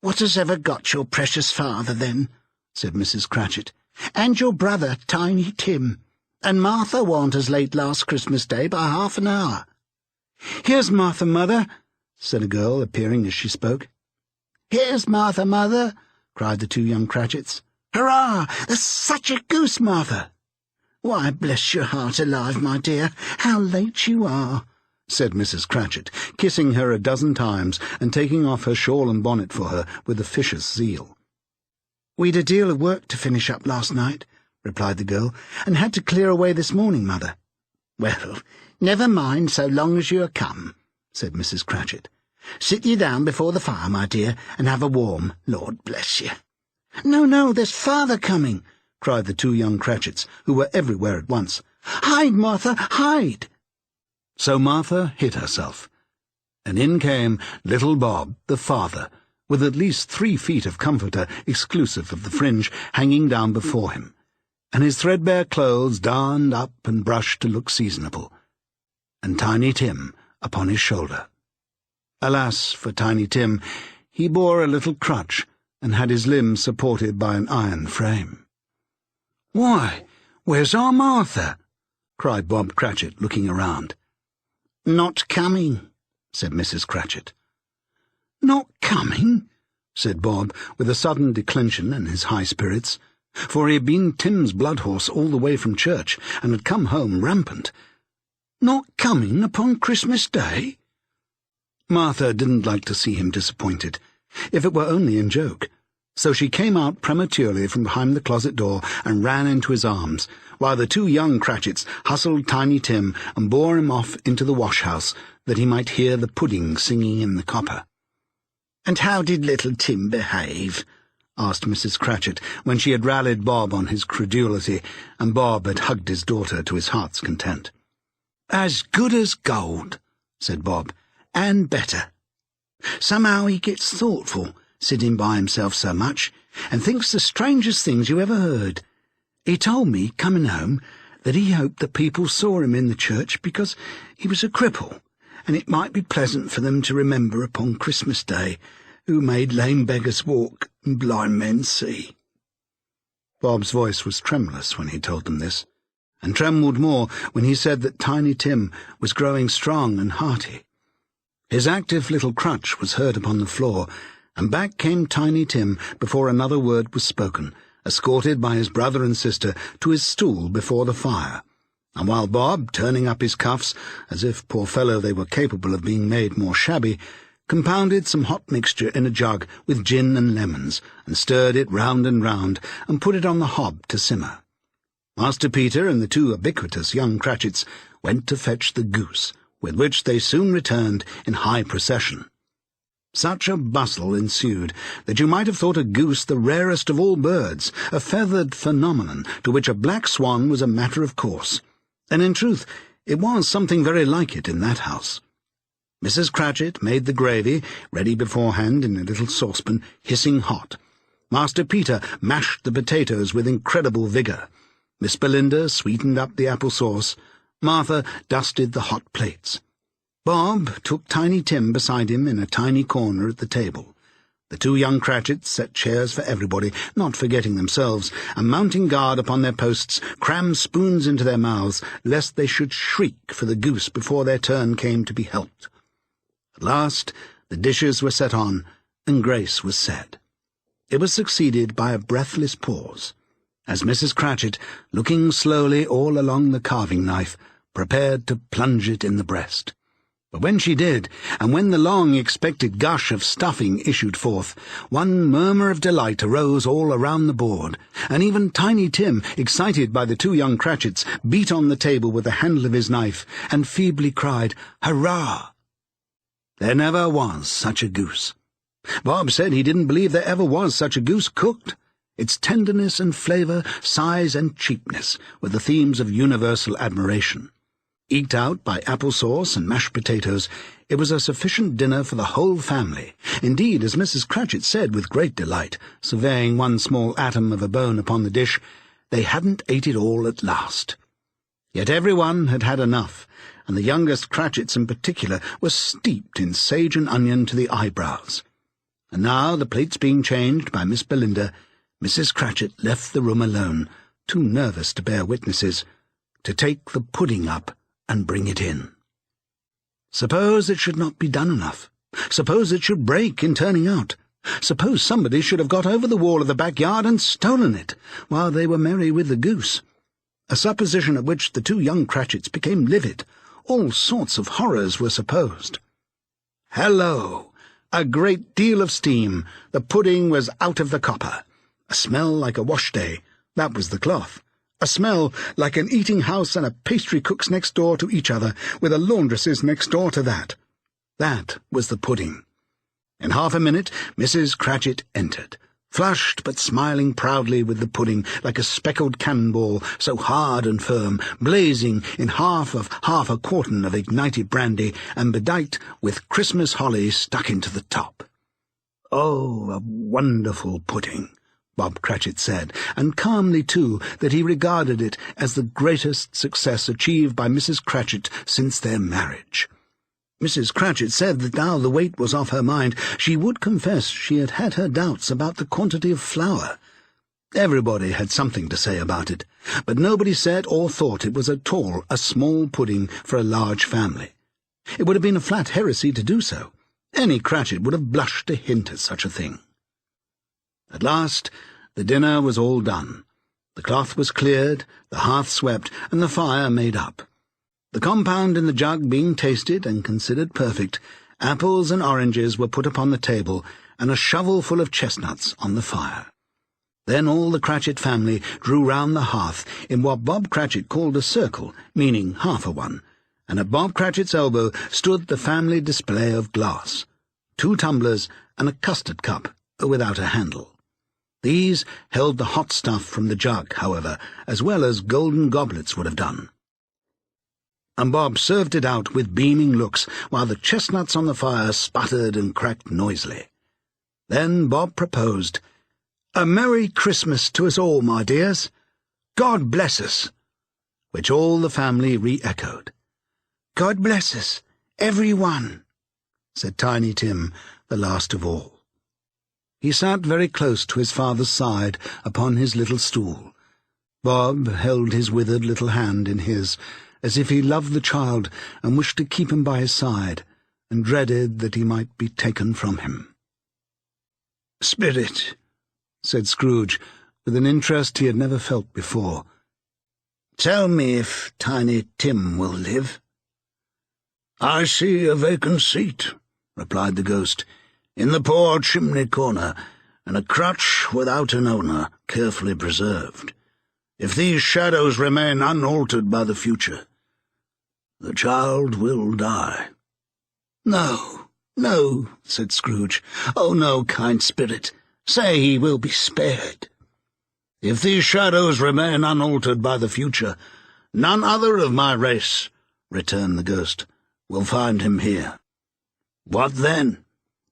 "What has ever got your precious father, then?" said Mrs. Cratchit, "and your brother, Tiny Tim, and Martha warn't as late last Christmas Day by half an hour." "Here's Martha, mother," said a girl, appearing as she spoke. "Here's Martha, mother," cried the 2 young Cratchits. "Hurrah! There's such a goose, Martha!" "Why, bless your heart alive, my dear, how late you are," said Mrs. Cratchit, kissing her a dozen times and taking off her shawl and bonnet for her with officious zeal. "We'd a deal of work to finish up last night," replied the girl, "and had to clear away this morning, mother." "Well, never mind so long as you are come," said Mrs. Cratchit. "Sit you down before the fire, my dear, and have a warm, Lord bless you." "No, there's father coming," cried the 2 young Cratchits, who were everywhere at once. "Hide, Martha, hide!" So Martha hid herself, and in came little Bob, the father, with at least 3 feet of comforter, exclusive of the fringe, hanging down before him, and his threadbare clothes darned up and brushed to look seasonable, and Tiny Tim upon his shoulder. Alas for Tiny Tim, he bore a little crutch, and had his limbs supported by an iron frame. "Why, where's our Martha?" cried Bob Cratchit, looking around. "Not coming," said Mrs. Cratchit. "Not coming?" said Bob, with a sudden declension in his high spirits, for he had been Tim's blood horse all the way from church, and had come home rampant. "Not coming upon Christmas Day?" Martha didn't like to see him disappointed, if it were only in joke, so she came out prematurely from behind the closet door and ran into his arms, while the two young Cratchits hustled Tiny Tim and bore him off into the wash-house, that he might hear the pudding singing in the copper. "And how did little Tim behave?" asked Mrs. Cratchit, when she had rallied Bob on his credulity, and Bob had hugged his daughter to his heart's content. "As good as gold," said Bob, "and better. Somehow he gets thoughtful, sitting by himself so much, and thinks the strangest things you ever heard. He told me, coming home, that he hoped that people saw him in the church because he was a cripple, and it might be pleasant for them to remember upon Christmas Day who made lame beggars walk and blind men see." Bob's voice was tremulous when he told them this, and trembled more when he said that Tiny Tim was growing strong and hearty. His active little crutch was heard upon the floor, and back came Tiny Tim before another word was spoken, escorted by his brother and sister to his stool before the fire, and while Bob, turning up his cuffs, as if, poor fellow, they were capable of being made more shabby, compounded some hot mixture in a jug with gin and lemons, and stirred it round and round, and put it on the hob to simmer. Master Peter and the two ubiquitous young Cratchits went to fetch the goose, with which they soon returned in high procession. Such a bustle ensued that you might have thought a goose the rarest of all birds, a feathered phenomenon to which a black swan was a matter of course, and in truth it was something very like it in that house. Mrs. Cratchit made the gravy, ready beforehand in a little saucepan, hissing hot. Master Peter mashed the potatoes with incredible vigour. Miss Belinda sweetened up the apple sauce. Martha dusted the hot plates. Bob took Tiny Tim beside him in a tiny corner at the table. The two young Cratchits set chairs for everybody, not forgetting themselves, and mounting guard upon their posts, crammed spoons into their mouths, lest they should shriek for the goose before their turn came to be helped. At last the dishes were set on, and grace was said. It was succeeded by a breathless pause, as Mrs. Cratchit, looking slowly all along the carving-knife, prepared to plunge it in the breast. But when she did, and when the long-expected gush of stuffing issued forth, one murmur of delight arose all around the board, and even Tiny Tim, excited by the two young Cratchits, beat on the table with the handle of his knife, and feebly cried, "Hurrah!" There never was such a goose. Bob said he didn't believe there ever was such a goose cooked. Its tenderness and flavour, size and cheapness were the themes of universal admiration. Eked out by apple sauce and mashed potatoes, it was a sufficient dinner for the whole family. Indeed, as Mrs. Cratchit said with great delight, surveying one small atom of a bone upon the dish, they hadn't ate it all at last. Yet every one had had enough, and the youngest Cratchits in particular were steeped in sage and onion to the eyebrows. And now, the plates being changed by Miss Belinda, Mrs. Cratchit left the room alone, too nervous to bear witnesses, to take the pudding up and bring it in. Suppose it should not be done enough? Suppose it should break in turning out? Suppose somebody should have got over the wall of the backyard and stolen it, while they were merry with the goose? A supposition at which the two young Cratchits became livid. All sorts of horrors were supposed. Hello! A great deal of steam. The pudding was out of the copper. A smell like a wash-day. That was the cloth. A smell like an eating-house and a pastry-cook's next door to each other, with a laundress's next door to that. That was the pudding. In half a minute Mrs. Cratchit entered, flushed but smiling proudly with the pudding like a speckled cannonball, so hard and firm, blazing in half a quartern of ignited brandy, and bedight with Christmas holly stuck into the top. Oh, a wonderful pudding! Bob Cratchit said, and calmly, too, that he regarded it as the greatest success achieved by Mrs. Cratchit since their marriage. Mrs. Cratchit said that now the weight was off her mind, she would confess she had had her doubts about the quantity of flour. Everybody had something to say about it, but nobody said or thought it was at all a small pudding for a large family. It would have been a flat heresy to do so. Any Cratchit would have blushed to hint at such a thing. At last, the dinner was all done. The cloth was cleared, the hearth swept, and the fire made up. The compound in the jug being tasted and considered perfect, apples and oranges were put upon the table, and a shovelful of chestnuts on the fire. Then all the Cratchit family drew round the hearth in what Bob Cratchit called a circle, meaning half a one, and at Bob Cratchit's elbow stood the family display of glass, 2 tumblers and a custard cup without a handle. These held the hot stuff from the jug, however, as well as golden goblets would have done. And Bob served it out with beaming looks, while the chestnuts on the fire sputtered and cracked noisily. Then Bob proposed, "A Merry Christmas to us all, my dears. God bless us," which all the family re-echoed. "God bless us, every one," said Tiny Tim, the last of all. He sat very close to his father's side upon his little stool. Bob held his withered little hand in his, as if he loved the child and wished to keep him by his side, and dreaded that he might be taken from him. "Spirit," said Scrooge, with an interest he had never felt before, "tell me if Tiny Tim will live." "I see a vacant seat," replied the ghost, "in the poor chimney corner, and a crutch without an owner, carefully preserved. If these shadows remain unaltered by the future, the child will die." "No, no," said Scrooge. "Oh, no, kind spirit. Say he will be spared." "If these shadows remain unaltered by the future, none other of my race," returned the ghost, "will find him here." "What then?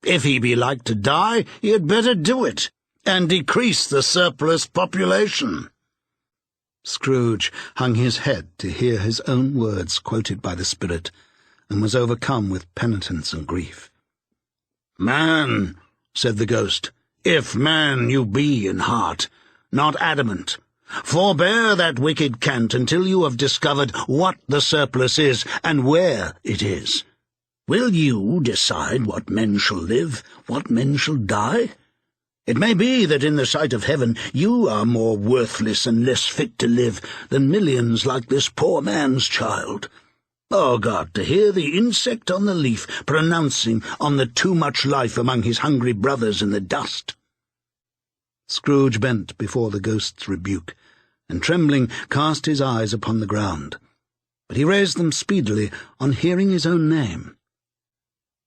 If he be like to die, he had better do it, and decrease the surplus population." Scrooge hung his head to hear his own words quoted by the spirit, and was overcome with penitence and grief. "Man," said the ghost, "if man you be in heart, not adamant, forbear that wicked cant until you have discovered what the surplus is and where it is. Will you decide what men shall live, what men shall die? It may be that in the sight of heaven you are more worthless and less fit to live than millions like this poor man's child. Oh, God, to hear the insect on the leaf pronouncing on the too much life among his hungry brothers in the dust." Scrooge bent before the ghost's rebuke, and trembling cast his eyes upon the ground. But he raised them speedily on hearing his own name.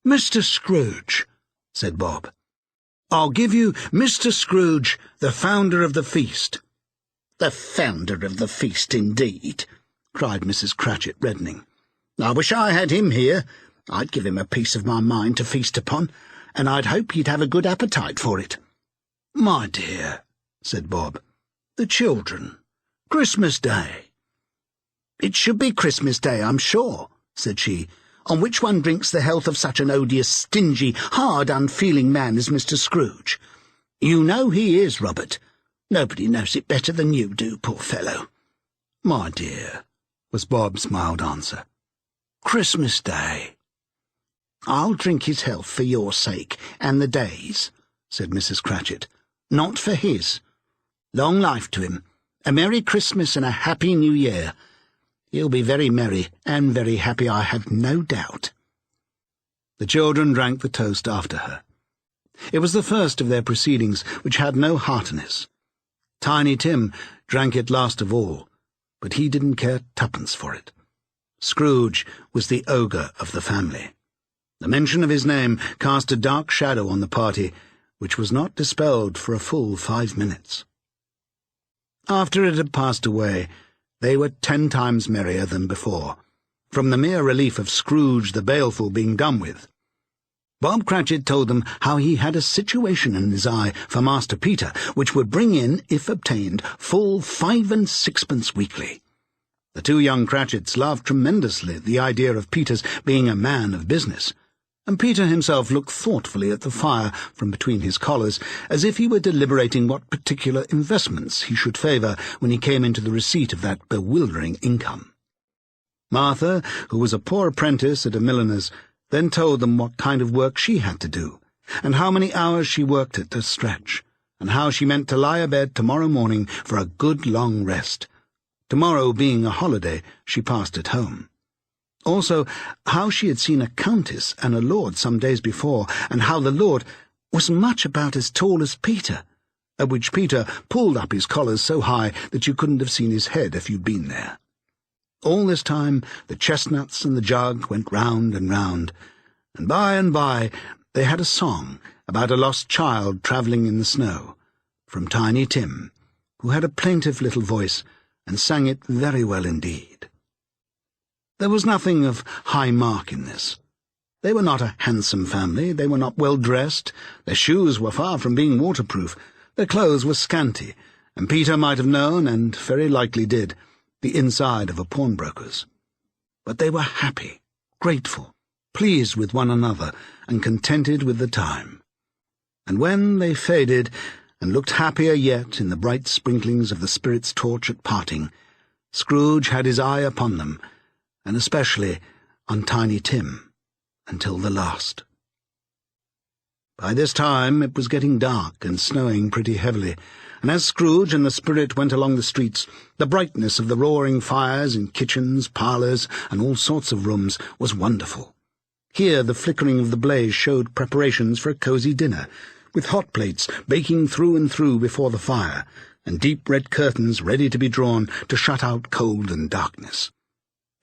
"Mr. Scrooge," said Bob. "I'll give you Mr. Scrooge, the founder of the feast." "The founder of the feast, indeed," cried Mrs. Cratchit, reddening. "I wish I had him here. I'd give him a piece of my mind to feast upon, and I'd hope he'd have a good appetite for it." "My dear," said Bob, "the children. Christmas Day." "It should be Christmas Day, I'm sure," said she, "on which one drinks the health of such an odious, stingy, hard, unfeeling man as Mr. Scrooge. You know he is, Robert. Nobody knows it better than you do, poor fellow." "My dear," was Bob's mild answer, "Christmas Day." "I'll drink his health for your sake, and the day's," said Mrs. Cratchit, "not for his. Long life to him, a Merry Christmas and a Happy New Year. He'll be very merry and very happy, I have no doubt." The children drank the toast after her. It was the first of their proceedings which had no heartiness. Tiny Tim drank it last of all, but he didn't care twopence for it. Scrooge was the ogre of the family. The mention of his name cast a dark shadow on the party, which was not dispelled for a full 5 minutes. After it had passed away, they were 10 times merrier than before, from the mere relief of Scrooge the baleful being done with. Bob Cratchit told them how he had a situation in his eye for Master Peter, which would bring in, if obtained, full 5 and 6pence weekly. The two young Cratchits laughed tremendously at the idea of Peter's being a man of business, and Peter himself looked thoughtfully at the fire from between his collars, as if he were deliberating what particular investments he should favour when he came into the receipt of that bewildering income. Martha, who was a poor apprentice at a milliner's, then told them what kind of work she had to do, and how many hours she worked at a stretch, and how she meant to lie abed tomorrow morning for a good long rest. Tomorrow being a holiday, she passed at home. Also, how she had seen a countess and a lord some days before, and how the lord was much about as tall as Peter, at which Peter pulled up his collars so high that you couldn't have seen his head if you'd been there. All this time the chestnuts and the jug went round and round, and by they had a song about a lost child travelling in the snow, from Tiny Tim, who had a plaintive little voice and sang it very well indeed. There was nothing of high mark in this. They were not a handsome family, they were not well dressed, their shoes were far from being waterproof, their clothes were scanty, and Peter might have known, and very likely did, the inside of a pawnbroker's. But they were happy, grateful, pleased with one another, and contented with the time. And when they faded, and looked happier yet in the bright sprinklings of the spirit's torch at parting, Scrooge had his eye upon them, and especially on Tiny Tim, until the last. By this time it was getting dark and snowing pretty heavily, and as Scrooge and the spirit went along the streets, the brightness of the roaring fires in kitchens, parlours, and all sorts of rooms was wonderful. Here the flickering of the blaze showed preparations for a cosy dinner, with hot plates baking through and through before the fire, and deep red curtains ready to be drawn to shut out cold and darkness.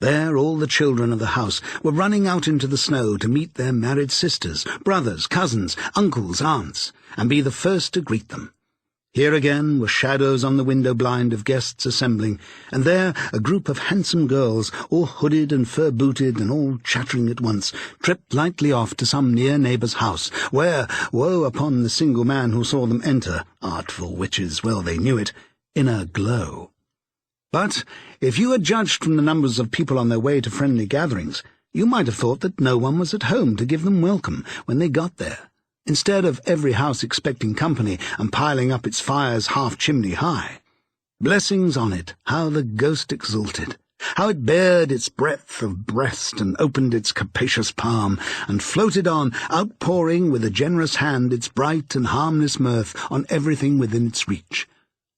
There all the children of the house were running out into the snow to meet their married sisters, brothers, cousins, uncles, aunts, and be the first to greet them. Here again were shadows on the window blind of guests assembling, and there a group of handsome girls, all hooded and fur-booted and all chattering at once, tripped lightly off to some near neighbour's house, where, woe upon the single man who saw them enter, artful witches, well they knew it, in a glow. But if you had judged from the numbers of people on their way to friendly gatherings, you might have thought that no one was at home to give them welcome when they got there, instead of every house expecting company and piling up its fires half-chimney high. Blessings on it, how the ghost exulted, how it bared its breadth of breast and opened its capacious palm, and floated on, outpouring with a generous hand its bright and harmless mirth on everything within its reach.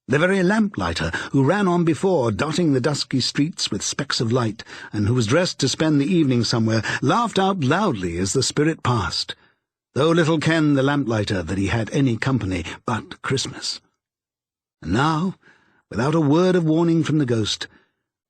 The very lamplighter, who ran on before, dotting the dusky streets with specks of light, and who was dressed to spend the evening somewhere, laughed out loudly as the spirit passed, though little kenned the lamplighter that he had any company but Christmas. And now, without a word of warning from the ghost,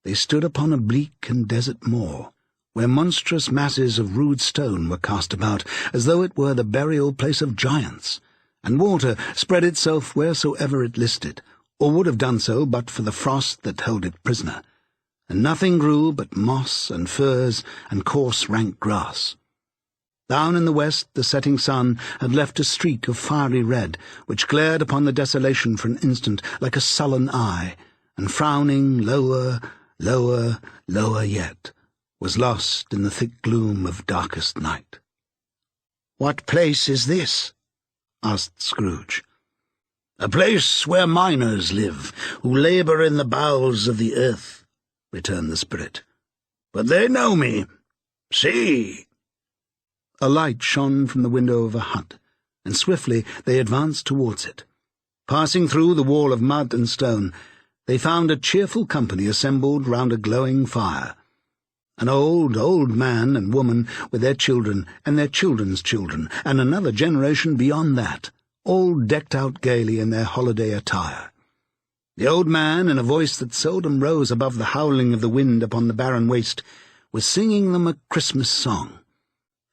they stood upon a bleak and desert moor, where monstrous masses of rude stone were cast about, as though it were the burial place of giants, and water spread itself wheresoever it listed, or would have done so but for the frost that held it prisoner, and nothing grew but moss and furze and coarse rank grass. Down in the west the setting sun had left a streak of fiery red, which glared upon the desolation for an instant like a sullen eye, and frowning lower, lower, lower yet, was lost in the thick gloom of darkest night. "What place is this?" asked Scrooge. "A place where miners live, who labour in the bowels of the earth," returned the spirit. "But they know me. See!" A light shone from the window of a hut, and swiftly they advanced towards it. Passing through the wall of mud and stone, they found a cheerful company assembled round a glowing fire. An old man and woman with their children and their children's children, and another generation beyond that, all decked out gaily in their holiday attire. The old man, in a voice that seldom rose above the howling of the wind upon the barren waste, was singing them a Christmas song.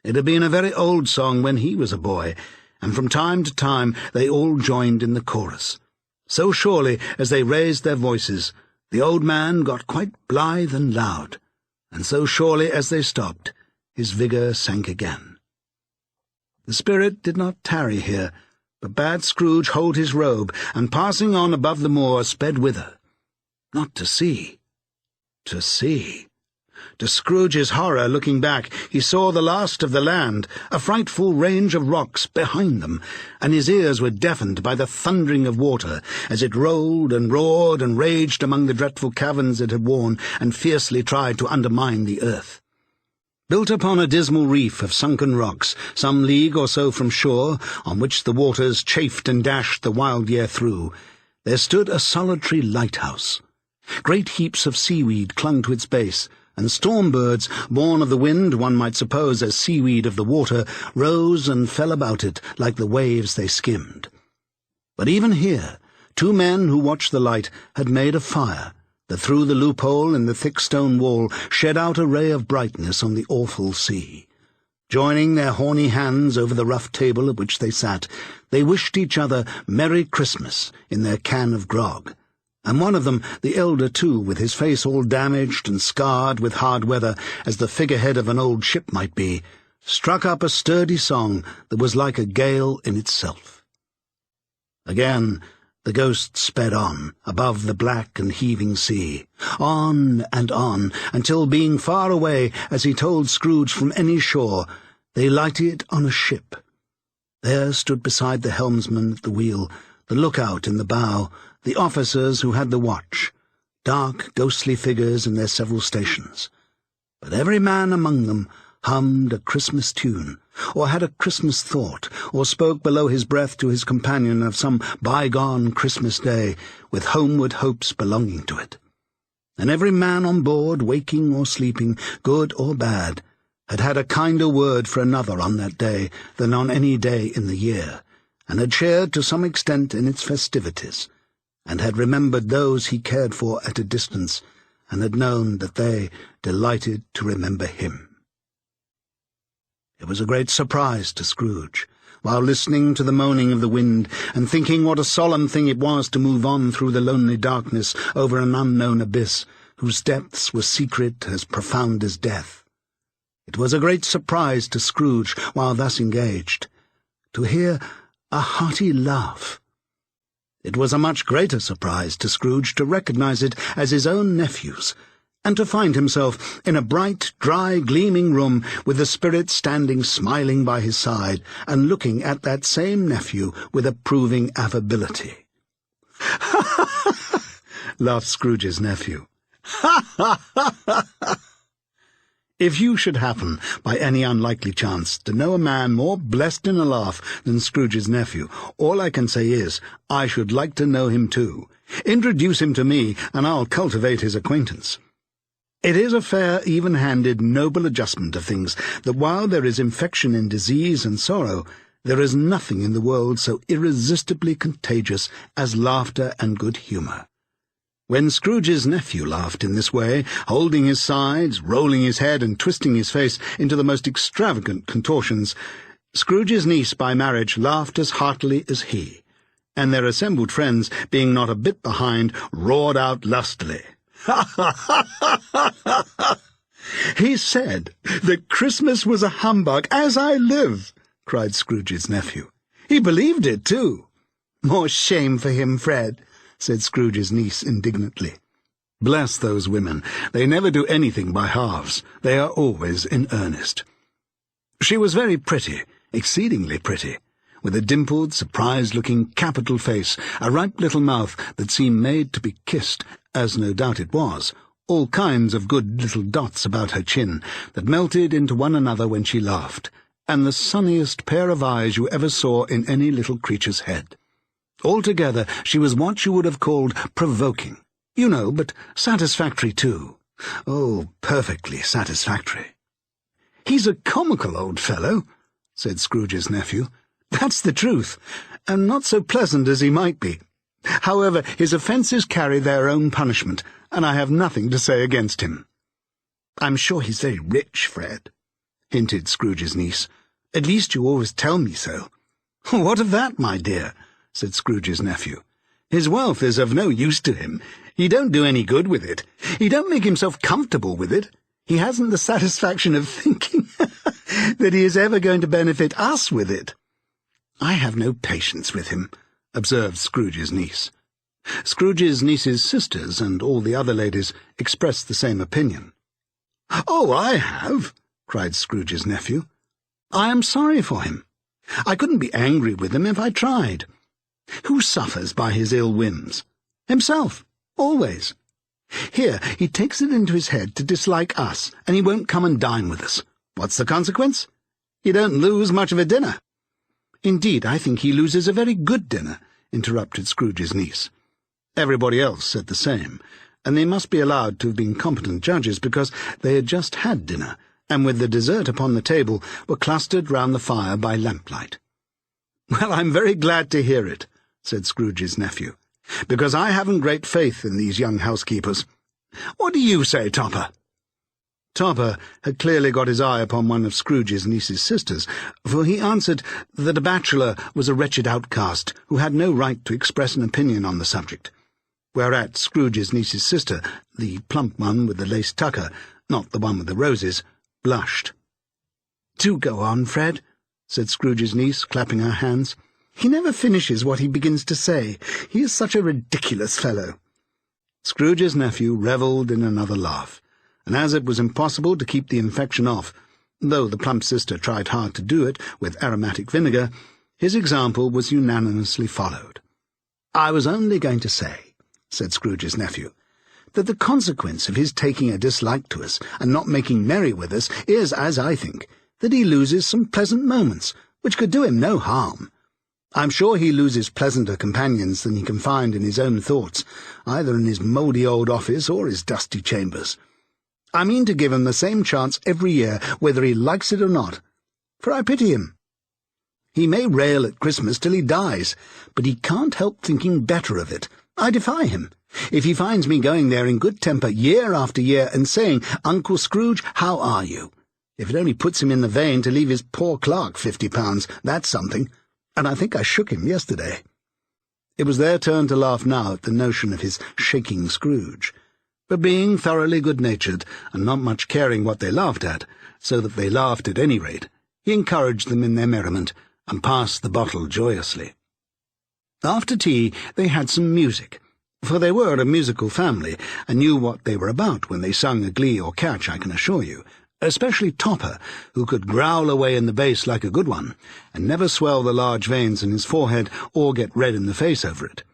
It had been a very old song when he was a boy, and from time to time they all joined in the chorus. So surely as they raised their voices, the old man got quite blithe and loud, and so surely as they stopped, his vigour sank again. The spirit did not tarry here, but bade Scrooge hold his robe, and passing on above the moor sped whither. Not to see, To sea. To Scrooge's horror, looking back, he saw the last of the land, a frightful range of rocks behind them, and his ears were deafened by the thundering of water as it rolled and roared and raged among the dreadful caverns it had worn and fiercely tried to undermine the earth. Built upon a dismal reef of sunken rocks, some league or so from shore, on which the waters chafed and dashed the wild year through, there stood a solitary lighthouse. Great heaps of seaweed clung to its base, and storm birds, born of the wind, one might suppose, as seaweed of the water, rose and fell about it like the waves they skimmed. But even here, 2 men who watched the light had made a fire that through the loophole in the thick stone wall shed out a ray of brightness on the awful sea. Joining their horny hands over the rough table at which they sat, they wished each other Merry Christmas in their can of grog, and one of them, the elder too, with his face all damaged and scarred with hard weather, as the figurehead of an old ship might be, struck up a sturdy song that was like a gale in itself. Again the ghost sped on, above the black and heaving sea, on and on, until, being far away, as he told Scrooge, from any shore, they lighted on a ship. There stood beside the helmsman at the wheel, the lookout in the bow, the officers who had the watch, dark, ghostly figures in their several stations. But every man among them hummed a Christmas tune, or had a Christmas thought, or spoke below his breath to his companion of some bygone Christmas day, with homeward hopes belonging to it. And every man on board, waking or sleeping, good or bad, had had a kinder word for another on that day than on any day in the year, and had shared to some extent in its festivities, and had remembered those he cared for at a distance, and had known that they delighted to remember him. It was a great surprise to Scrooge, while listening to the moaning of the wind, and thinking what a solemn thing it was to move on through the lonely darkness over an unknown abyss, whose depths were secret as profound as death. It was a great surprise to Scrooge, while thus engaged, to hear a hearty laugh. It was a much greater surprise to Scrooge to recognize it as his own nephew's, and to find himself in a bright, dry, gleaming room with the Spirit standing smiling by his side and looking at that same nephew with approving affability. "Ha, ha, ha, ha!" laughed Scrooge's nephew. "Ha, ha, ha, ha, ha!" If you should happen, by any unlikely chance, to know a man more blessed in a laugh than Scrooge's nephew, all I can say is, I should like to know him too. Introduce him to me, and I'll cultivate his acquaintance. It is a fair, even-handed, noble adjustment of things that while there is infection in disease and sorrow, there is nothing in the world so irresistibly contagious as laughter and good humour. When Scrooge's nephew laughed in this way, holding his sides, rolling his head, and twisting his face into the most extravagant contortions, Scrooge's niece by marriage laughed as heartily as he, and their assembled friends, being not a bit behind, roared out lustily. "Ha, ha, ha, ha, ha, ha, ha! He said that Christmas was a humbug, as I live!" cried Scrooge's nephew. "He believed it, too." "More shame for him, Fred," said Scrooge's niece indignantly. "Bless those women. They never do anything by halves. They are always in earnest." She was very pretty, exceedingly pretty, with a dimpled, surprised-looking, capital face, a ripe little mouth that seemed made to be kissed, as no doubt it was, all kinds of good little dots about her chin that melted into one another when she laughed, and the sunniest pair of eyes you ever saw in any little creature's head. Altogether, she was what you would have called provoking, you know, but satisfactory too. Oh, perfectly satisfactory. "He's a comical old fellow," said Scrooge's nephew. "That's the truth, and not so pleasant as he might be. However, his offences carry their own punishment, and I have nothing to say against him." "I'm sure he's very rich, Fred," hinted Scrooge's niece. "At least you always tell me so." "What of that, my dear?" said Scrooge's nephew. "His wealth is of no use to him. He don't do any good with it. He don't make himself comfortable with it. He hasn't the satisfaction of thinking that he is ever going to benefit us with it." "I have no patience with him," observed Scrooge's niece. Scrooge's niece's sisters and all the other ladies expressed the same opinion. "Oh, I have," cried Scrooge's nephew. "I am sorry for him. I couldn't be angry with him if I tried. Who suffers by his ill whims? Himself, always. Here, he takes it into his head to dislike us, and he won't come and dine with us. What's the consequence? You don't lose much of a dinner." "Indeed, I think he loses a very good dinner," interrupted Scrooge's niece. Everybody else said the same, and they must be allowed to have been competent judges, because they had just had dinner, and with the dessert upon the table were clustered round the fire by lamplight. "Well, I'm very glad to hear it," said Scrooge's nephew, "because I haven't great faith in these young housekeepers. What do you say, Topper?" Topper had clearly got his eye upon one of Scrooge's niece's sisters, for he answered that a bachelor was a wretched outcast who had no right to express an opinion on the subject, whereat Scrooge's niece's sister, the plump one with the lace tucker, not the one with the roses, blushed. "Do go on, Fred," said Scrooge's niece, clapping her hands. "He never finishes what he begins to say. He is such a ridiculous fellow." Scrooge's nephew revelled in another laugh, and as it was impossible to keep the infection off, though the plump sister tried hard to do it with aromatic vinegar, his example was unanimously followed. "I was only going to say," said Scrooge's nephew, "that the consequence of his taking a dislike to us and not making merry with us is, as I think, that he loses some pleasant moments, which could do him no harm. I'm sure he loses pleasanter companions than he can find in his own thoughts, either in his mouldy old office or his dusty chambers. I mean to give him the same chance every year, whether he likes it or not, for I pity him. He may rail at Christmas till he dies, but he can't help thinking better of it. I defy him. If he finds me going there in good temper year after year and saying, 'Uncle Scrooge, how are you?' If it only puts him in the vein to leave his poor clerk £50, that's something, and I think I shook him yesterday." It was their turn to laugh now at the notion of his shaking Scrooge, but being thoroughly good-natured, and not much caring what they laughed at, so that they laughed at any rate, he encouraged them in their merriment, and passed the bottle joyously. After tea they had some music, for they were a musical family, and knew what they were about when they sung a glee or catch, I can assure you, especially Topper, who could growl away in the bass like a good one, and never swell the large veins in his forehead or get red in the face over it.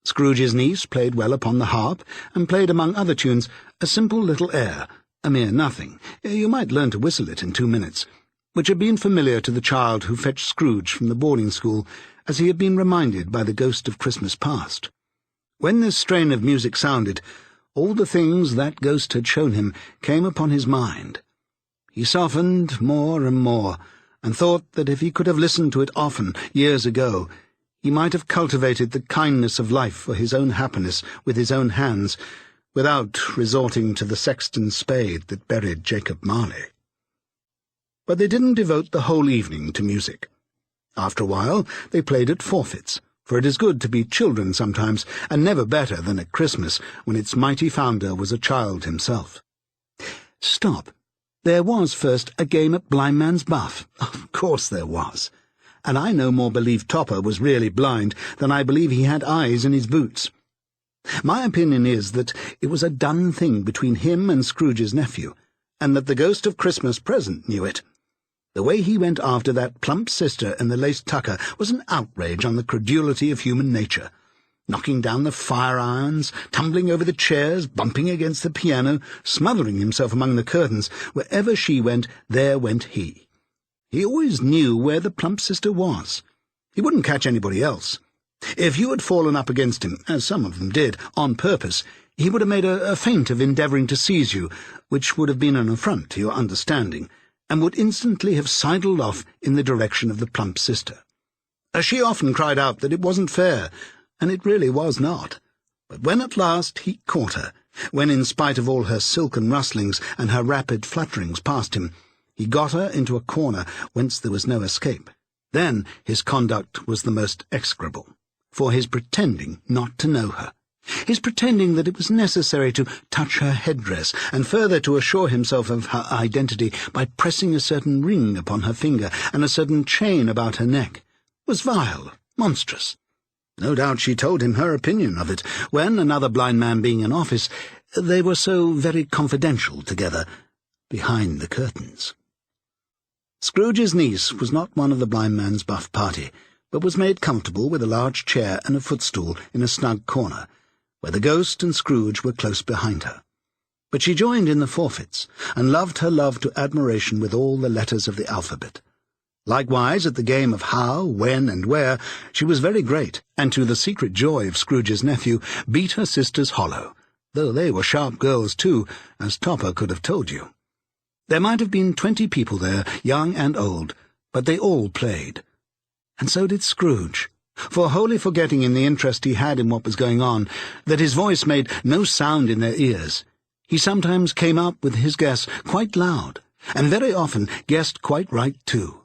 Scrooge's niece played well upon the harp, and played among other tunes a simple little air, a mere nothing, you might learn to whistle it in 2 minutes, which had been familiar to the child who fetched Scrooge from the boarding-school, as he had been reminded by the ghost of Christmas past. When this strain of music sounded, all the things that ghost had shown him came upon his mind. He softened more and more, and thought that if he could have listened to it often, years ago, he might have cultivated the kindness of life for his own happiness with his own hands, without resorting to the sexton's spade that buried Jacob Marley. But they didn't devote the whole evening to music. After a while they played at forfeits, for it is good to be children sometimes, and never better than at Christmas, when its mighty founder was a child himself. Stop. There was first a game at Blindman's Buff. Of course there was. And I no more believe Topper was really blind than I believe he had eyes in his boots. My opinion is that it was a done thing between him and Scrooge's nephew, and that the ghost of Christmas present knew it. The way he went after that plump sister in the lace tucker was an outrage on the credulity of human nature, knocking down the fire-irons, tumbling over the chairs, bumping against the piano, smothering himself among the curtains. Wherever she went, there went he. He always knew where the plump sister was. He wouldn't catch anybody else. If you had fallen up against him, as some of them did, on purpose, he would have made a feint of endeavouring to seize you, which would have been an affront to your understanding, and would instantly have sidled off in the direction of the plump sister. She often cried out that it wasn't fair, and it really was not. But when at last he caught her, when in spite of all her silken rustlings and her rapid flutterings past him, he got her into a corner whence there was no escape, then his conduct was the most execrable, for his pretending not to know her, his pretending that it was necessary to touch her headdress, and further to assure himself of her identity by pressing a certain ring upon her finger and a certain chain about her neck, was vile, monstrous. No doubt she told him her opinion of it, when, another blind man being in office, they were so very confidential together, behind the curtains. Scrooge's niece was not one of the blind man's buff party, but was made comfortable with a large chair and a footstool in a snug corner, where the ghost and Scrooge were close behind her. But she joined in the forfeits, and loved her love to admiration with all the letters of the alphabet. Likewise, at the game of how, when, and where, she was very great, and to the secret joy of Scrooge's nephew, beat her sisters hollow, though they were sharp girls too, as Topper could have told you. There might have been 20 people there, young and old, but they all played. And so did Scrooge, for wholly forgetting in the interest he had in what was going on, that his voice made no sound in their ears, he sometimes came up with his guess quite loud, and very often guessed quite right too.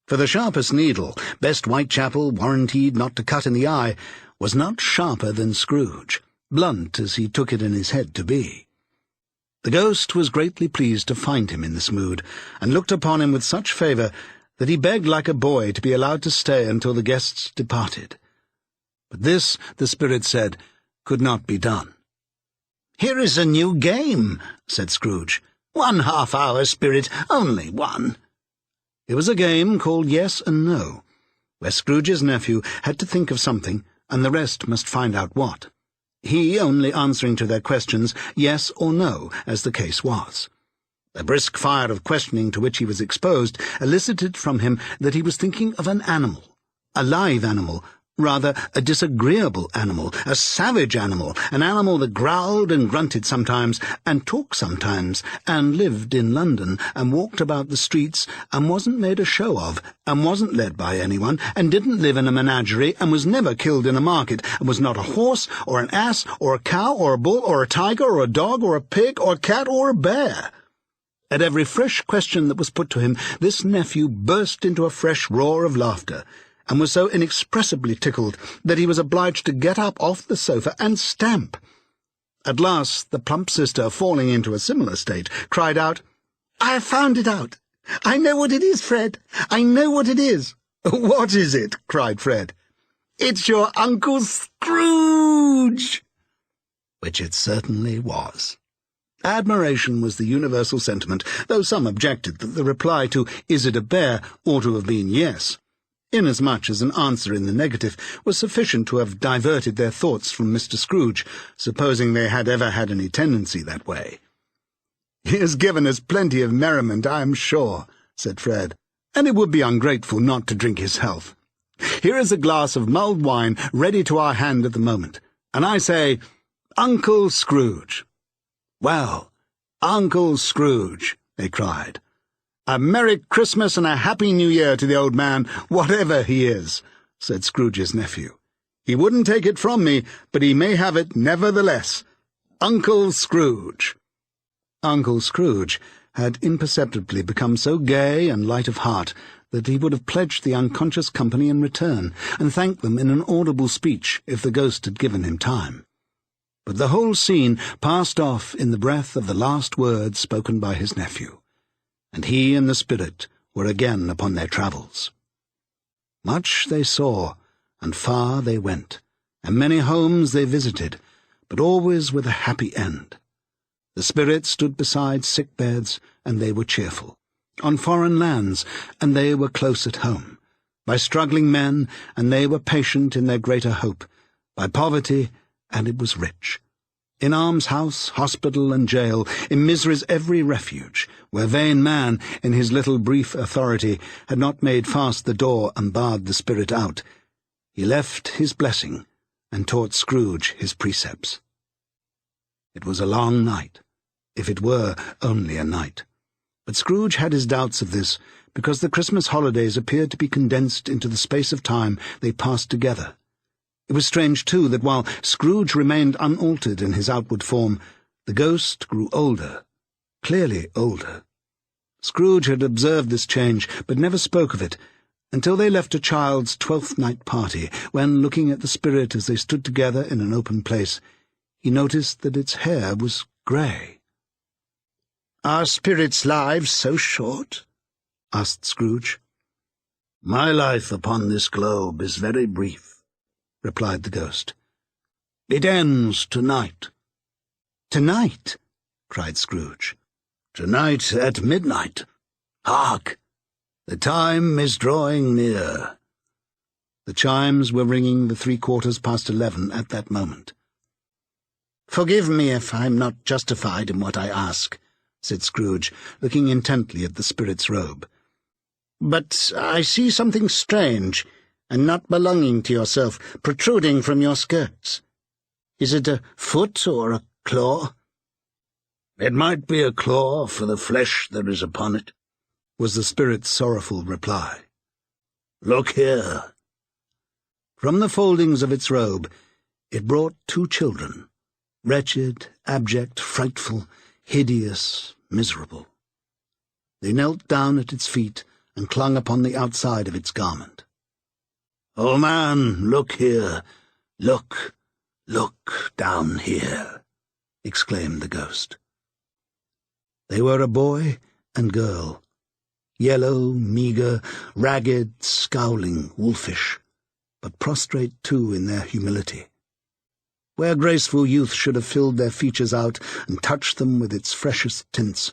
For the sharpest needle, best Whitechapel warranted not to cut in the eye, was not sharper than Scrooge, blunt as he took it in his head to be. The ghost was greatly pleased to find him in this mood, and looked upon him with such favour that he begged like a boy to be allowed to stay until the guests departed. But this, the spirit said, could not be done. "Here is a new game," said Scrooge. "1 half-hour, spirit, only one." It was a game called Yes and No, where Scrooge's nephew had to think of something, and the rest must find out what. He only answering to their questions yes or no, as the case was. The brisk fire of questioning to which he was exposed elicited from him that he was thinking of an animal, a live animal, rather a disagreeable animal, a savage animal, an animal that growled and grunted sometimes, and talked sometimes, and lived in London, and walked about the streets, and wasn't made a show of, and wasn't led by anyone, and didn't live in a menagerie, and was never killed in a market, and was not a horse, or an ass, or a cow, or a bull, or a tiger, or a dog, or a pig, or a cat, or a bear. At every fresh question that was put to him, this nephew burst into a fresh roar of laughter, and was so inexpressibly tickled that he was obliged to get up off the sofa and stamp. At last the plump sister, falling into a similar state, cried out, "I have found it out! I know what it is, Fred! I know what it is!" "What is it?" cried Fred. "It's your Uncle Scrooge!" Which it certainly was. Admiration was the universal sentiment, though some objected that the reply to "Is it a bear?" ought to have been yes, inasmuch as an answer in the negative was sufficient to have diverted their thoughts from Mr. Scrooge, supposing they had ever had any tendency that way. "He has given us plenty of merriment, I am sure," said Fred, "and it would be ungrateful not to drink his health. Here is a glass of mulled wine ready to our hand at the moment, and I say, Uncle Scrooge." "Well, Uncle Scrooge," they cried. "A Merry Christmas and a Happy New Year to the old man, whatever he is," said Scrooge's nephew. "He wouldn't take it from me, but he may have it nevertheless. Uncle Scrooge." Uncle Scrooge had imperceptibly become so gay and light of heart that he would have pledged the unconscious company in return, and thanked them in an audible speech if the ghost had given him time. But the whole scene passed off in the breath of the last words spoken by his nephew, and he and the spirit were again upon their travels. Much they saw, and far they went, and many homes they visited, but always with a happy end. The spirit stood beside sick beds, and they were cheerful, on foreign lands, and they were close at home, by struggling men, and they were patient in their greater hope, by poverty, and it was rich, in almshouse, hospital, and jail, in misery's every refuge, where vain man, in his little brief authority, had not made fast the door and barred the spirit out. He left his blessing, and taught Scrooge his precepts. It was a long night, if it were only a night, but Scrooge had his doubts of this, because the Christmas holidays appeared to be condensed into the space of time they passed together. It was strange, too, that while Scrooge remained unaltered in his outward form, the ghost grew older, clearly older. Scrooge had observed this change, but never spoke of it, until they left a child's 12th night party, when, looking at the spirit as they stood together in an open place, he noticed that its hair was grey. "Are spirits' lives so short?" asked Scrooge. "My life upon this globe is very brief," replied the ghost. "It ends tonight." "Tonight?" cried Scrooge. "Tonight at midnight. Hark! The time is drawing near." The chimes were ringing the 11:15 at that moment. "Forgive me if I'm not justified in what I ask," said Scrooge, looking intently at the spirit's robe. "But I see something strange, and not belonging to yourself, protruding from your skirts. Is it a foot or a claw?" "It might be a claw for the flesh there is upon it," was the spirit's sorrowful reply. "Look here." From the foldings of its robe it brought 2 children, wretched, abject, frightful, hideous, miserable. They knelt down at its feet and clung upon the outside of its garment. "Old man, look here. Look down here," exclaimed the ghost. They were a boy and girl, yellow, meagre, ragged, scowling, wolfish, but prostrate too in their humility. Where graceful youth should have filled their features out and touched them with its freshest tints,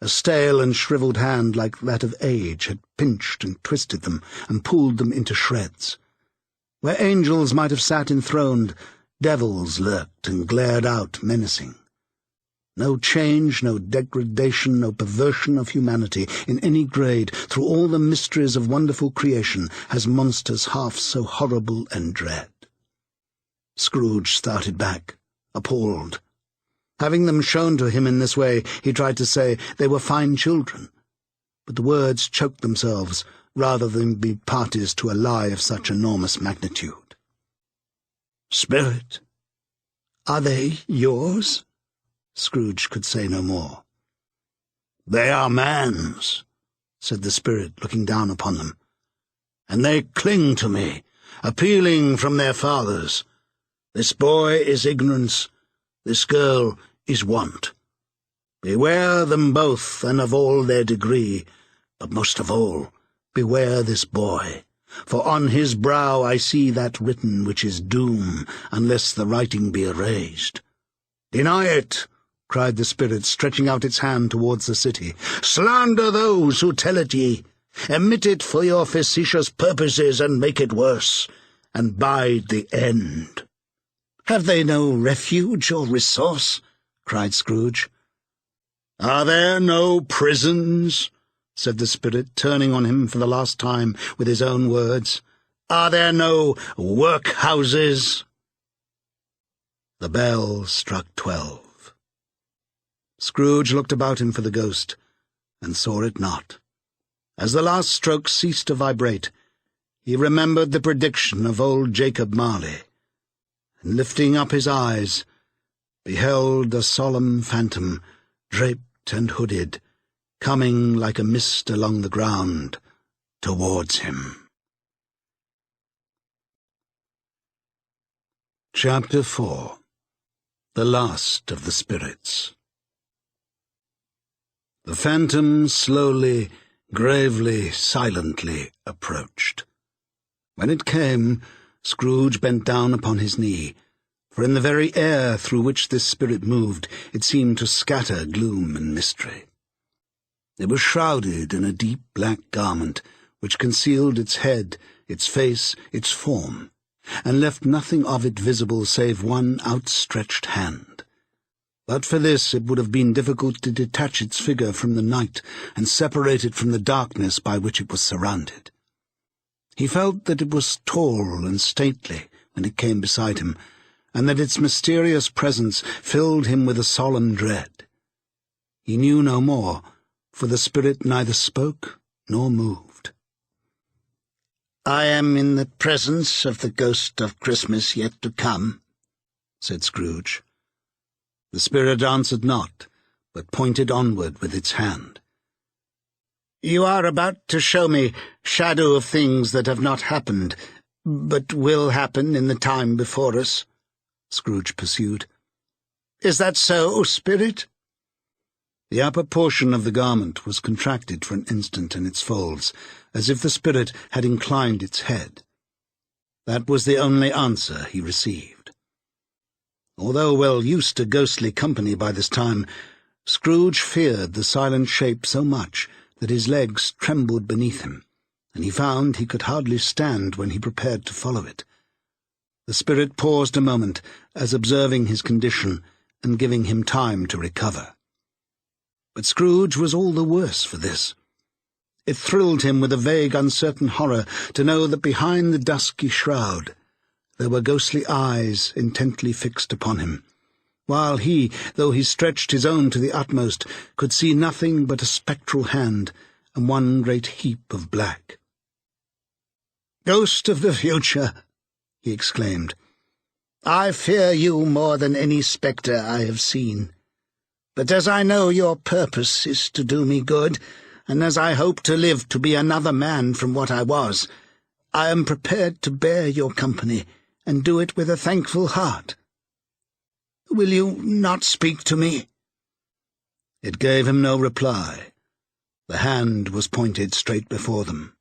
a stale and shriveled hand like that of age had pinched and twisted them and pulled them into shreds. Where angels might have sat enthroned, devils lurked and glared out menacing. No change, no degradation, no perversion of humanity in any grade through all the mysteries of wonderful creation has monsters half so horrible and dread. Scrooge started back, appalled. Having them shown to him in this way, he tried to say they were fine children, but the words choked themselves rather than be parties to a lie of such enormous magnitude. "Spirit, Are they yours?" Scrooge could say no more. "They are man's," said the spirit, looking down upon them, "and they cling to me, appealing from their fathers. This boy is ignorance, this girl is want. Beware them both, and of all their degree, but most of all, beware this boy, for on his brow I see that written which is doom, unless the writing be erased. Deny it!" cried the spirit, stretching out its hand towards the city. "Slander those who tell it ye. Emit it for your facetious purposes, and make it worse, and bide the end." "Have they no refuge or resource?" cried Scrooge. "Are there no prisons?" said the spirit, turning on him for the last time with his own words. "Are there no workhouses?" The bell struck 12. Scrooge looked about him for the ghost, and saw it not. As the last stroke ceased to vibrate, he remembered the prediction of old Jacob Marley, and lifting up his eyes, beheld a solemn phantom, draped and hooded, coming like a mist along the ground towards him. Chapter 4. The Last of the Spirits. The phantom slowly, gravely, silently approached. When it came, Scrooge bent down upon his knee, for in the very air through which this spirit moved it seemed to scatter gloom and mystery. It was shrouded in a deep black garment which concealed its head, its face, its form, and left nothing of it visible save one outstretched hand. But for this it would have been difficult to detach its figure from the night and separate it from the darkness by which it was surrounded. He felt that it was tall and stately when it came beside him, and that its mysterious presence filled him with a solemn dread. He knew no more, for the spirit neither spoke nor moved. "I am in the presence of the ghost of Christmas yet to come," said Scrooge. The spirit answered not, but pointed onward with its hand. "You are about to show me shadow of things that have not happened, but will happen in the time before us," Scrooge pursued. "Is that so, spirit?" The upper portion of the garment was contracted for an instant in its folds, as if the spirit had inclined its head. That was the only answer he received. Although well used to ghostly company by this time, Scrooge feared the silent shape so much that his legs trembled beneath him, and he found he could hardly stand when he prepared to follow it. The spirit paused a moment, as observing his condition and giving him time to recover. But Scrooge was all the worse for this. It thrilled him with a vague, uncertain horror to know that behind the dusky shroud there were ghostly eyes intently fixed upon him, while he, though he stretched his own to the utmost, could see nothing but a spectral hand and one great heap of black. "Ghost of the future," he exclaimed, "I fear you more than any spectre I have seen. But as I know your purpose is to do me good, and as I hope to live to be another man from what I was, I am prepared to bear your company, and do it with a thankful heart. Will you not speak to me?" It gave him no reply. The hand was pointed straight before them.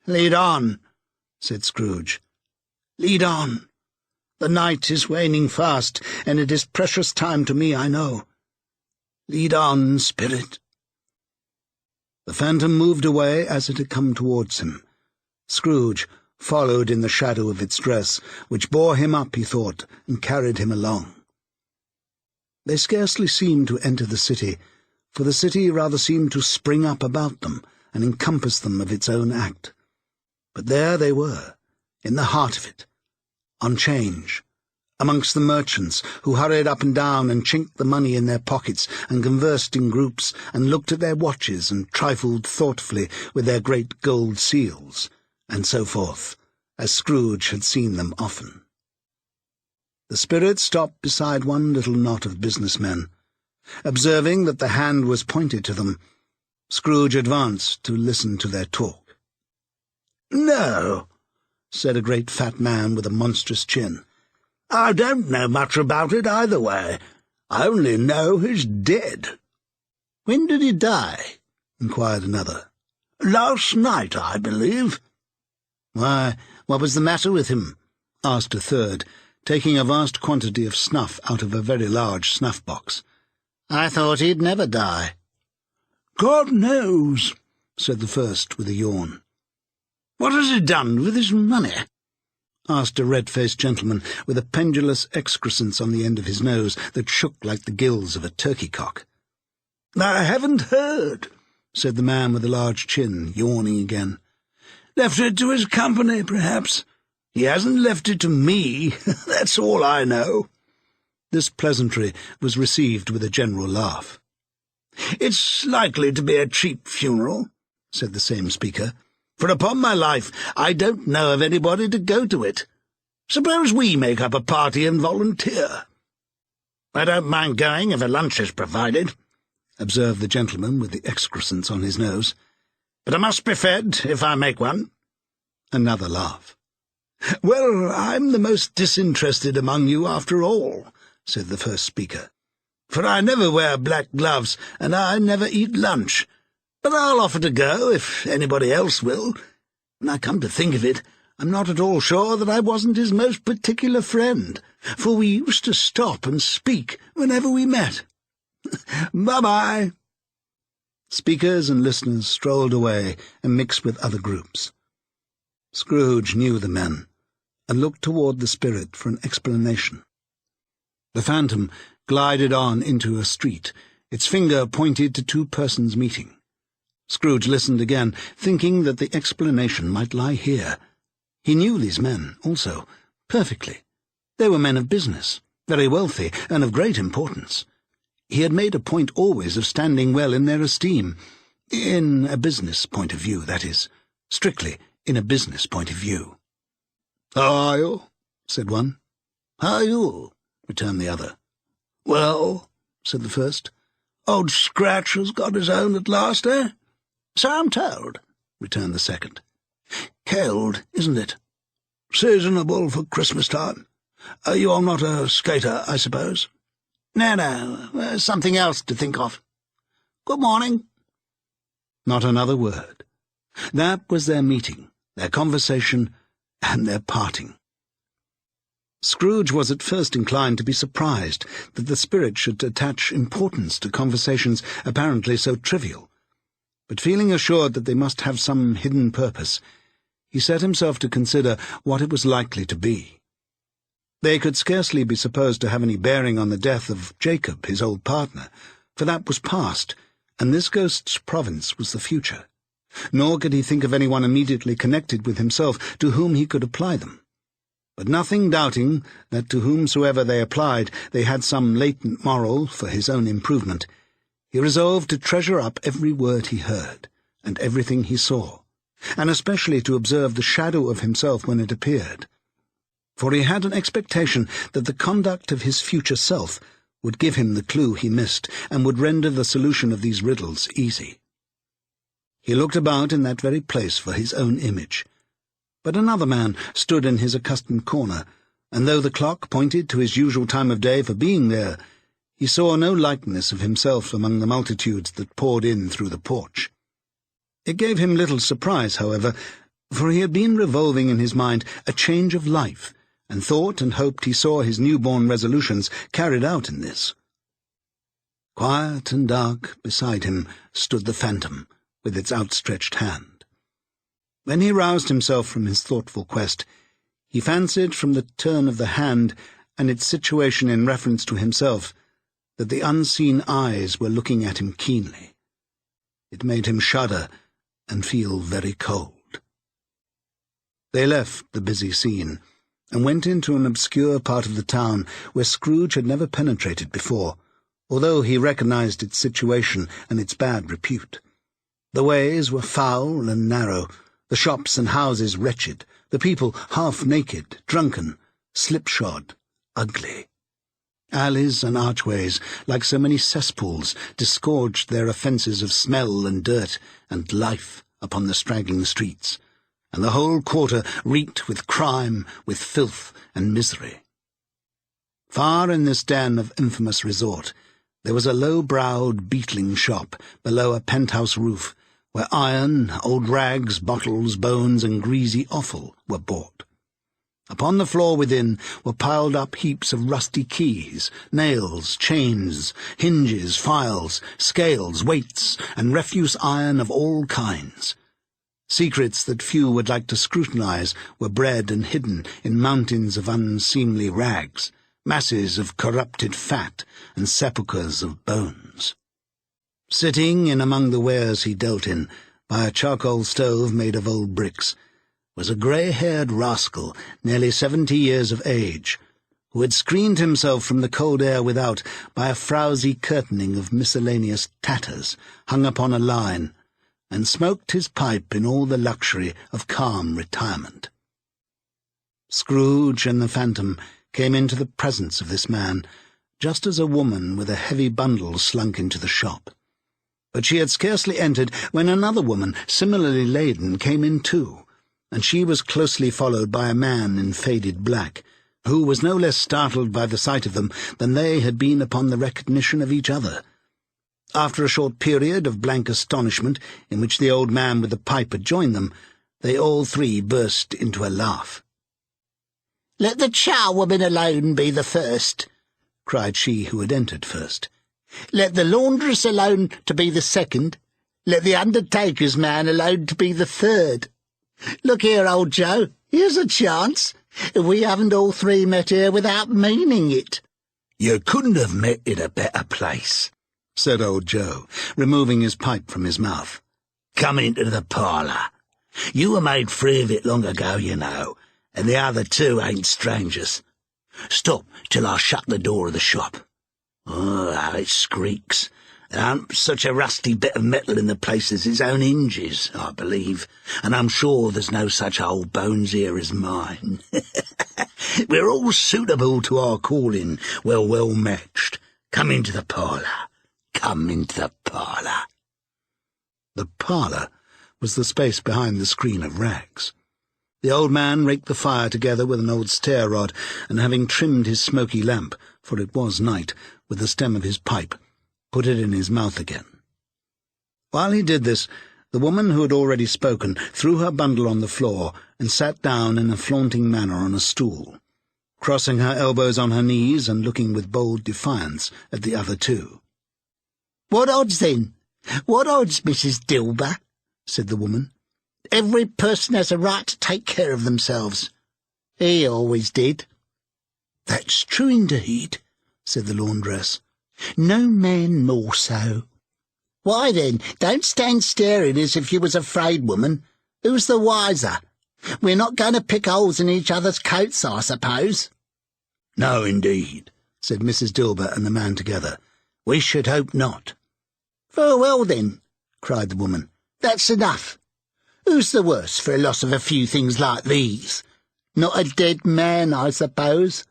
"Lead on," said Scrooge. "Lead on. The night is waning fast, and it is precious time to me, I know. Lead on, spirit." The phantom moved away as it had come towards him. Scrooge followed in the shadow of its dress, which bore him up, he thought, and carried him along. They scarcely seemed to enter the city, for the city rather seemed to spring up about them and encompass them of its own act. But there they were, in the heart of it, on 'change, amongst the merchants, who hurried up and down and chinked the money in their pockets and conversed in groups and looked at their watches and trifled thoughtfully with their great gold seals, and so forth, as Scrooge had seen them often. The spirit stopped beside one little knot of businessmen. Observing that the hand was pointed to them, Scrooge advanced to listen to their talk. "No," said a great fat man with a monstrous chin. "I don't know much about it either way. I only know he's dead." "When did he die?" inquired another. "Last night, I believe." "Why, what was the matter with him?" asked a third, taking a vast quantity of snuff out of a very large snuff-box. "I thought he'd never die." "God knows," said the first with a yawn. "What has he done with his money?" asked a red-faced gentleman with a pendulous excrescence on the end of his nose that shook like the gills of a turkey-cock. "I haven't heard," said the man with the large chin, yawning again. "Left it to his company, perhaps. He hasn't left it to me, that's all I know." This pleasantry was received with a general laugh. "It's likely to be a cheap funeral," said the same speaker, "for upon my life I don't know of anybody to go to it. Suppose we make up a party and volunteer?" "I don't mind going if a lunch is provided," observed the gentleman with the excrescence on his nose. "But I must be fed if I make one." Another laugh. "Well, I'm the most disinterested among you after all," said the first speaker, "for I never wear black gloves and I never eat lunch. But I'll offer to go if anybody else will. When I come to think of it, I'm not at all sure that I wasn't his most particular friend, for we used to stop and speak whenever we met. Bye-bye." Speakers and listeners strolled away and mixed with other groups. Scrooge knew the men, and looked toward the spirit for an explanation. The phantom glided on into a street, its finger pointed to two persons meeting. Scrooge listened again, thinking that the explanation might lie here. He knew these men, also, perfectly. They were men of business, very wealthy, and of great importance. He had made a point always of standing well in their esteem, in a business point of view, that is, strictly in a business point of view. "How are you?" said one. "How are you?" returned the other. "Well," said the first, "Old Scratch has got his own at last, eh?" "So I'm told," returned the second. "Cold, isn't it?" "Seasonable for Christmas time. You're not a skater, I suppose?" No, something else to think of. Good morning." Not another word. That was their meeting, their conversation, and their parting. Scrooge was at first inclined to be surprised that the spirit should attach importance to conversations apparently so trivial, but feeling assured that they must have some hidden purpose, he set himself to consider what it was likely to be. They could scarcely be supposed to have any bearing on the death of Jacob, his old partner, for that was past, and this ghost's province was the future. Nor could he think of anyone immediately connected with himself to whom he could apply them. But nothing doubting that to whomsoever they applied they had some latent moral for his own improvement, he resolved to treasure up every word he heard, and everything he saw, and especially to observe the shadow of himself when it appeared. For he had an expectation that the conduct of his future self would give him the clue he missed, and would render the solution of these riddles easy. He looked about in that very place for his own image, but another man stood in his accustomed corner, and though the clock pointed to his usual time of day for being there, he saw no likeness of himself among the multitudes that poured in through the porch. It gave him little surprise, however, for he had been revolving in his mind a change of life, and thought and hoped he saw his newborn resolutions carried out in this. Quiet and dark beside him stood the phantom, with its outstretched hand. When he roused himself from his thoughtful quest, he fancied from the turn of the hand and its situation in reference to himself that the unseen eyes were looking at him keenly. It made him shudder and feel very cold. They left the busy scene, and went into an obscure part of the town where Scrooge had never penetrated before, although he recognized its situation and its bad repute. The ways were foul and narrow, the shops and houses wretched, the people half-naked, drunken, slipshod, ugly. Alleys and archways, like so many cesspools, disgorged their offences of smell and dirt and life upon the straggling streets, and the whole quarter reeked with crime, with filth and misery. Far in this den of infamous resort, there was a low-browed beetling shop below a penthouse roof, where iron, old rags, bottles, bones, and greasy offal were bought. Upon the floor within were piled up heaps of rusty keys, nails, chains, hinges, files, scales, weights, and refuse iron of all kinds. Secrets that few would like to scrutinize were bred and hidden in mountains of unseemly rags, masses of corrupted fat, and sepulchres of bones. Sitting in among the wares he dealt in, by a charcoal stove made of old bricks, was a grey-haired rascal nearly 70 years of age, who had screened himself from the cold air without by a frowsy curtaining of miscellaneous tatters hung upon a line, and smoked his pipe in all the luxury of calm retirement. Scrooge and the phantom came into the presence of this man, just as a woman with a heavy bundle slunk into the shop. But she had scarcely entered when another woman, similarly laden, came in too, and she was closely followed by a man in faded black, who was no less startled by the sight of them than they had been upon the recognition of each other. After a short period of blank astonishment, in which the old man with the pipe had joined them, they all three burst into a laugh. "Let the charwoman alone be the first," cried she who had entered first. "Let the laundress alone to be the second. Let the undertaker's man alone to be the third. Look here, old Joe, here's a chance. We haven't all three met here without meaning it." "You couldn't have met in a better place," said old Joe, removing his pipe from his mouth. "Come into the parlour. You were made free of it long ago, you know, and the other two ain't strangers. Stop till I shut the door of the shop. Oh, how it squeaks. There aren't such a rusty bit of metal in the place as his own hinges, I believe, and I'm sure there's no such old bones here as mine. We're all suitable to our calling, well matched. Come into the parlour. Come into the parlour." The parlour was the space behind the screen of rags. The old man raked the fire together with an old stair-rod, and having trimmed his smoky lamp, for it was night, with the stem of his pipe, put it in his mouth again. While he did this, The woman who had already spoken threw her bundle on the floor and sat down in a flaunting manner on a stool, crossing her elbows on her knees and looking with bold defiance at the other two. "What odds, then? What odds, Mrs. Dilber?" said the woman. "Every person has a right to take care of themselves. He always did." "That's true indeed," said the laundress. "No man more so." "Why, then, don't stand staring as if you was afraid, woman. Who's the wiser? We're not going to pick holes in each other's coats, I suppose." "No, indeed," said Mrs. Dilber and the man together. "We should hope not." "Very well, then," cried the woman. "That's enough. Who's the worse for a loss of a few things like these? Not a dead man, I suppose?"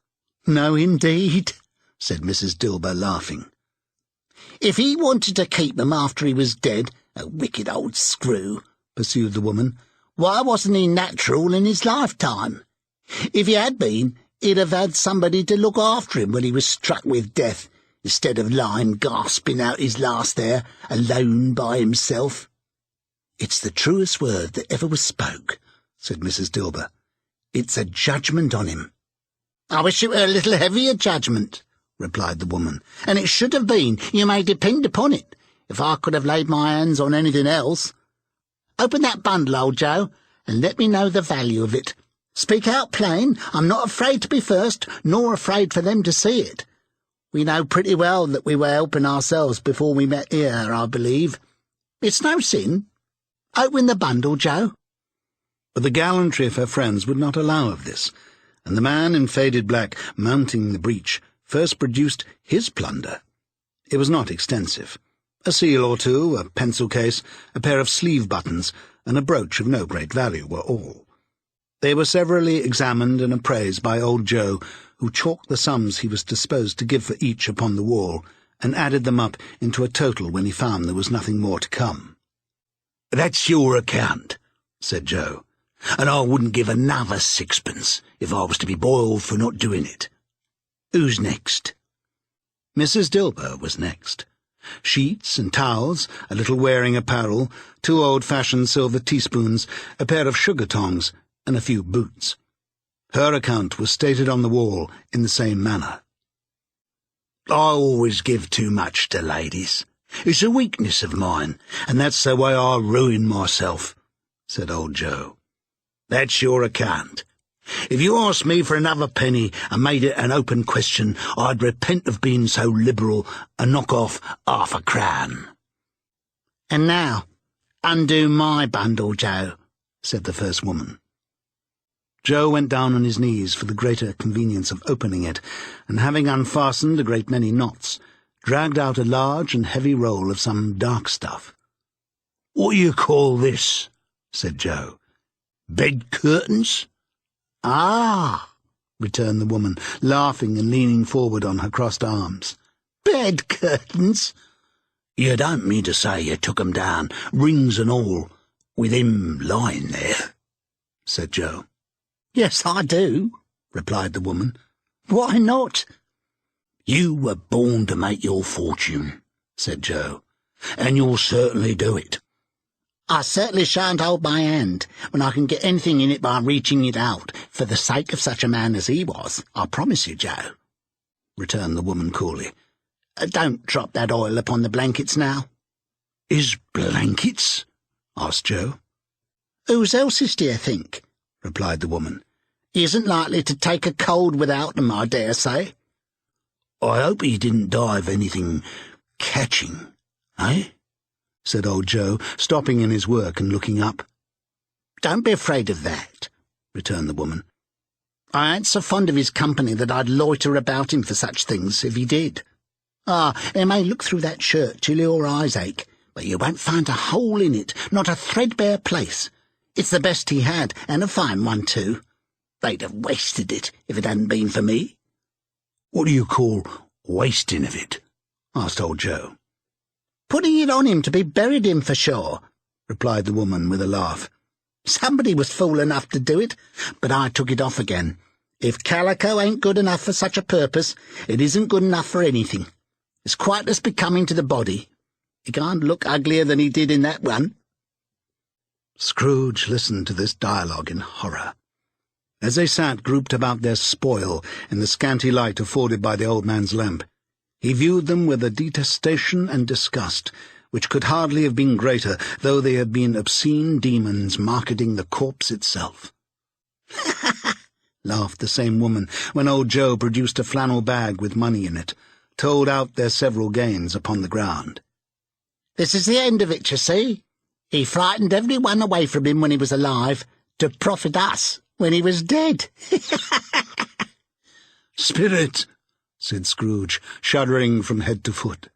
"No, indeed," said Mrs. Dilber, laughing. "If he wanted to keep them after he was dead, a wicked old screw," pursued the woman, "why wasn't he natural in his lifetime? If he had been, he'd have had somebody to look after him when he was struck with death, instead of lying gasping out his last there, alone by himself." "It's the truest word that ever was spoke," said Mrs. Dilber. "It's a judgment on him." "I wish it were a little heavier judgment," replied the woman, "and it should have been, you may depend upon it, if I could have laid my hands on anything else. Open that bundle, old Joe, and let me know the value of it. Speak out plain. I'm not afraid to be first, nor afraid for them to see it. We know pretty well that we were helping ourselves before we met here, I believe. It's no sin. Open the bundle, Joe." But the gallantry of her friends would not allow of this, and the man in faded black, mounting the breach, first produced his plunder. It was not extensive. A seal or two, a pencil case, a pair of sleeve buttons, and a brooch of no great value were all. They were severally examined and appraised by old Joe, who chalked the sums he was disposed to give for each upon the wall, and added them up into a total when he found there was nothing more to come. "That's your account," said Joe, "and I wouldn't give another sixpence if I was to be boiled for not doing it. Who's next?" Mrs. Dilber was next. Sheets and towels, a little wearing apparel, 2 old-fashioned silver teaspoons, a pair of sugar tongs, and a few boots. Her account was stated on the wall in the same manner. "I always give too much to ladies. It's a weakness of mine, and that's the way I ruin myself," said old Joe. "That's your account. If you asked me for another penny and made it an open question, I'd repent of being so liberal and knock off 1/2 crown." "And now, undo my bundle, Joe," said the first woman. Joe went down on his knees for the greater convenience of opening it, and having unfastened a great many knots, dragged out a large and heavy roll of some dark stuff. "What do you call this?" said Joe. "Bed curtains?" "Ah," returned the woman, laughing and leaning forward on her crossed arms. "Bed curtains? You don't mean to say you took 'em down, rings and all, with him lying there?" said Joe. "Yes, I do," replied the woman. "Why not?" "You were born to make your fortune," said Joe, "and you'll certainly do it." "I certainly shan't hold my hand when I can get anything in it by reaching it out, for the sake of such a man as he was, I promise you, Joe," returned the woman coolly. "Don't drop that oil upon the blankets now." "His blankets?" asked Joe. "Whose else's, do you think?" replied the woman. "He isn't likely to take a cold without them, I dare say." "I hope he didn't die of anything catching, eh?" said old Joe, stopping in his work and looking up. "Don't be afraid of that," returned the woman. "I ain't so fond of his company that I'd loiter about him for such things if he did. He may look through that shirt till your eyes ache, but you won't find a hole in it, not a threadbare place. It's the best he had, and a fine one, too. They'd have wasted it if it hadn't been for me." "What do you call wasting of it?" asked old Joe. "Putting it on him to be buried in, for sure," replied the woman with a laugh. "Somebody was fool enough to do it, but I took it off again. If calico ain't good enough for such a purpose, it isn't good enough for anything. It's quite as becoming to the body. He can't look uglier than he did in that one." Scrooge listened to this dialogue in horror. As they sat grouped about their spoil in the scanty light afforded by the old man's lamp, he viewed them with a detestation and disgust which could hardly have been greater, though they had been obscene demons marketing the corpse itself. Laughed the same woman when old Joe produced a flannel bag with money in it, told out their several gains upon the ground. "This is the end of it, you see. He frightened everyone away from him when he was alive, to profit us when he was dead." "Spirit," said Scrooge, shuddering from head to foot.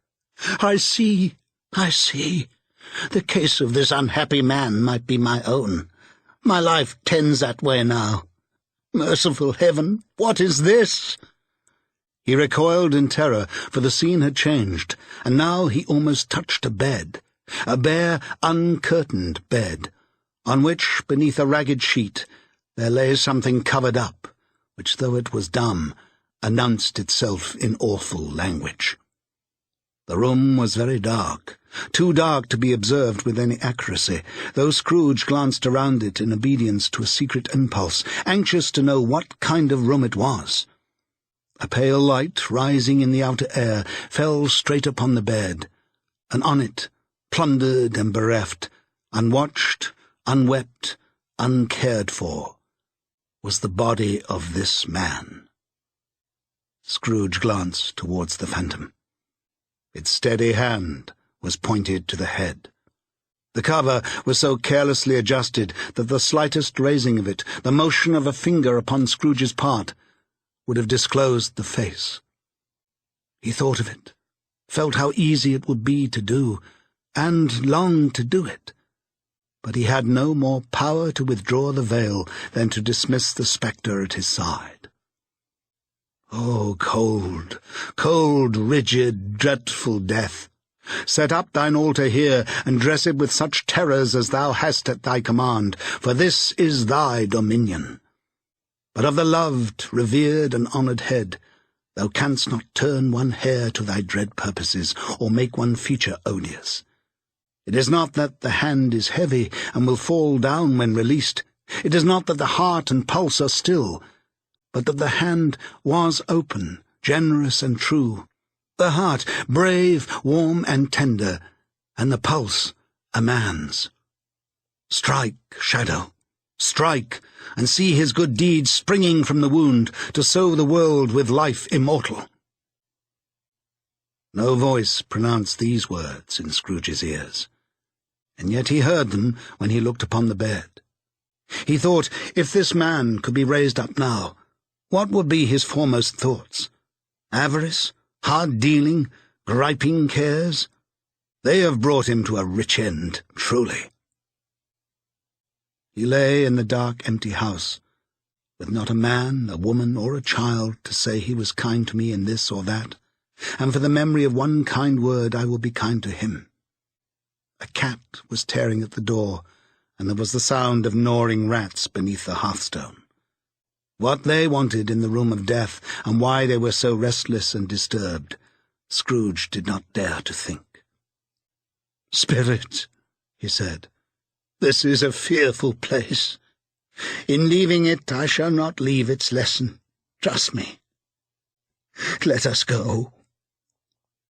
I see. The case of this unhappy man might be my own. My life tends that way now. Merciful heaven, what is this?" He recoiled in terror, for the scene had changed, and now he almost touched a bed, a bare, uncurtained bed, on which, beneath a ragged sheet, there lay something covered up, which, though it was dumb, announced itself in awful language. The room was very dark, too dark to be observed with any accuracy, though Scrooge glanced around it in obedience to a secret impulse, anxious to know what kind of room it was. A pale light, rising in the outer air, fell straight upon the bed, and on it, plundered and bereft, unwatched, unwept, uncared for, was the body of this man. Scrooge glanced towards the phantom. Its steady hand was pointed to the head. The cover was so carelessly adjusted that the slightest raising of it, the motion of a finger upon Scrooge's part, would have disclosed the face. He thought of it, felt how easy it would be to do, and longed to do it. But he had no more power to withdraw the veil than to dismiss the spectre at his side. "O cold, cold, rigid, dreadful death, set up thine altar here, and dress it with such terrors as thou hast at thy command, for this is thy dominion. But of the loved, revered, and honoured head, thou canst not turn one hair to thy dread purposes, or make one feature odious. It is not that the hand is heavy, and will fall down when released. It is not that the heart and pulse are still, but that the hand was open, generous and true, the heart brave, warm, and tender, and the pulse a man's. Strike, shadow, strike, and see his good deeds springing from the wound, to sow the world with life immortal." No voice pronounced these words in Scrooge's ears, and yet he heard them when he looked upon the bed. He thought, if this man could be raised up now, what would be his foremost thoughts? Avarice, hard-dealing, griping cares? They have brought him to a rich end, truly. He lay in the dark, empty house, with not a man, a woman, or a child to say he was kind to me in this or that, and for the memory of one kind word I will be kind to him. A cat was tearing at the door, and there was the sound of gnawing rats beneath the hearthstone. What they wanted in the room of death, and why they were so restless and disturbed, Scrooge did not dare to think. "Spirit," he said, "this is a fearful place. In leaving it, I shall not leave its lesson. Trust me. Let us go."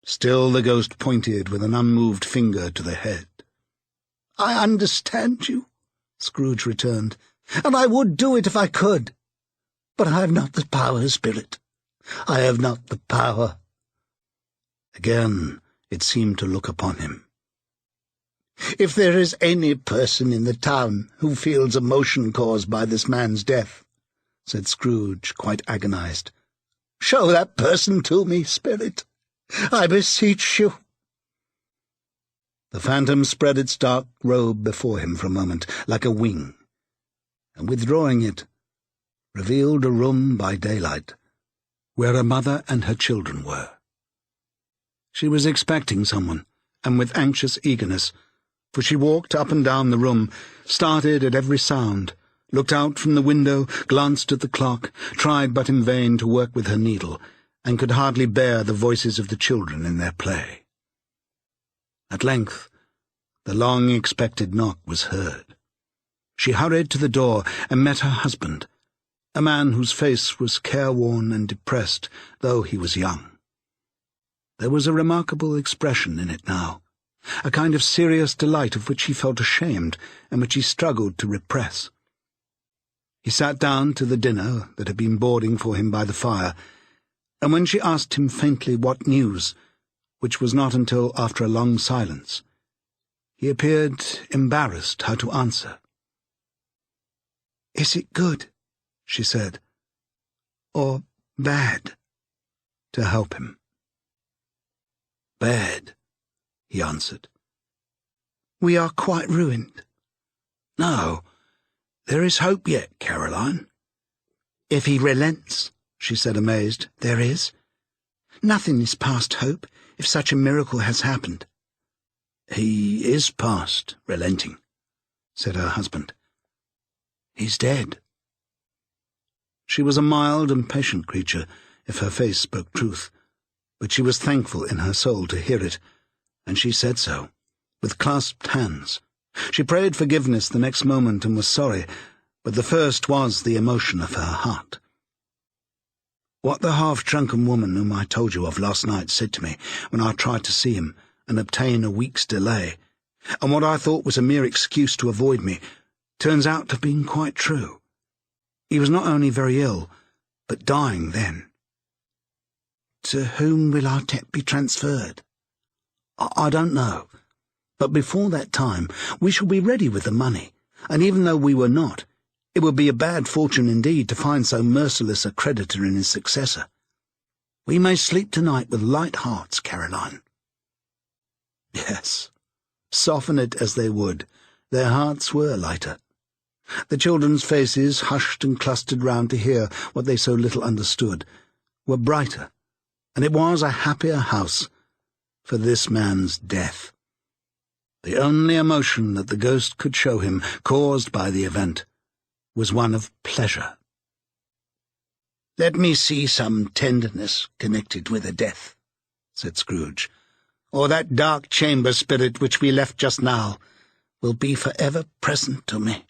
Still the ghost pointed with an unmoved finger to the head. "I understand you," Scrooge returned, "and I would do it if I could. But I have not the power, Spirit. I have not the power." Again it seemed to look upon him. "If there is any person in the town who feels emotion caused by this man's death," said Scrooge, quite agonized, "show that person to me, Spirit. I beseech you." The phantom spread its dark robe before him for a moment, like a wing, and withdrawing it, revealed a room by daylight, where a mother and her children were. She was expecting someone, and with anxious eagerness, for she walked up and down the room, started at every sound, looked out from the window, glanced at the clock, tried but in vain to work with her needle, and could hardly bear the voices of the children in their play. At length the long-expected knock was heard. She hurried to the door and met her husband, a man whose face was careworn and depressed, though he was young. There was a remarkable expression in it now, a kind of serious delight of which he felt ashamed and which he struggled to repress. He sat down to the dinner that had been boarding for him by the fire, and when she asked him faintly what news, which was not until after a long silence, he appeared embarrassed how to answer. "Is it good," she said, "or bad?" to help him. "Bad," he answered. "We are quite ruined." "No, there is hope yet, Caroline." "If he relents," she said, amazed. "There is? Nothing is past hope, if such a miracle has happened." "He is past relenting," said her husband. "He's dead." She was a mild and patient creature, if her face spoke truth, but she was thankful in her soul to hear it, and she said so, with clasped hands. She prayed forgiveness the next moment and was sorry, but the first was the emotion of her heart. What the half-drunken woman whom I told you of last night said to me when I tried to see him and obtain a week's delay, and what I thought was a mere excuse to avoid me, turns out to have been quite true. He was not only very ill, but dying then. To whom will our debt be transferred? I don't know, but before that time we shall be ready with the money, and even though we were not, it would be a bad fortune indeed to find so merciless a creditor in his successor. We may sleep tonight with light hearts, Caroline. Yes, soften it as they would, their hearts were lighter. The children's faces, hushed and clustered round to hear what they so little understood, were brighter, and it was a happier house for this man's death. The only emotion that the ghost could show him, caused by the event, was one of pleasure. "Let me see some tenderness connected with a death," said Scrooge, "or that dark chamber spirit which we left just now will be for ever present to me."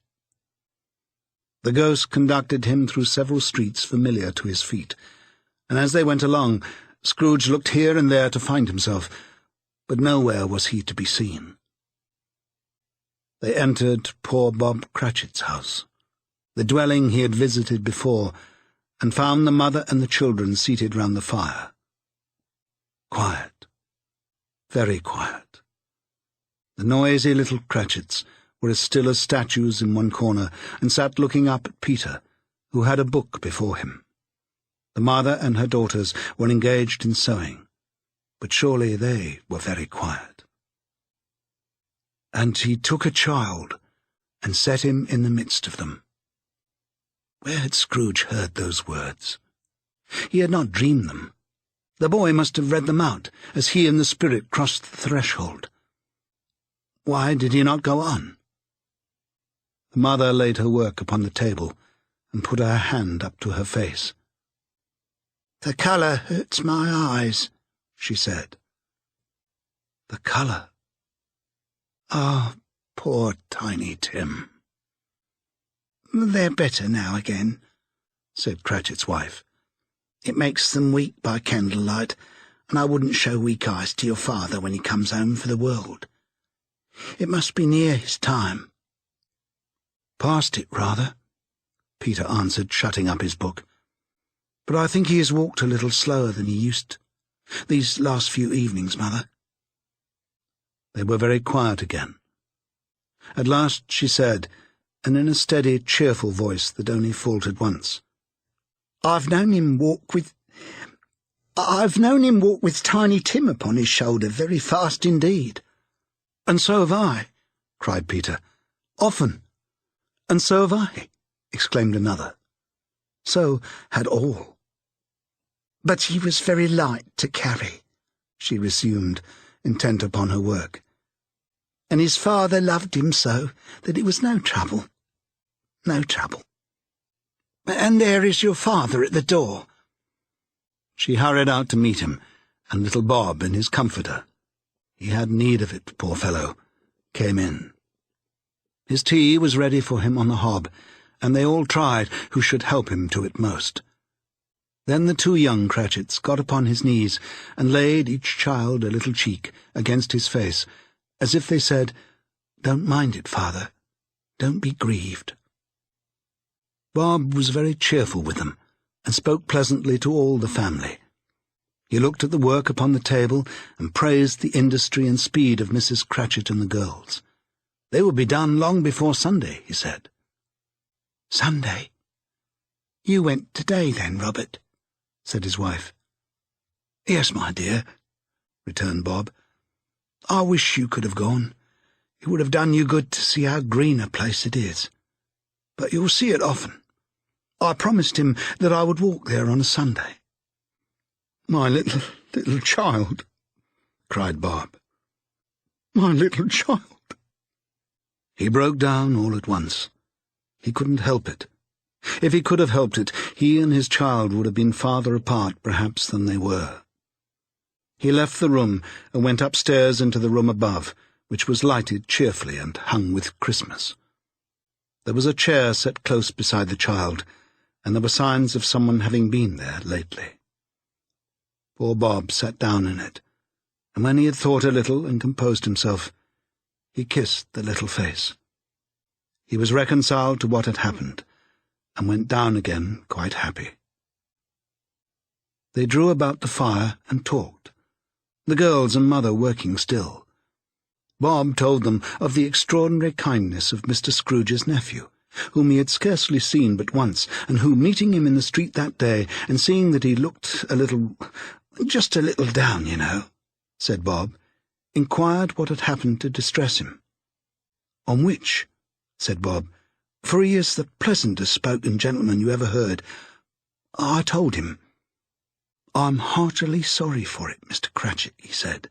The ghost conducted him through several streets familiar to his feet, and as they went along, Scrooge looked here and there to find himself, but nowhere was he to be seen. They entered poor Bob Cratchit's house, the dwelling he had visited before, and found the mother and the children seated round the fire. Quiet, very quiet. The noisy little Cratchits were as still as statues in one corner, and sat looking up at Peter, who had a book before him. The mother and her daughters were engaged in sewing, but surely they were very quiet. And he took a child, and set him in the midst of them. Where had Scrooge heard those words? He had not dreamed them. The boy must have read them out, as he and the spirit crossed the threshold. Why did he not go on? The mother laid her work upon the table, and put her hand up to her face. "The colour hurts my eyes," she said. The colour! Ah, poor Tiny Tim. "They're better now again," said Cratchit's wife. "It makes them weak by candlelight, and I wouldn't show weak eyes to your father when he comes home for the world. It must be near his time." "Past it, rather," Peter answered, shutting up his book. "But I think he has walked a little slower than he used these last few evenings, Mother." They were very quiet again. At last she said, and in a steady, cheerful voice that only faltered once, I've known him walk with Tiny Tim upon his shoulder very fast indeed." "And so have I," cried Peter. "Often." "And so have I," exclaimed another. So had all. "But he was very light to carry," she resumed, intent upon her work. "And his father loved him so that it was no trouble. No trouble. And there is your father at the door." She hurried out to meet him, and little Bob in his comforter, he had need of it, poor fellow, came in. His tea was ready for him on the hob, and they all tried who should help him to it most. Then the two young Cratchits got upon his knees and laid each child a little cheek against his face, as if they said, "Don't mind it, father. Don't be grieved." Bob was very cheerful with them, and spoke pleasantly to all the family. He looked at the work upon the table and praised the industry and speed of Mrs. Cratchit and the girls. They would be done long before Sunday, he said. "Sunday? You went today, then, Robert?" said his wife. "Yes, my dear," returned Bob. "I wish you could have gone. It would have done you good to see how green a place it is. But you'll see it often. I promised him that I would walk there on a Sunday." "My little child," cried Bob. "My little child." He broke down all at once. He couldn't help it. If he could have helped it, he and his child would have been farther apart, perhaps, than they were. He left the room and went upstairs into the room above, which was lighted cheerfully and hung with Christmas. There was a chair set close beside the child, and there were signs of someone having been there lately. Poor Bob sat down in it, and when he had thought a little and composed himself, he kissed the little face. He was reconciled to what had happened, and went down again quite happy. They drew about the fire and talked, the girls and mother working still. Bob told them of the extraordinary kindness of Mr. Scrooge's nephew, whom he had scarcely seen but once, and who, meeting him in the street that day, and seeing that he looked just a little down, you know, said Bob, inquired what had happened to distress him. "On which," said Bob, "for he is the pleasantest spoken gentleman you ever heard, I told him. 'I'm heartily sorry for it, Mr. Cratchit,' he said,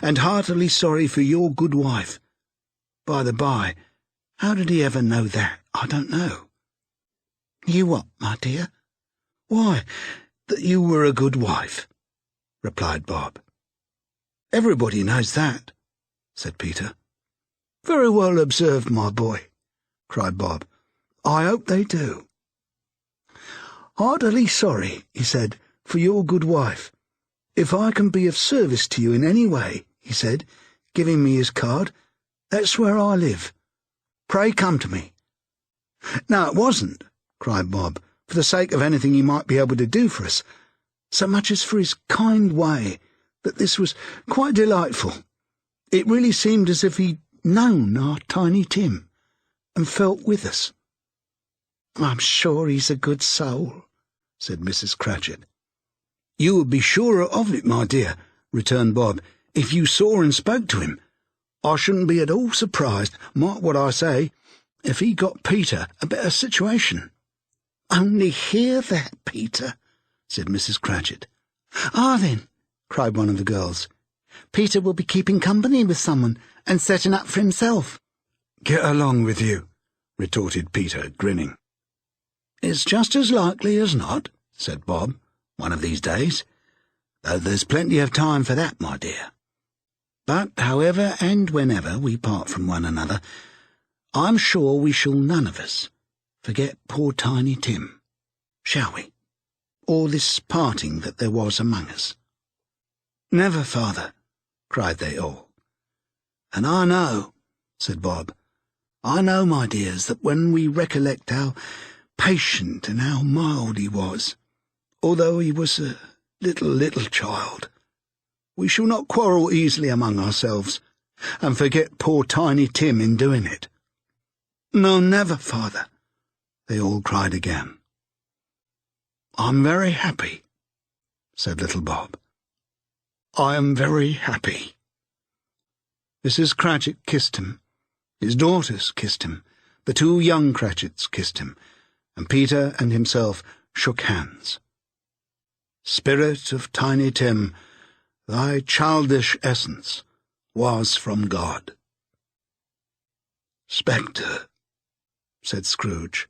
'and heartily sorry for your good wife. By the by, how did he ever know that, I don't know.' 'You what, my dear?' 'Why, that you were a good wife,' replied Bob. 'Everybody knows that,' said Peter. 'Very well observed, my boy,' cried Bob. 'I hope they do.' 'Heartily sorry,' he said, 'for your good wife. If I can be of service to you in any way,' he said, giving me his card, 'that's where I live. Pray come to me.' 'No, it wasn't,' cried Bob, 'for the sake of anything he might be able to do for us, so much as for his kind way, that this was quite delightful. It really seemed as if he'd known our Tiny Tim, and felt with us.' 'I'm sure he's a good soul,' said Mrs. Cratchit. 'You would be surer of it, my dear,' returned Bob, 'if you saw and spoke to him. I shouldn't be at all surprised, mark what I say, if he got Peter a better situation.' 'Only hear that, Peter,' said Mrs. Cratchit. 'Ah, then,' cried one of the girls, 'Peter will be keeping company with someone, and setting up for himself.' 'Get along with you,' retorted Peter, grinning. 'It's just as likely as not,' said Bob, 'one of these days, though there's plenty of time for that, my dear. But however and whenever we part from one another, I'm sure we shall none of us forget poor Tiny Tim, shall we, or this parting that there was among us?' 'Never, father,' cried they all. 'And I know,' said Bob, 'I know, my dears, that when we recollect how patient and how mild he was, although he was a little child, we shall not quarrel easily among ourselves, and forget poor Tiny Tim in doing it.' 'No, never, father,' they all cried again. 'I'm very happy,' said little Bob. 'I am very happy.' Mrs. Cratchit kissed him, his daughters kissed him, the two young Cratchits kissed him, and Peter and himself shook hands. 'Spirit of Tiny Tim, thy childish essence was from God.' 'Spectre,' said Scrooge,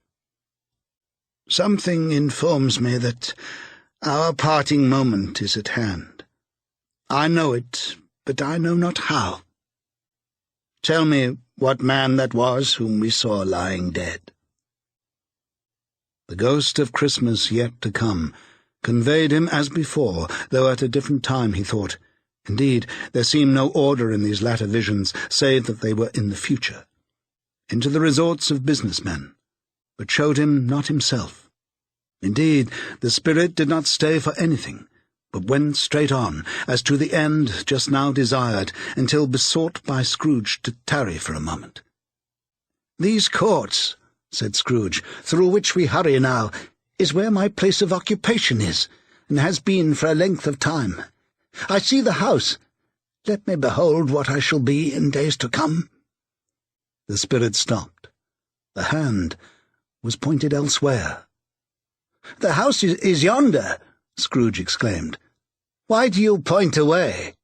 'something informs me that our parting moment is at hand. I know it, but I know not how. Tell me what man that was whom we saw lying dead. The ghost of Christmas yet to come conveyed him as before, though at a different time, he thought. Indeed, there seemed no order in these latter visions, save that they were in the future, into the resorts of businessmen, but showed him not himself. Indeed, the spirit did not stay for anything, but went straight on, as to the end just now desired, until besought by Scrooge to tarry for a moment. "These courts," said Scrooge, "through which we hurry now, is where my place of occupation is, and has been for a length of time. I see the house. Let me behold what I shall be in days to come." The spirit stopped. The hand was pointed elsewhere. "The house is yonder," Scrooge exclaimed. "Why do you point away?"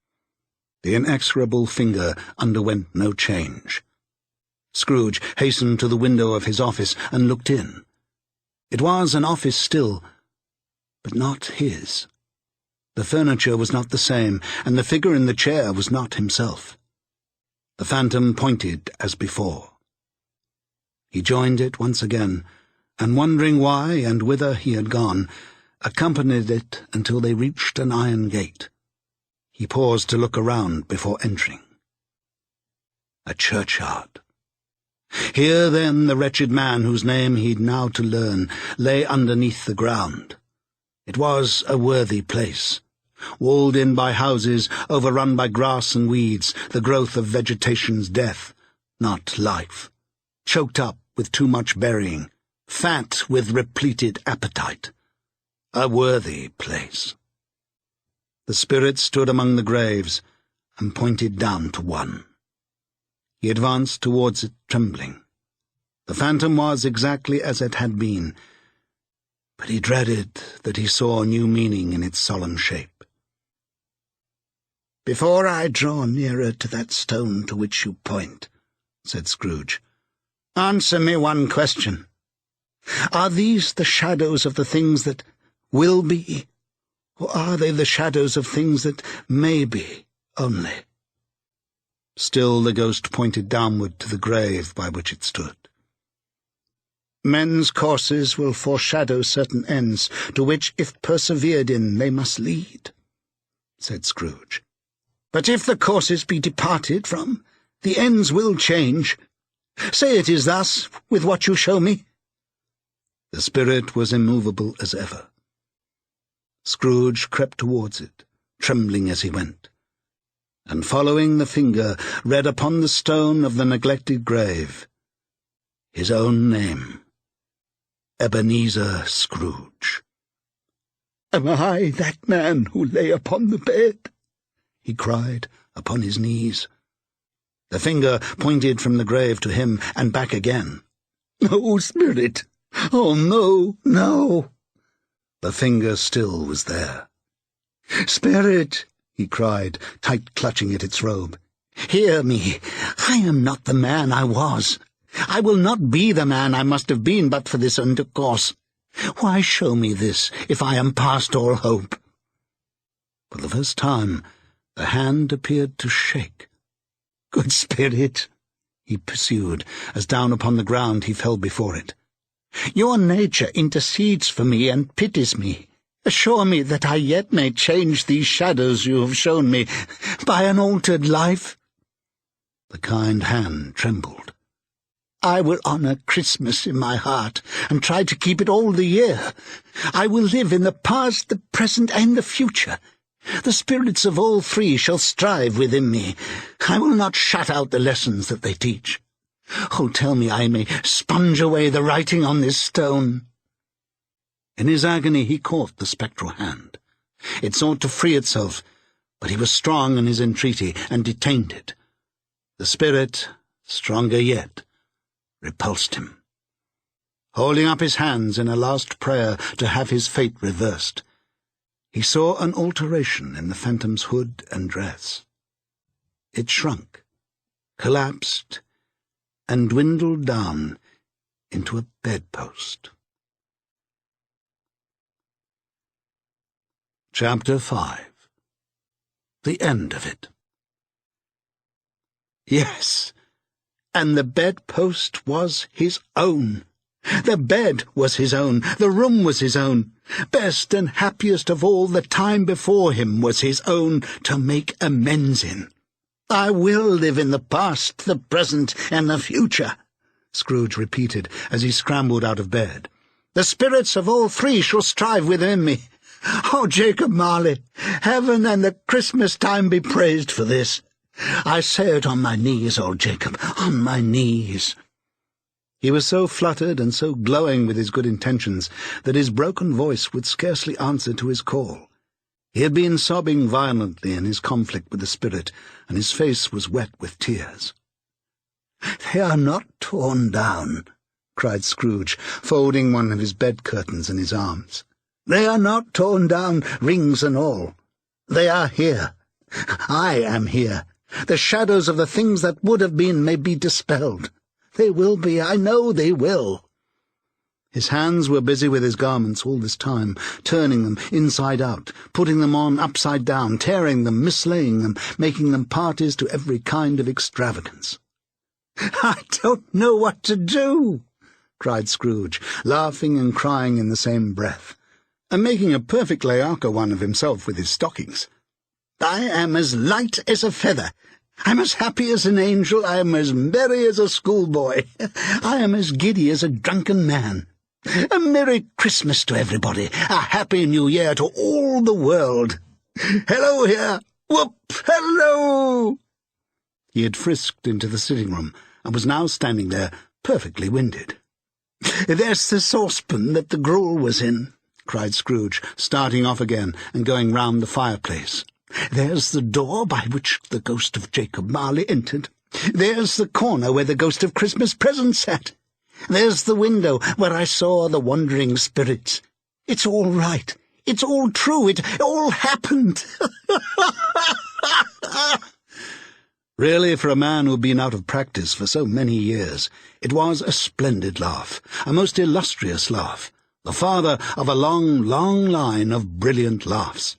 The inexorable finger underwent no change. Scrooge hastened to the window of his office and looked in. It was an office still, but not his. The furniture was not the same, and the figure in the chair was not himself. The phantom pointed as before. He joined it once again, and wondering why and whither he had gone, accompanied it until they reached an iron gate. He paused to look around before entering. A churchyard. Here, then, the wretched man whose name he'd now to learn lay underneath the ground. It was a worthy place, walled in by houses, overrun by grass and weeds, the growth of vegetation's death, not life, choked up with too much burying, fat with repleted appetite. A worthy place. The spirit stood among the graves and pointed down to one. He advanced towards it, trembling. The phantom was exactly as it had been, but he dreaded that he saw new meaning in its solemn shape. "Before I draw nearer to that stone to which you point," said Scrooge, "answer me one question. Are these the shadows of the things that will be, or are they the shadows of things that may be only?" Still the ghost pointed downward to the grave by which it stood. "Men's courses will foreshadow certain ends, to which, if persevered in, they must lead," said Scrooge. "But if the courses be departed from, the ends will change. Say it is thus, with what you show me." The spirit was immovable as ever. Scrooge crept towards it, trembling as he went, and following the finger, read upon the stone of the neglected grave his own name, Ebenezer Scrooge. "Am I that man who lay upon the bed?" he cried upon his knees. The finger pointed from the grave to him and back again. "No, spirit! Oh, no, no!" The finger still was there. "Spirit!" he cried, tight clutching at its robe. "Hear me. I am not the man I was. I will not be the man I must have been but for this intercourse. Why show me this, if I am past all hope?" For the first time, the hand appeared to shake. "Good spirit," he pursued, as down upon the ground he fell before it, "your nature intercedes for me and pities me. Assure me that I yet may change these shadows you have shown me by an altered life." The kind hand trembled. "I will honour Christmas in my heart, and try to keep it all the year. I will live in the past, the present, and the future. The spirits of all three shall strive within me. I will not shut out the lessons that they teach. Oh, tell me I may sponge away the writing on this stone." In his agony he caught the spectral hand. It sought to free itself, but he was strong in his entreaty, and detained it. The spirit, stronger yet, repulsed him. Holding up his hands in a last prayer to have his fate reversed, he saw an alteration in the phantom's hood and dress. It shrunk, collapsed, and dwindled down into a bedpost. Chapter 5. The End of It. Yes, And the bedpost was his own. The bed was his own, the room was his own. Best and happiest of all, the time before him was his own to make amends in. "I will live in the past, the present, and the future," Scrooge repeated as he scrambled out of bed. "The spirits of all three shall strive within me. Oh, Jacob Marley, heaven and the Christmas time be praised for this. I say it on my knees, old Jacob, on my knees." He was so fluttered and so glowing with his good intentions that his broken voice would scarcely answer to his call. He had been sobbing violently in his conflict with the spirit, and his face was wet with tears. "They are not torn down," cried Scrooge, folding one of his bed-curtains in his arms. "They are not torn down, rings and all. They are here. I am here. The shadows of the things that would have been may be dispelled. They will be, I know they will." His hands were busy with his garments all this time, turning them inside out, putting them on upside down, tearing them, mislaying them, making them parties to every kind of extravagance. "I don't know what to do," cried Scrooge, laughing and crying in the same breath, and making a perfect Laocoon one of himself with his stockings. "I am as light as a feather. I am as happy as an angel. I am as merry as a schoolboy. I am as giddy as a drunken man. A Merry Christmas to everybody. A Happy New Year to all the world. Hello here! Whoop! Hello!" He had frisked into the sitting-room, and was now standing there, perfectly winded. "There's the saucepan that the gruel was in," cried Scrooge, starting off again and going round the fireplace. "There's the door by which the ghost of Jacob Marley entered. There's the corner where the ghost of Christmas Present sat. There's the window where I saw the wandering spirits. It's all right. It's all true. It all happened." Really, for a man who had been out of practice for so many years, it was a splendid laugh, a most illustrious laugh, the father of a long, long line of brilliant laughs.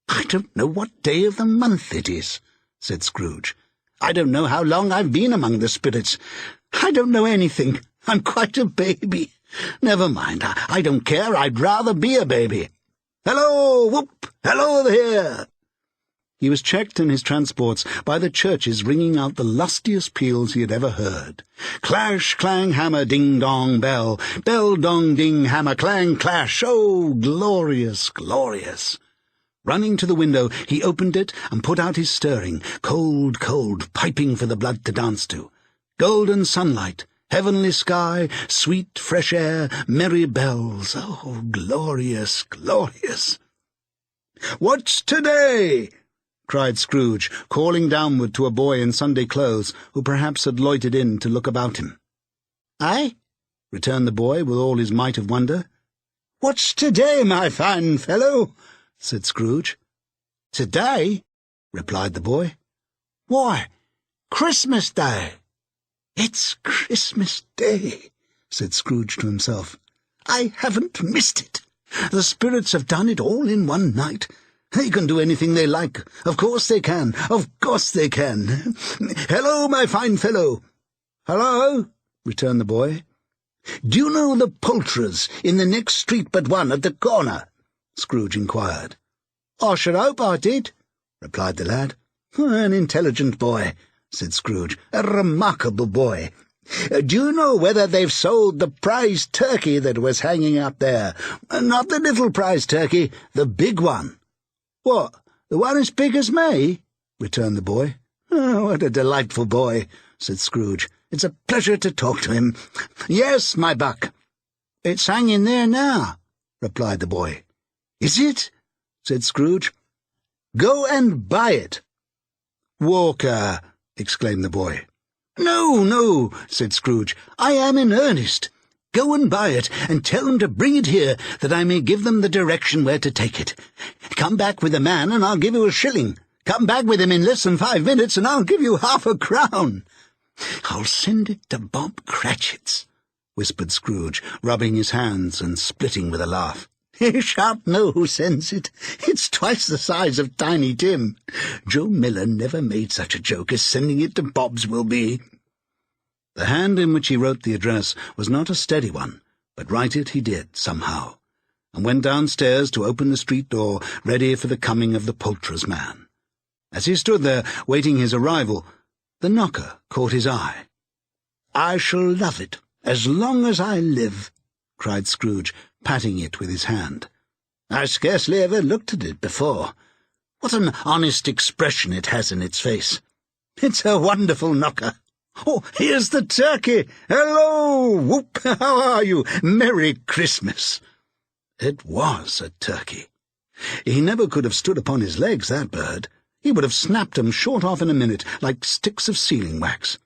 "I don't know what day of the month it is," said Scrooge. "I don't know how long I've been among the spirits. I don't know anything. I'm quite a baby. Never mind, I don't care. I'd rather be a baby. Hello, whoop! Hello there!" He was checked in his transports by the churches ringing out the lustiest peals he had ever heard. Clash, clang, hammer, ding-dong, bell. Bell, dong, ding, hammer, clang, clash. Oh, glorious, glorious! Running to the window, he opened it and put out his stirring, cold, cold, piping for the blood to dance to. Golden sunlight, heavenly sky, sweet fresh air, merry bells. Oh, glorious, glorious! "What's today?" cried Scrooge, calling downward to a boy in Sunday clothes, who perhaps had loitered in to look about him. "Aye?" returned the boy with all his might of wonder. "What's today, my fine fellow?" said Scrooge. "Today?" replied the boy. "Why, Christmas Day." "It's Christmas Day," said Scrooge to himself. "I haven't missed it. The spirits have done it all in one night. They can do anything they like. Of course they can. Of course they can. Hello, my fine fellow." "Hello," returned the boy. "Do you know the poulterers in the next street but one at the corner?" Scrooge inquired. "I should hope I did," replied the lad. "An intelligent boy," said Scrooge. "A remarkable boy. Do you know whether they've sold the prize turkey that was hanging up there? Not the little prize turkey, the big one." "What, the one as big as me?" returned the boy. "Oh, what a delightful boy," said Scrooge. "It's a pleasure to talk to him. Yes, my buck." "It's hanging there now," replied the boy. "Is it?" said Scrooge. "Go and buy it." "Walker!" exclaimed the boy. "No, no," said Scrooge. "I am in earnest. Go and buy it, and tell them to bring it here, that I may give them the direction where to take it. Come back with the man, and I'll give you a shilling. Come back with him in less than 5 minutes, and I'll give you half a crown." "I'll send it to Bob Cratchit's," whispered Scrooge, rubbing his hands and splitting with a laugh. "He shan't know who sends it. It's twice the size of Tiny Tim. Joe Miller never made such a joke as sending it to Bob's will be." The hand in which he wrote the address was not a steady one, but write it he did, somehow, and went downstairs to open the street door, ready for the coming of the poulterer's man. As he stood there, waiting his arrival, the knocker caught his eye. "I shall love it, as long as I live," cried Scrooge, patting it with his hand. "I scarcely ever looked at it before. What an honest expression it has in its face. It's a wonderful knocker. Oh, here's the turkey! Hello! Whoop! How are you? Merry Christmas!" It was a turkey. He never could have stood upon his legs, that bird. He would have snapped 'em short off in a minute, like sticks of sealing wax.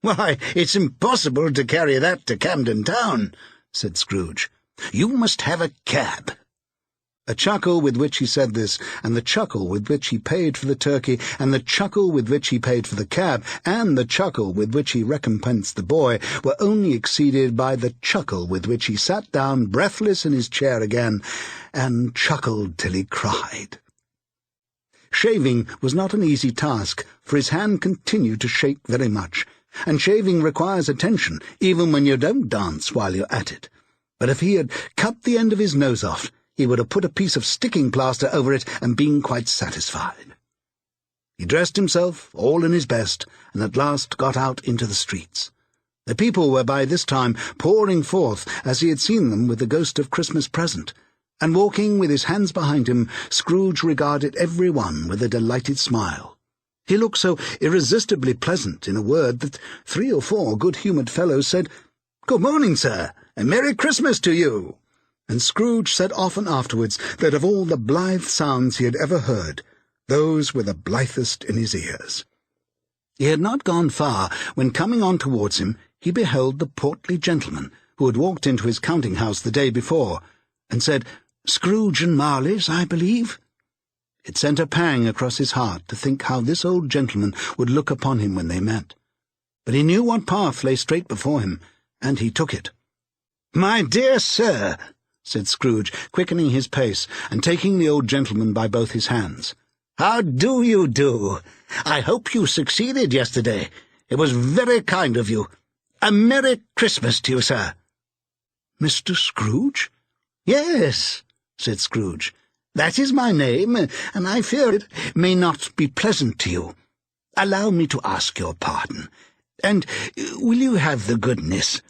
"Why, it's impossible to carry that to Camden Town," said Scrooge. "You must have a cab." A chuckle with which he said this, and the chuckle with which he paid for the turkey, and the chuckle with which he paid for the cab, and the chuckle with which he recompensed the boy, were only exceeded by the chuckle with which he sat down breathless in his chair again, and chuckled till he cried. Shaving was not an easy task, for his hand continued to shake very much, and shaving requires attention, even when you don't dance while you're at it. But if he had cut the end of his nose off, he would have put a piece of sticking plaster over it and been quite satisfied. He dressed himself, all in his best, and at last got out into the streets. The people were by this time pouring forth, as he had seen them with the ghost of Christmas present, and walking with his hands behind him, Scrooge regarded every one with a delighted smile. He looked so irresistibly pleasant, in a word, that 3 or 4 good-humoured fellows said, "Good morning, sir, and Merry Christmas to you." And Scrooge said often afterwards that of all the blithe sounds he had ever heard, those were the blithest in his ears. He had not gone far when, coming on towards him, he beheld the portly gentleman who had walked into his counting-house the day before, and said, "Scrooge and Marley's, I believe?" It sent a pang across his heart to think how this old gentleman would look upon him when they met. But he knew what path lay straight before him, and he took it. "My dear sir," said Scrooge, quickening his pace, and taking the old gentleman by both his hands. "How do you do? I hope you succeeded yesterday. It was very kind of you. A Merry Christmas to you, sir." "Mr. Scrooge?" "Yes," said Scrooge. "That is my name, and I fear it may not be pleasant to you. Allow me to ask your pardon. And will you have the goodness—"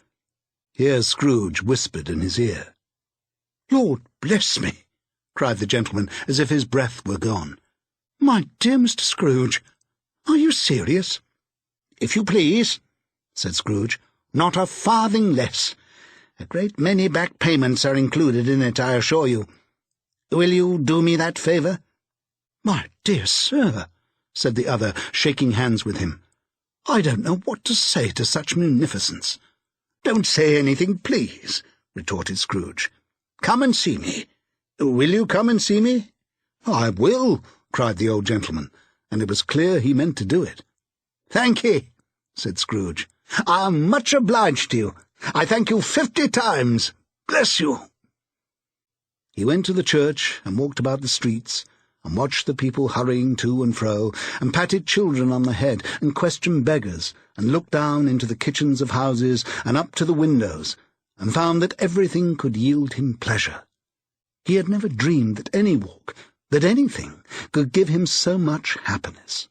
Here Scrooge whispered in his ear. "Lord bless me!" cried the gentleman, as if his breath were gone. "My dear Mr. Scrooge, are you serious?" "If you please," said Scrooge. "Not a farthing less. A great many back payments are included in it, I assure you. Will you do me that favour?" "My dear sir," said the other, shaking hands with him, "I don't know what to say to such munificence." "Don't say anything, please," retorted Scrooge. "Come and see me. Will you come and see me?" "I will," cried the old gentleman, and it was clear he meant to do it. "Thank ye," said Scrooge. "I'm much obliged to you. I thank you 50 times. Bless you." He went to the church, and walked about the streets, and watched the people hurrying to and fro, and patted children on the head, and questioned beggars, and looked down into the kitchens of houses, and up to the windows, and found that everything could yield him pleasure. He had never dreamed that any walk, that anything, could give him so much happiness.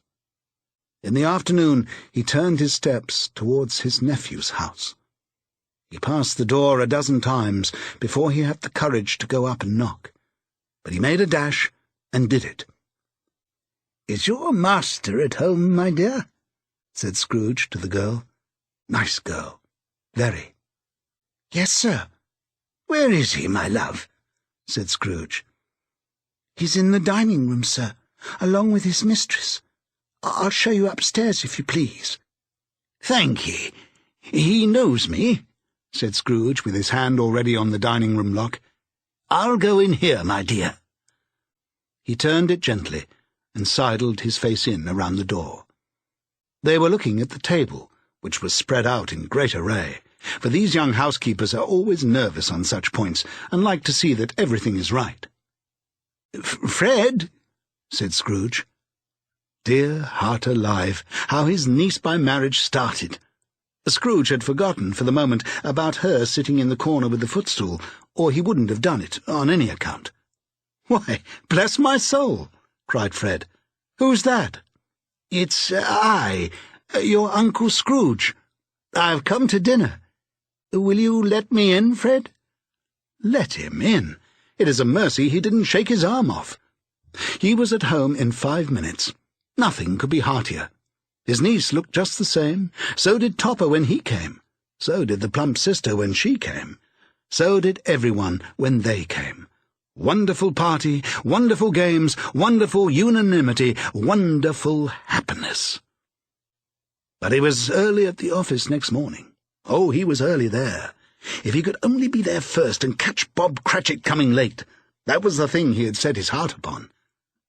In the afternoon he turned his steps towards his nephew's house. He passed the door a dozen times before he had the courage to go up and knock, but he made a dash and did it. "Is your master at home, my dear?" said Scrooge to the girl. Nice girl, very. "Yes, sir." "Where is he, my love?" said Scrooge. "He's in the dining-room, sir, along with his mistress. I'll show you upstairs, if you please." "Thank ye. He knows me," said Scrooge, with his hand already on the dining-room lock. "I'll go in here, my dear." He turned it gently, and sidled his face in around the door. They were looking at the table, which was spread out in great array, for these young housekeepers are always nervous on such points, and like to see that everything is right. "Fred," said Scrooge. Dear heart alive, how his niece by marriage started! Scrooge had forgotten for the moment about her sitting in the corner with the footstool, or he wouldn't have done it on any account. "Why, bless my soul!" cried Fred. "Who's that?" "It's I, your Uncle Scrooge. I've come to dinner. Will you let me in, Fred?" Let him in? It is a mercy he didn't shake his arm off. He was at home in 5 minutes. Nothing could be heartier. His niece looked just the same. So did Topper when he came. So did the plump sister when she came. So did everyone when they came. Wonderful party, wonderful games, wonderful unanimity, wonderful happiness. But he was early at the office next morning. Oh, he was early there. If he could only be there first and catch Bob Cratchit coming late. That was the thing he had set his heart upon.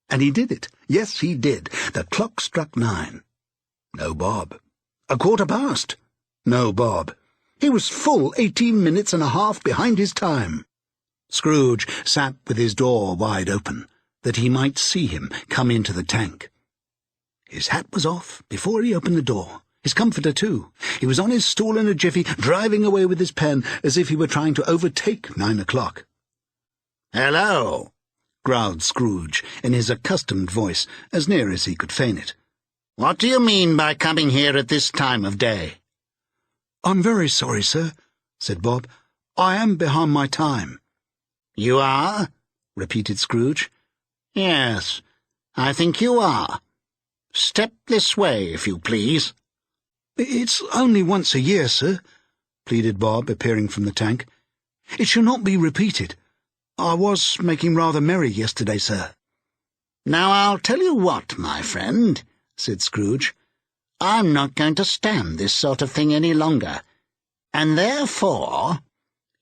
And he did it. Yes, he did. The clock struck 9. No Bob. 1:15. No Bob. He was full 18 minutes and a half behind his time. Scrooge sat with his door wide open, that he might see him come into the tank. His hat was off before he opened the door. His comforter, too. He was on his stool in a jiffy, driving away with his pen as if he were trying to overtake 9 o'clock. "Hello," growled Scrooge in his accustomed voice, as near as he could feign it. "What do you mean by coming here at this time of day?" "I'm very sorry, sir," said Bob. "I am behind my time." "You are?" repeated Scrooge. "Yes, I think you are. Step this way, if you please." "It's only once a year, sir," pleaded Bob, appearing from the tank. "It shall not be repeated. I was making rather merry yesterday, sir." "Now I'll tell you what, my friend," said Scrooge. "I'm not going to stand this sort of thing any longer. And therefore,"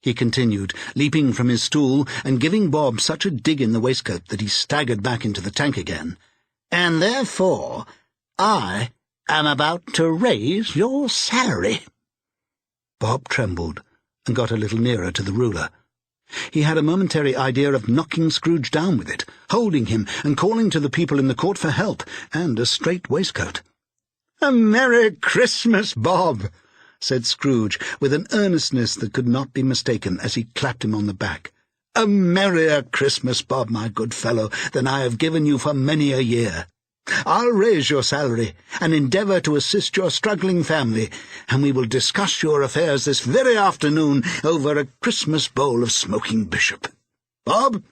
he continued, leaping from his stool and giving Bob such a dig in the waistcoat that he staggered back into the tank again, "and therefore I am about to raise your salary." Bob trembled and got a little nearer to the ruler. He had a momentary idea of knocking Scrooge down with it, holding him and calling to the people in the court for help and a straight waistcoat. "A Merry Christmas, Bob," said Scrooge, with an earnestness that could not be mistaken as he clapped him on the back. "A merrier Christmas, Bob, my good fellow, than I have given you for many a year. I'll raise your salary and endeavour to assist your struggling family, and we will discuss your affairs this very afternoon over a Christmas bowl of smoking bishop. Bob,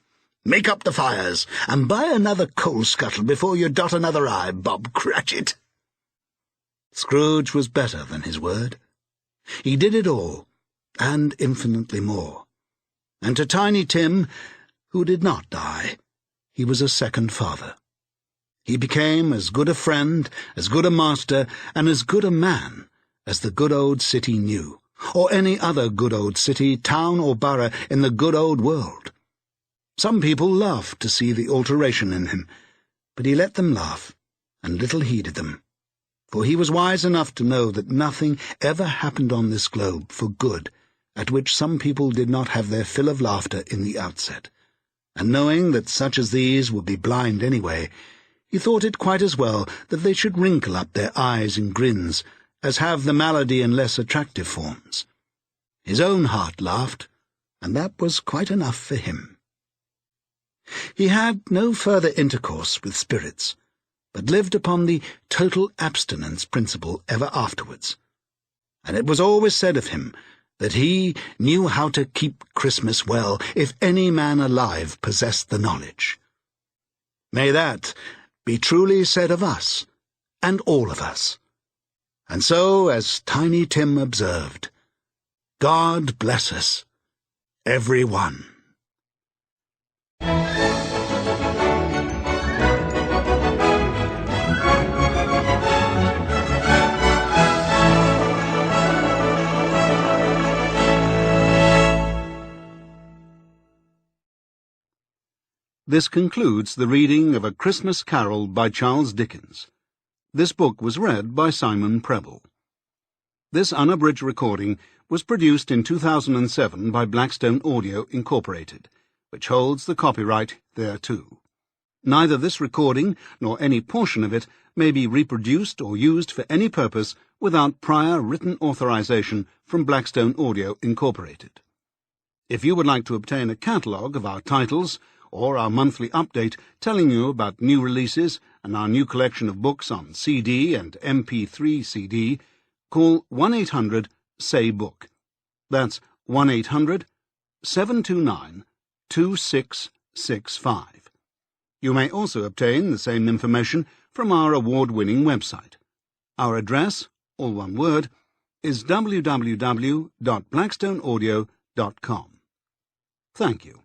make up the fires, and buy another coal scuttle before you dot another I, Bob Cratchit." Scrooge was better than his word. He did it all, and infinitely more. And to Tiny Tim, who did not die, he was a second father. He became as good a friend, as good a master, and as good a man as the good old city knew, or any other good old city, town, or borough in the good old world. Some people laughed to see the alteration in him, but he let them laugh, and little heeded them, for he was wise enough to know that nothing ever happened on this globe for good at which some people did not have their fill of laughter in the outset, and knowing that such as these would be blind anyway, he thought it quite as well that they should wrinkle up their eyes in grins as have the malady in less attractive forms. His own heart laughed, and that was quite enough for him. He had no further intercourse with spirits, but lived upon the total abstinence principle ever afterwards, and it was always said of him that he knew how to keep Christmas well if any man alive possessed the knowledge. May that be truly said of us, and all of us. And so, as Tiny Tim observed, God bless us, every one. This concludes the reading of A Christmas Carol by Charles Dickens. This book was read by Simon Preble. This unabridged recording was produced in 2007 by Blackstone Audio Incorporated, which holds the copyright thereto. Neither this recording nor any portion of it may be reproduced or used for any purpose without prior written authorization from Blackstone Audio Incorporated. If you would like to obtain a catalogue of our titles or our monthly update telling you about new releases and our new collection of books on CD and MP3 CD, call 1-800-SAY-BOOK. That's 1-800-729-2665. You may also obtain the same information from our award-winning website. Our address, all one word, is www.blackstoneaudio.com. Thank you.